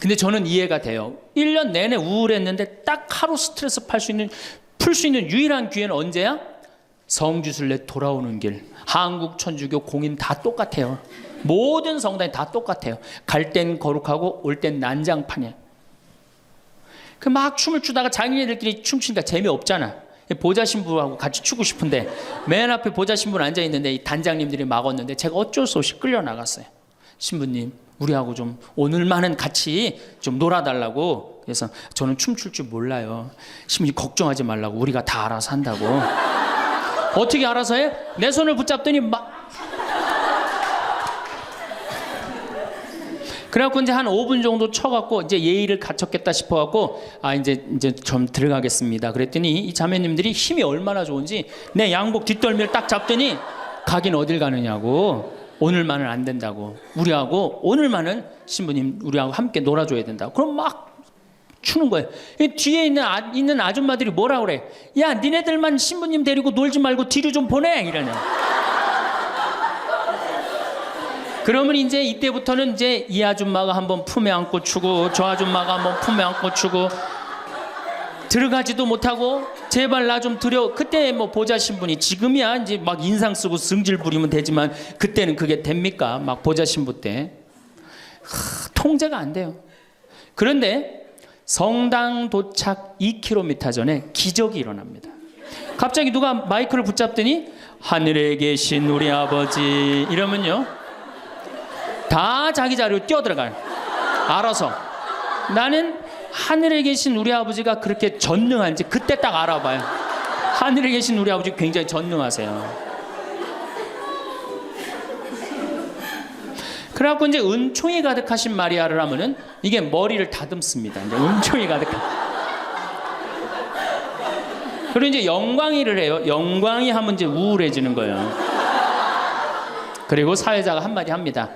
Speaker 1: 근데 저는 이해가 돼요. 1년 내내 우울했는데 딱 하루 스트레스 풀 수 있는 유일한 기회는 언제야? 성주순례 돌아오는 길. 한국 천주교 공인 다 똑같아요. 모든 성당이 다 똑같아요. 갈 땐 거룩하고 올 땐 난장판이에요. 막 춤을 추다가 자기네들끼리 춤추니까 재미없잖아. 보좌 신부하고 같이 추고 싶은데 맨 앞에 보좌 신부는 앉아있는데 이 단장님들이 막았는데 제가 어쩔 수 없이 끌려나갔어요. 신부님, 우리하고 좀 오늘만은 같이 좀 놀아달라고. 그래서 저는 춤출 줄 몰라요. 신부님 걱정하지 말라고, 우리가 다 알아서 한다고. 어떻게 알아서 해? 내 손을 붙잡더니 그래갖고 이제 한 5분 정도 쳐갖고 이제 예의를 갖췄겠다 싶어갖고 이제 좀 들어가겠습니다. 그랬더니 이 자매님들이 힘이 얼마나 좋은지 내 양복 뒷덜미를 딱 잡더니 가긴 어딜 가느냐고. 오늘만은 안 된다고. 우리하고 오늘만은 신부님 우리하고 함께 놀아줘야 된다고. 그럼 막 추는 거예요. 뒤에 있는 아줌마들이 뭐라 그래? 야, 니네들만 신부님 데리고 놀지 말고 뒤로 좀 보내 이러냐. 그러면 이제 이때부터는 이제 이 아줌마가 한번 품에 안고 추고 저 아줌마가 한번 품에 안고 추고 들어가지도 못하고 제발 나 좀 들여. 그때 뭐 보좌 신부니 지금이야 이제 막 인상 쓰고 승질 부리면 되지만 그때는 그게 됩니까? 막 보좌 신부 때 통제가 안 돼요. 그런데 성당 도착 2km 전에 기적이 일어납니다. 갑자기 누가 마이크를 붙잡더니 하늘에 계신 우리 아버지 이러면요 다 자기 자리로 뛰어들어가요. 알아서. 나는 하늘에 계신 우리 아버지가 그렇게 전능한지 그때 딱 알아봐요. 하늘에 계신 우리 아버지 굉장히 전능하세요. 그래갖고 이제 은총이 가득하신 마리아를 하면은 이게 머리를 다듬습니다. 이제 은총이 가득한. 그리고 이제 영광이를 해요. 영광이 하면 이제 우울해지는 거예요. 그리고 사회자가 한마디 합니다.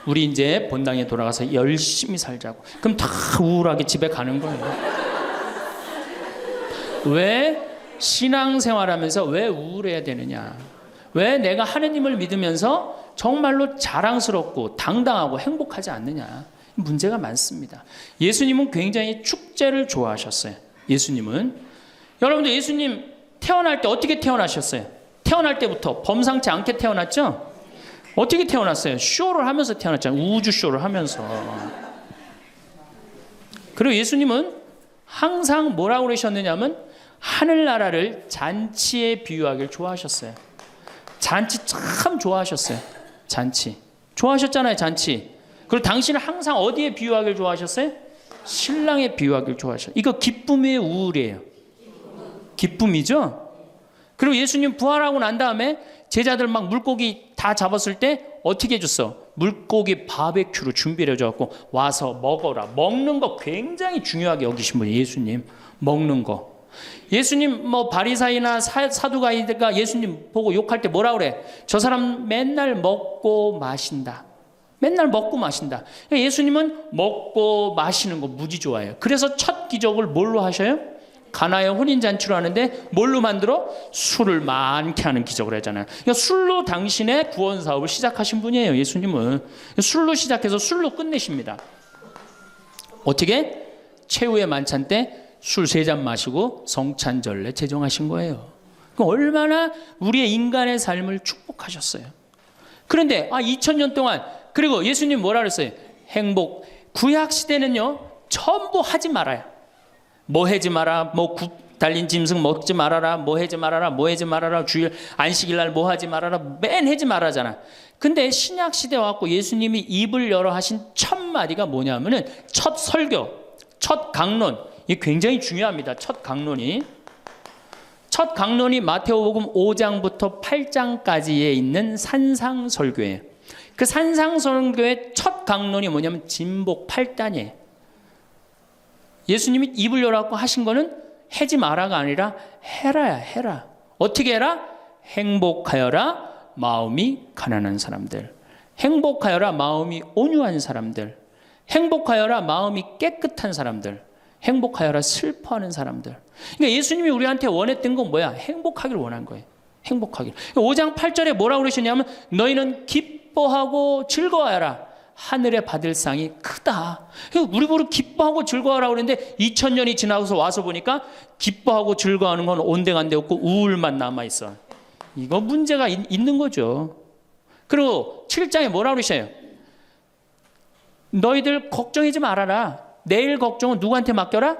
Speaker 1: 우리 이제 본당에 돌아가서 열심히 살자고. 그럼 다 우울하게 집에 가는 거예요. 왜 신앙생활하면서 왜 우울해야 되느냐? 왜 내가 하느님을 믿으면서 정말로 자랑스럽고 당당하고 행복하지 않느냐? 문제가 많습니다. 예수님은 굉장히 축제를 좋아하셨어요. 예수님은 여러분들 예수님 태어날 때 어떻게 태어나셨어요? 태어날 때부터 범상치 않게 태어났죠? 어떻게 태어났어요? 쇼를 하면서 태어났잖아요. 우주 쇼를 하면서. 그리고 예수님은 항상 뭐라고 그러셨느냐면 하늘나라를 잔치에 비유하길 좋아하셨어요. 잔치 참 좋아하셨어요. 잔치. 좋아하셨잖아요, 잔치. 그리고 당신은 항상 어디에 비유하길 좋아하셨어요? 신랑에 비유하길 좋아하셨어요. 이거 기쁨이에요, 우울이에요? 기쁨이죠? 그리고 예수님 부활하고 난 다음에 제자들 막 물고기 다 잡았을 때 어떻게 해줬어? 물고기 바베큐로 준비를 해줘갖고 와서 먹어라. 먹는 거 굉장히 중요하게 여기신 분이에요. 예수님 먹는 거. 예수님 뭐 바리사이나 사두가이가 예수님 보고 욕할 때 뭐라 그래? 저 사람 맨날 먹고 마신다. 맨날 먹고 마신다. 예수님은 먹고 마시는 거 무지 좋아해요. 그래서 첫 기적을 뭘로 하셔요? 가나의 혼인잔치로 하는데 뭘로 만들어? 술을 많게 하는 기적을 하잖아요. 그러니까 술로 당신의 구원 사업을 시작하신 분이에요. 예수님은 술로 시작해서 술로 끝내십니다. 어떻게? 최후의 만찬 때 술 3잔 마시고 성찬절례 제정하신 거예요. 얼마나 우리의 인간의 삶을 축복하셨어요. 그런데 2000년 동안 그리고 예수님 뭐라 그랬어요? 행복. 구약 시대는요 전부 하지 말아요. 뭐 하지 마라, 뭐 달린 짐승 먹지 말아라, 뭐 하지 말아라, 뭐 하지 말아라, 주일 안식일 날 뭐 하지 말아라, 맨 하지 말아잖아. 근데 신약 시대 와갖고 예수님이 입을 열어 하신 첫 마디가 뭐냐면은 첫 설교, 첫 강론. 이게 굉장히 중요합니다. 첫 강론이 마태복음 5장부터 8장까지에 있는 산상설교예요. 그 산상설교의 첫 강론이 뭐냐면 진복 8단이에요. 예수님이 입을 열어갖고 하신 거는 하지 마라가 아니라 해라야, 해라. 어떻게 해라? 행복하여라 마음이 가난한 사람들, 행복하여라 마음이 온유한 사람들, 행복하여라 마음이 깨끗한 사람들, 행복하여라 슬퍼하는 사람들. 그러니까 예수님이 우리한테 원했던 건 뭐야? 행복하기를 원한 거예요. 행복하길. 5장 8절에 뭐라고 그러시냐면 너희는 기뻐하고 즐거워하라. 하늘에 받을 상이 크다. 우리 보고 기뻐하고 즐거워하라고 그랬는데 2000년이 지나서 와서 보니까 기뻐하고 즐거워하는 건 온데간데 없고 우울만 남아있어. 이거 문제가 있는 거죠. 그리고 7장에 뭐라고 그러셔요? 너희들 걱정하지 말아라. 내일 걱정은 누구한테 맡겨라?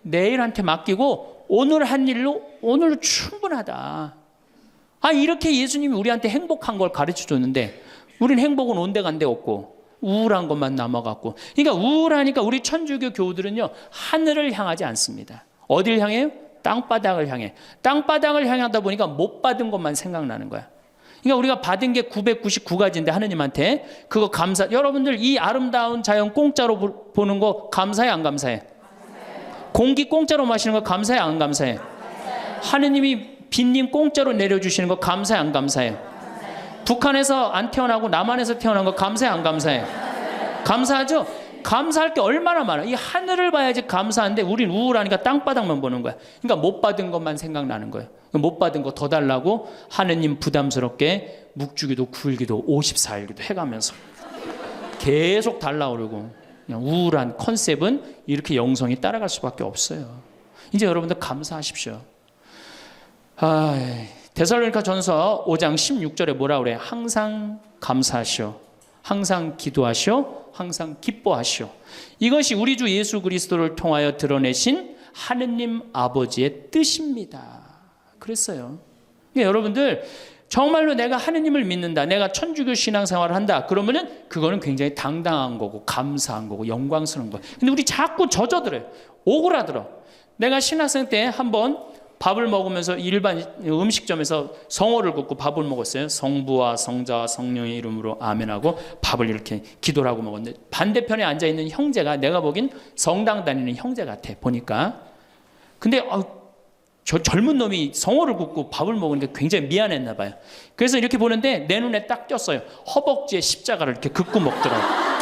Speaker 1: 내일한테 맡기고 오늘 한 일로 오늘 충분하다. 이렇게 예수님이 우리한테 행복한 걸 가르쳐 줬는데 우리는 행복은 온데간데 없고 우울한 것만 남아갖고. 그러니까 우울하니까 우리 천주교 교우들은요 하늘을 향하지 않습니다. 어딜 향해요? 땅바닥을 향해. 땅바닥을 향하다 보니까 못 받은 것만 생각나는 거야. 그러니까 우리가 받은 게 999가지인데 하느님한테 그거 감사. 여러분들 이 아름다운 자연 공짜로 보는 거 감사해 안 감사해? 공기 공짜로 마시는 거 감사해 안 감사해? 하느님이 빈님 공짜로 내려주시는 거 감사해 안 감사해? 북한에서 안 태어나고 남한에서 태어난 거 감사해 안 감사해? 감사하죠? 감사할 게 얼마나 많아. 이 하늘을 봐야지 감사한데 우린 우울하니까 땅바닥만 보는 거야. 그러니까 못 받은 것만 생각나는 거예요. 못 받은 거 더 달라고 하느님 부담스럽게 묵주기도 9일기도 54일기도 해가면서 계속 달라고 그러고. 그냥 우울한 컨셉은 이렇게 영성이 따라갈 수밖에 없어요. 이제 여러분들 감사하십시오. 데살로니가 전서 5장 16절에 뭐라 그래? 항상 감사하시오. 항상 기도하시오. 항상 기뻐하시오. 이것이 우리 주 예수 그리스도를 통하여 드러내신 하느님 아버지의 뜻입니다. 그랬어요. 그러니까 여러분들 정말로 내가 하느님을 믿는다, 내가 천주교 신앙생활을 한다, 그러면은 그거는 굉장히 당당한 거고 감사한 거고 영광스러운 거예요. 근데 우리 자꾸 젖어들어요. 오그라들어. 내가 신학생 때 한번 밥을 먹으면서 일반 음식점에서 성호를 긋고 밥을 먹었어요. 성부와 성자와 성령의 이름으로 아멘하고 밥을 이렇게 기도를 하고 먹었는데 반대편에 앉아있는 형제가 내가 보긴 성당 다니는 형제 같아 보니까. 근데 저 젊은 놈이 성호를 긋고 밥을 먹으니까 굉장히 미안했나 봐요. 그래서 이렇게 보는데 내 눈에 딱 띄었어요. 허벅지에 십자가를 이렇게 긋고 먹더라고요.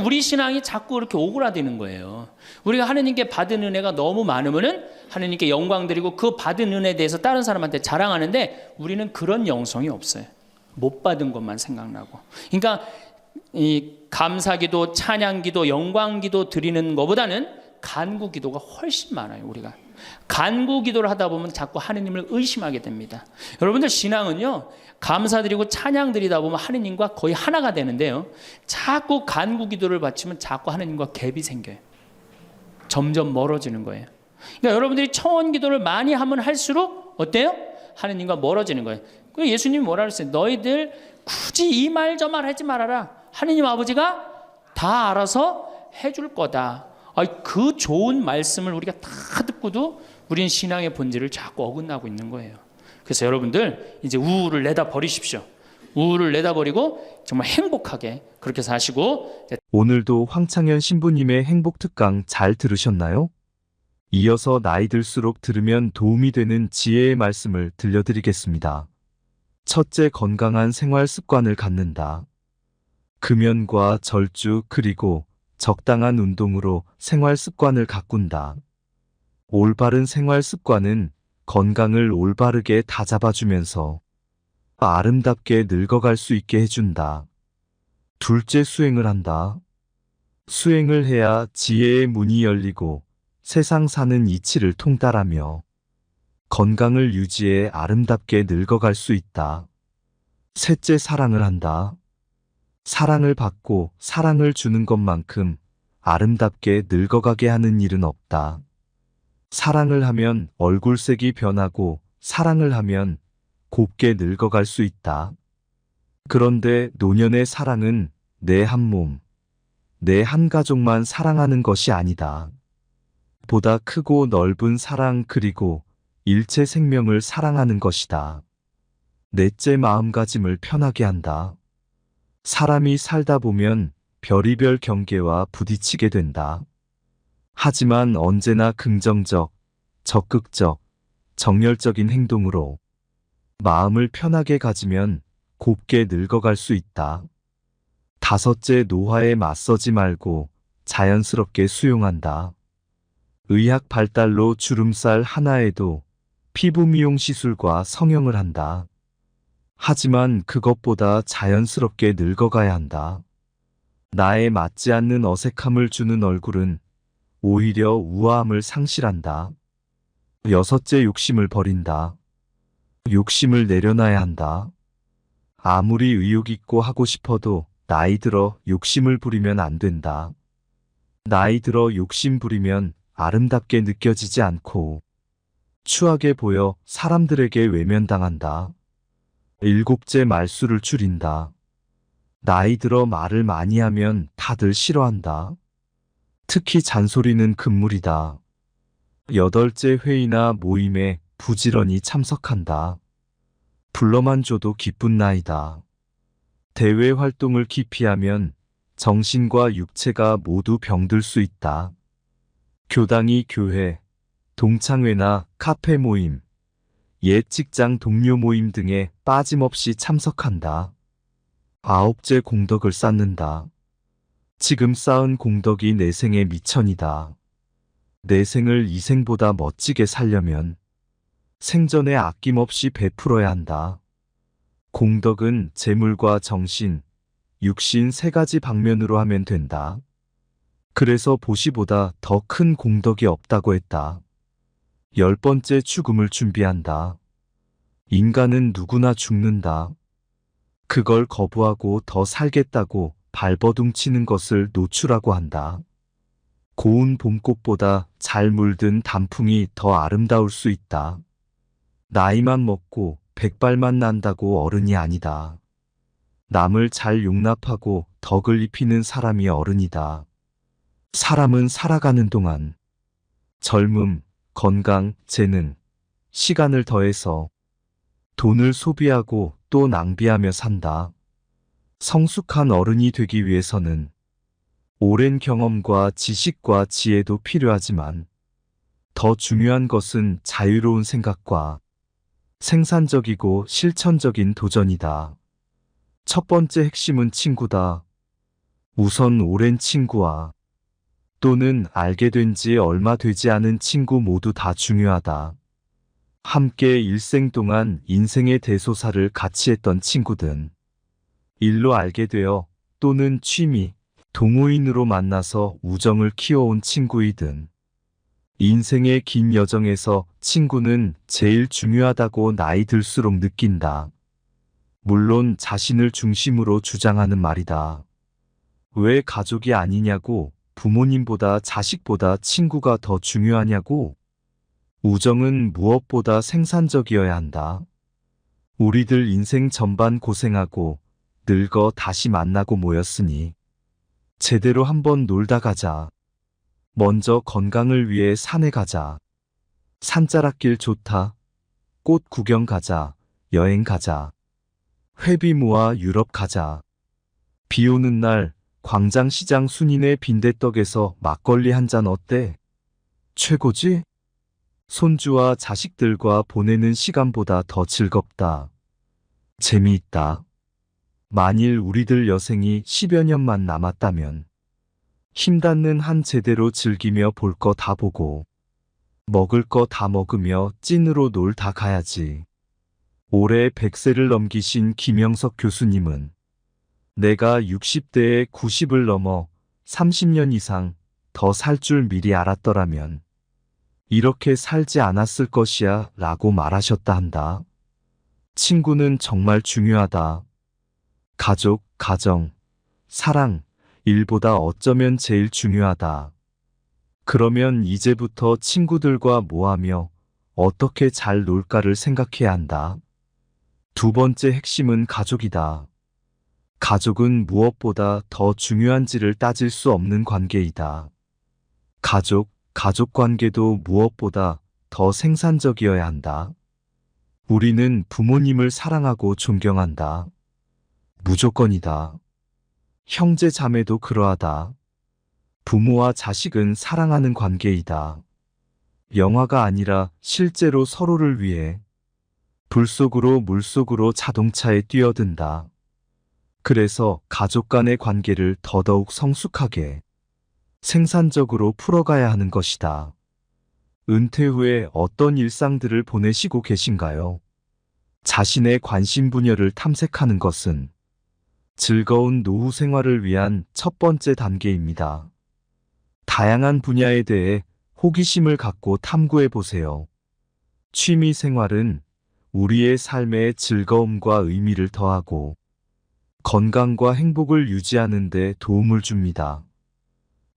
Speaker 1: 우리 신앙이 자꾸 이렇게 오그라드는 거예요. 우리가 하느님께 받은 은혜가 너무 많으면은 하느님께 영광 드리고 그 받은 은혜에 대해서 다른 사람한테 자랑하는데 우리는 그런 영성이 없어요. 못 받은 것만 생각나고. 그러니까 이 감사기도, 찬양기도, 영광기도 드리는 것보다는 간구 기도가 훨씬 많아요. 우리가 간구 기도를 하다 보면 자꾸 하느님을 의심하게 됩니다. 여러분들 신앙은요, 감사드리고 찬양드리다 보면 하느님과 거의 하나가 되는데요, 자꾸 간구 기도를 바치면 자꾸 하느님과 갭이 생겨요. 점점 멀어지는 거예요. 그러니까 여러분들이 청원 기도를 많이 하면 할수록 어때요? 하느님과 멀어지는 거예요. 그래서 예수님이 뭐라 그랬어요? 너희들 굳이 이 말 저 말 하지 말아라. 하느님 아버지가 다 알아서 해줄 거다. 그 좋은 말씀을 우리가 다 듣고도 우리는 신앙의 본질을 자꾸 어긋나고 있는 거예요. 그래서 여러분들 이제 우울을 내다 버리십시오. 우울을 내다 버리고 정말 행복하게 그렇게 사시고.
Speaker 2: 오늘도 황창현 신부님의 행복 특강 잘 들으셨나요? 이어서 나이 들수록 들으면 도움이 되는 지혜의 말씀을 들려드리겠습니다. 첫째, 건강한 생활 습관을 갖는다. 금연과 절주 그리고 적당한 운동으로 생활 습관을 가꾼다. 올바른 생활 습관은 건강을 올바르게 다잡아주면서 아름답게 늙어갈 수 있게 해준다. 둘째, 수행을 한다. 수행을 해야 지혜의 문이 열리고 세상 사는 이치를 통달하며 건강을 유지해 아름답게 늙어갈 수 있다. 셋째, 사랑을 한다. 사랑을 받고 사랑을 주는 것만큼 아름답게 늙어가게 하는 일은 없다. 사랑을 하면 얼굴색이 변하고 사랑을 하면 곱게 늙어갈 수 있다. 그런데 노년의 사랑은 내 한 몸, 내 한 가족만 사랑하는 것이 아니다. 보다 크고 넓은 사랑 그리고 일체 생명을 사랑하는 것이다. 넷째, 마음가짐을 편하게 한다. 사람이 살다 보면 별의별 경계와 부딪히게 된다. 하지만 언제나 긍정적, 적극적, 정열적인 행동으로 마음을 편하게 가지면 곱게 늙어갈 수 있다. 다섯째, 노화에 맞서지 말고 자연스럽게 수용한다. 의학 발달로 주름살 하나에도 피부 미용 시술과 성형을 한다. 하지만 그것보다 자연스럽게 늙어가야 한다. 나에 맞지 않는 어색함을 주는 얼굴은 오히려 우아함을 상실한다. 여섯째, 욕심을 버린다. 욕심을 내려놔야 한다. 아무리 의욕 있고 하고 싶어도 나이 들어 욕심을 부리면 안 된다. 나이 들어 욕심 부리면 아름답게 느껴지지 않고 추하게 보여 사람들에게 외면당한다. 일곱째, 말수를 줄인다. 나이 들어 말을 많이 하면 다들 싫어한다. 특히 잔소리는 금물이다. 여덟째, 회의나 모임에 부지런히 참석한다. 불러만 줘도 기쁜 나이다. 대외 활동을 기피하면 정신과 육체가 모두 병들 수 있다. 교당이 교회, 동창회나 카페 모임, 옛 직장 동료 모임 등에 빠짐없이 참석한다. 아홉째, 공덕을 쌓는다. 지금 쌓은 공덕이 내 생의 미천이다. 내 생을 이 생보다 멋지게 살려면 생전에 아낌없이 베풀어야 한다. 공덕은 재물과 정신, 육신 세 가지 방면으로 하면 된다. 그래서 보시보다 더 큰 공덕이 없다고 했다. 열번째, 죽음을 준비한다. 인간은 누구나 죽는다. 그걸 거부하고 더 살겠다고 발버둥치는 것을 노추라고 한다. 고운 봄꽃보다 잘 물든 단풍이 더 아름다울 수 있다. 나이만 먹고 백발만 난다고 어른이 아니다. 남을 잘 용납하고 덕을 입히는 사람이 어른이다. 사람은 살아가는 동안 젊음, 건강, 재능, 시간을 더해서 돈을 소비하고 또 낭비하며 산다. 성숙한 어른이 되기 위해서는 오랜 경험과 지식과 지혜도 필요하지만 더 중요한 것은 자유로운 생각과 생산적이고 실천적인 도전이다. 첫 번째 핵심은 친구다. 우선 오랜 친구와 또는 알게 된 지 얼마 되지 않은 친구 모두 다 중요하다. 함께 일생 동안 인생의 대소사를 같이 했던 친구든, 일로 알게 되어 또는 취미, 동호인으로 만나서 우정을 키워온 친구이든, 인생의 긴 여정에서 친구는 제일 중요하다고 나이 들수록 느낀다. 물론 자신을 중심으로 주장하는 말이다. 왜 가족이 아니냐고, 부모님보다 자식보다 친구가 더 중요하냐고. 우정은 무엇보다 생산적이어야 한다. 우리들 인생 전반 고생하고 늙어 다시 만나고 모였으니 제대로 한번 놀다 가자. 먼저 건강을 위해 산에 가자. 산자락길 좋다. 꽃 구경 가자. 여행 가자. 회비 모아 유럽 가자. 비 오는 날 광장시장 순이네 빈대떡에서 막걸리 한 잔 어때? 최고지? 손주와 자식들과 보내는 시간보다 더 즐겁다. 재미있다. 만일 우리들 여생이 10여 년만 남았다면 힘닿는 한 제대로 즐기며 볼 거 다 보고 먹을 거 다 먹으며 찐으로 놀 다 가야지. 올해 100세를 넘기신 김영석 교수님은 내가 60대에 90을 넘어 30년 이상 더 살 줄 미리 알았더라면 이렇게 살지 않았을 것이야 라고 말하셨다 한다. 친구는 정말 중요하다. 가족, 가정, 사랑, 일보다 어쩌면 제일 중요하다. 그러면 이제부터 친구들과 뭐하며 어떻게 잘 놀까를 생각해야 한다. 두 번째 핵심은 가족이다. 가족은 무엇보다 더 중요한지를 따질 수 없는 관계이다. 가족 관계도 무엇보다 더 생산적이어야 한다. 우리는 부모님을 사랑하고 존경한다. 무조건이다. 형제 자매도 그러하다. 부모와 자식은 사랑하는 관계이다. 영화가 아니라 실제로 서로를 위해 불 속으로 물 속으로 자동차에 뛰어든다. 그래서 가족 간의 관계를 더더욱 성숙하게 생산적으로 풀어가야 하는 것이다. 은퇴 후에 어떤 일상들을 보내시고 계신가요? 자신의 관심 분야를 탐색하는 것은 즐거운 노후 생활을 위한 첫 번째 단계입니다. 다양한 분야에 대해 호기심을 갖고 탐구해 보세요. 취미 생활은 우리의 삶에 즐거움과 의미를 더하고 건강과 행복을 유지하는 데 도움을 줍니다.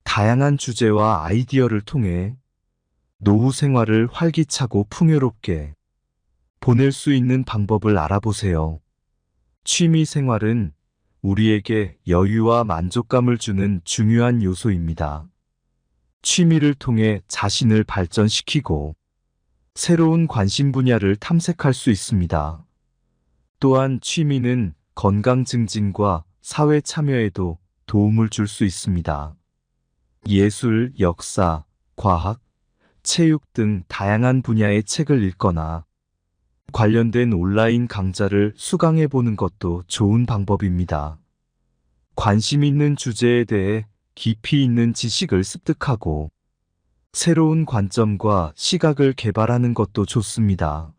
Speaker 2: 다양한 주제와 아이디어를 통해 노후 생활을 활기차고 풍요롭게 보낼 수 있는 방법을 알아보세요. 취미 생활은 우리에게 여유와 만족감을 주는 중요한 요소입니다. 취미를 통해 자신을 발전시키고 새로운 관심 분야를 탐색할 수 있습니다. 또한 취미는 건강 증진과 사회 참여에도 도움을 줄 수 있습니다. 예술, 역사, 과학, 체육 등 다양한 분야의 책을 읽거나 관련된 온라인 강좌를 수강해 보는 것도 좋은 방법입니다. 관심 있는 주제에 대해 깊이 있는 지식을 습득하고 새로운 관점과 시각을 개발하는 것도 좋습니다.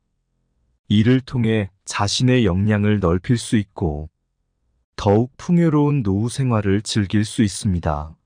Speaker 2: 이를 통해 자신의 역량을 넓힐 수 있고 더욱 풍요로운 노후 생활을 즐길 수 있습니다.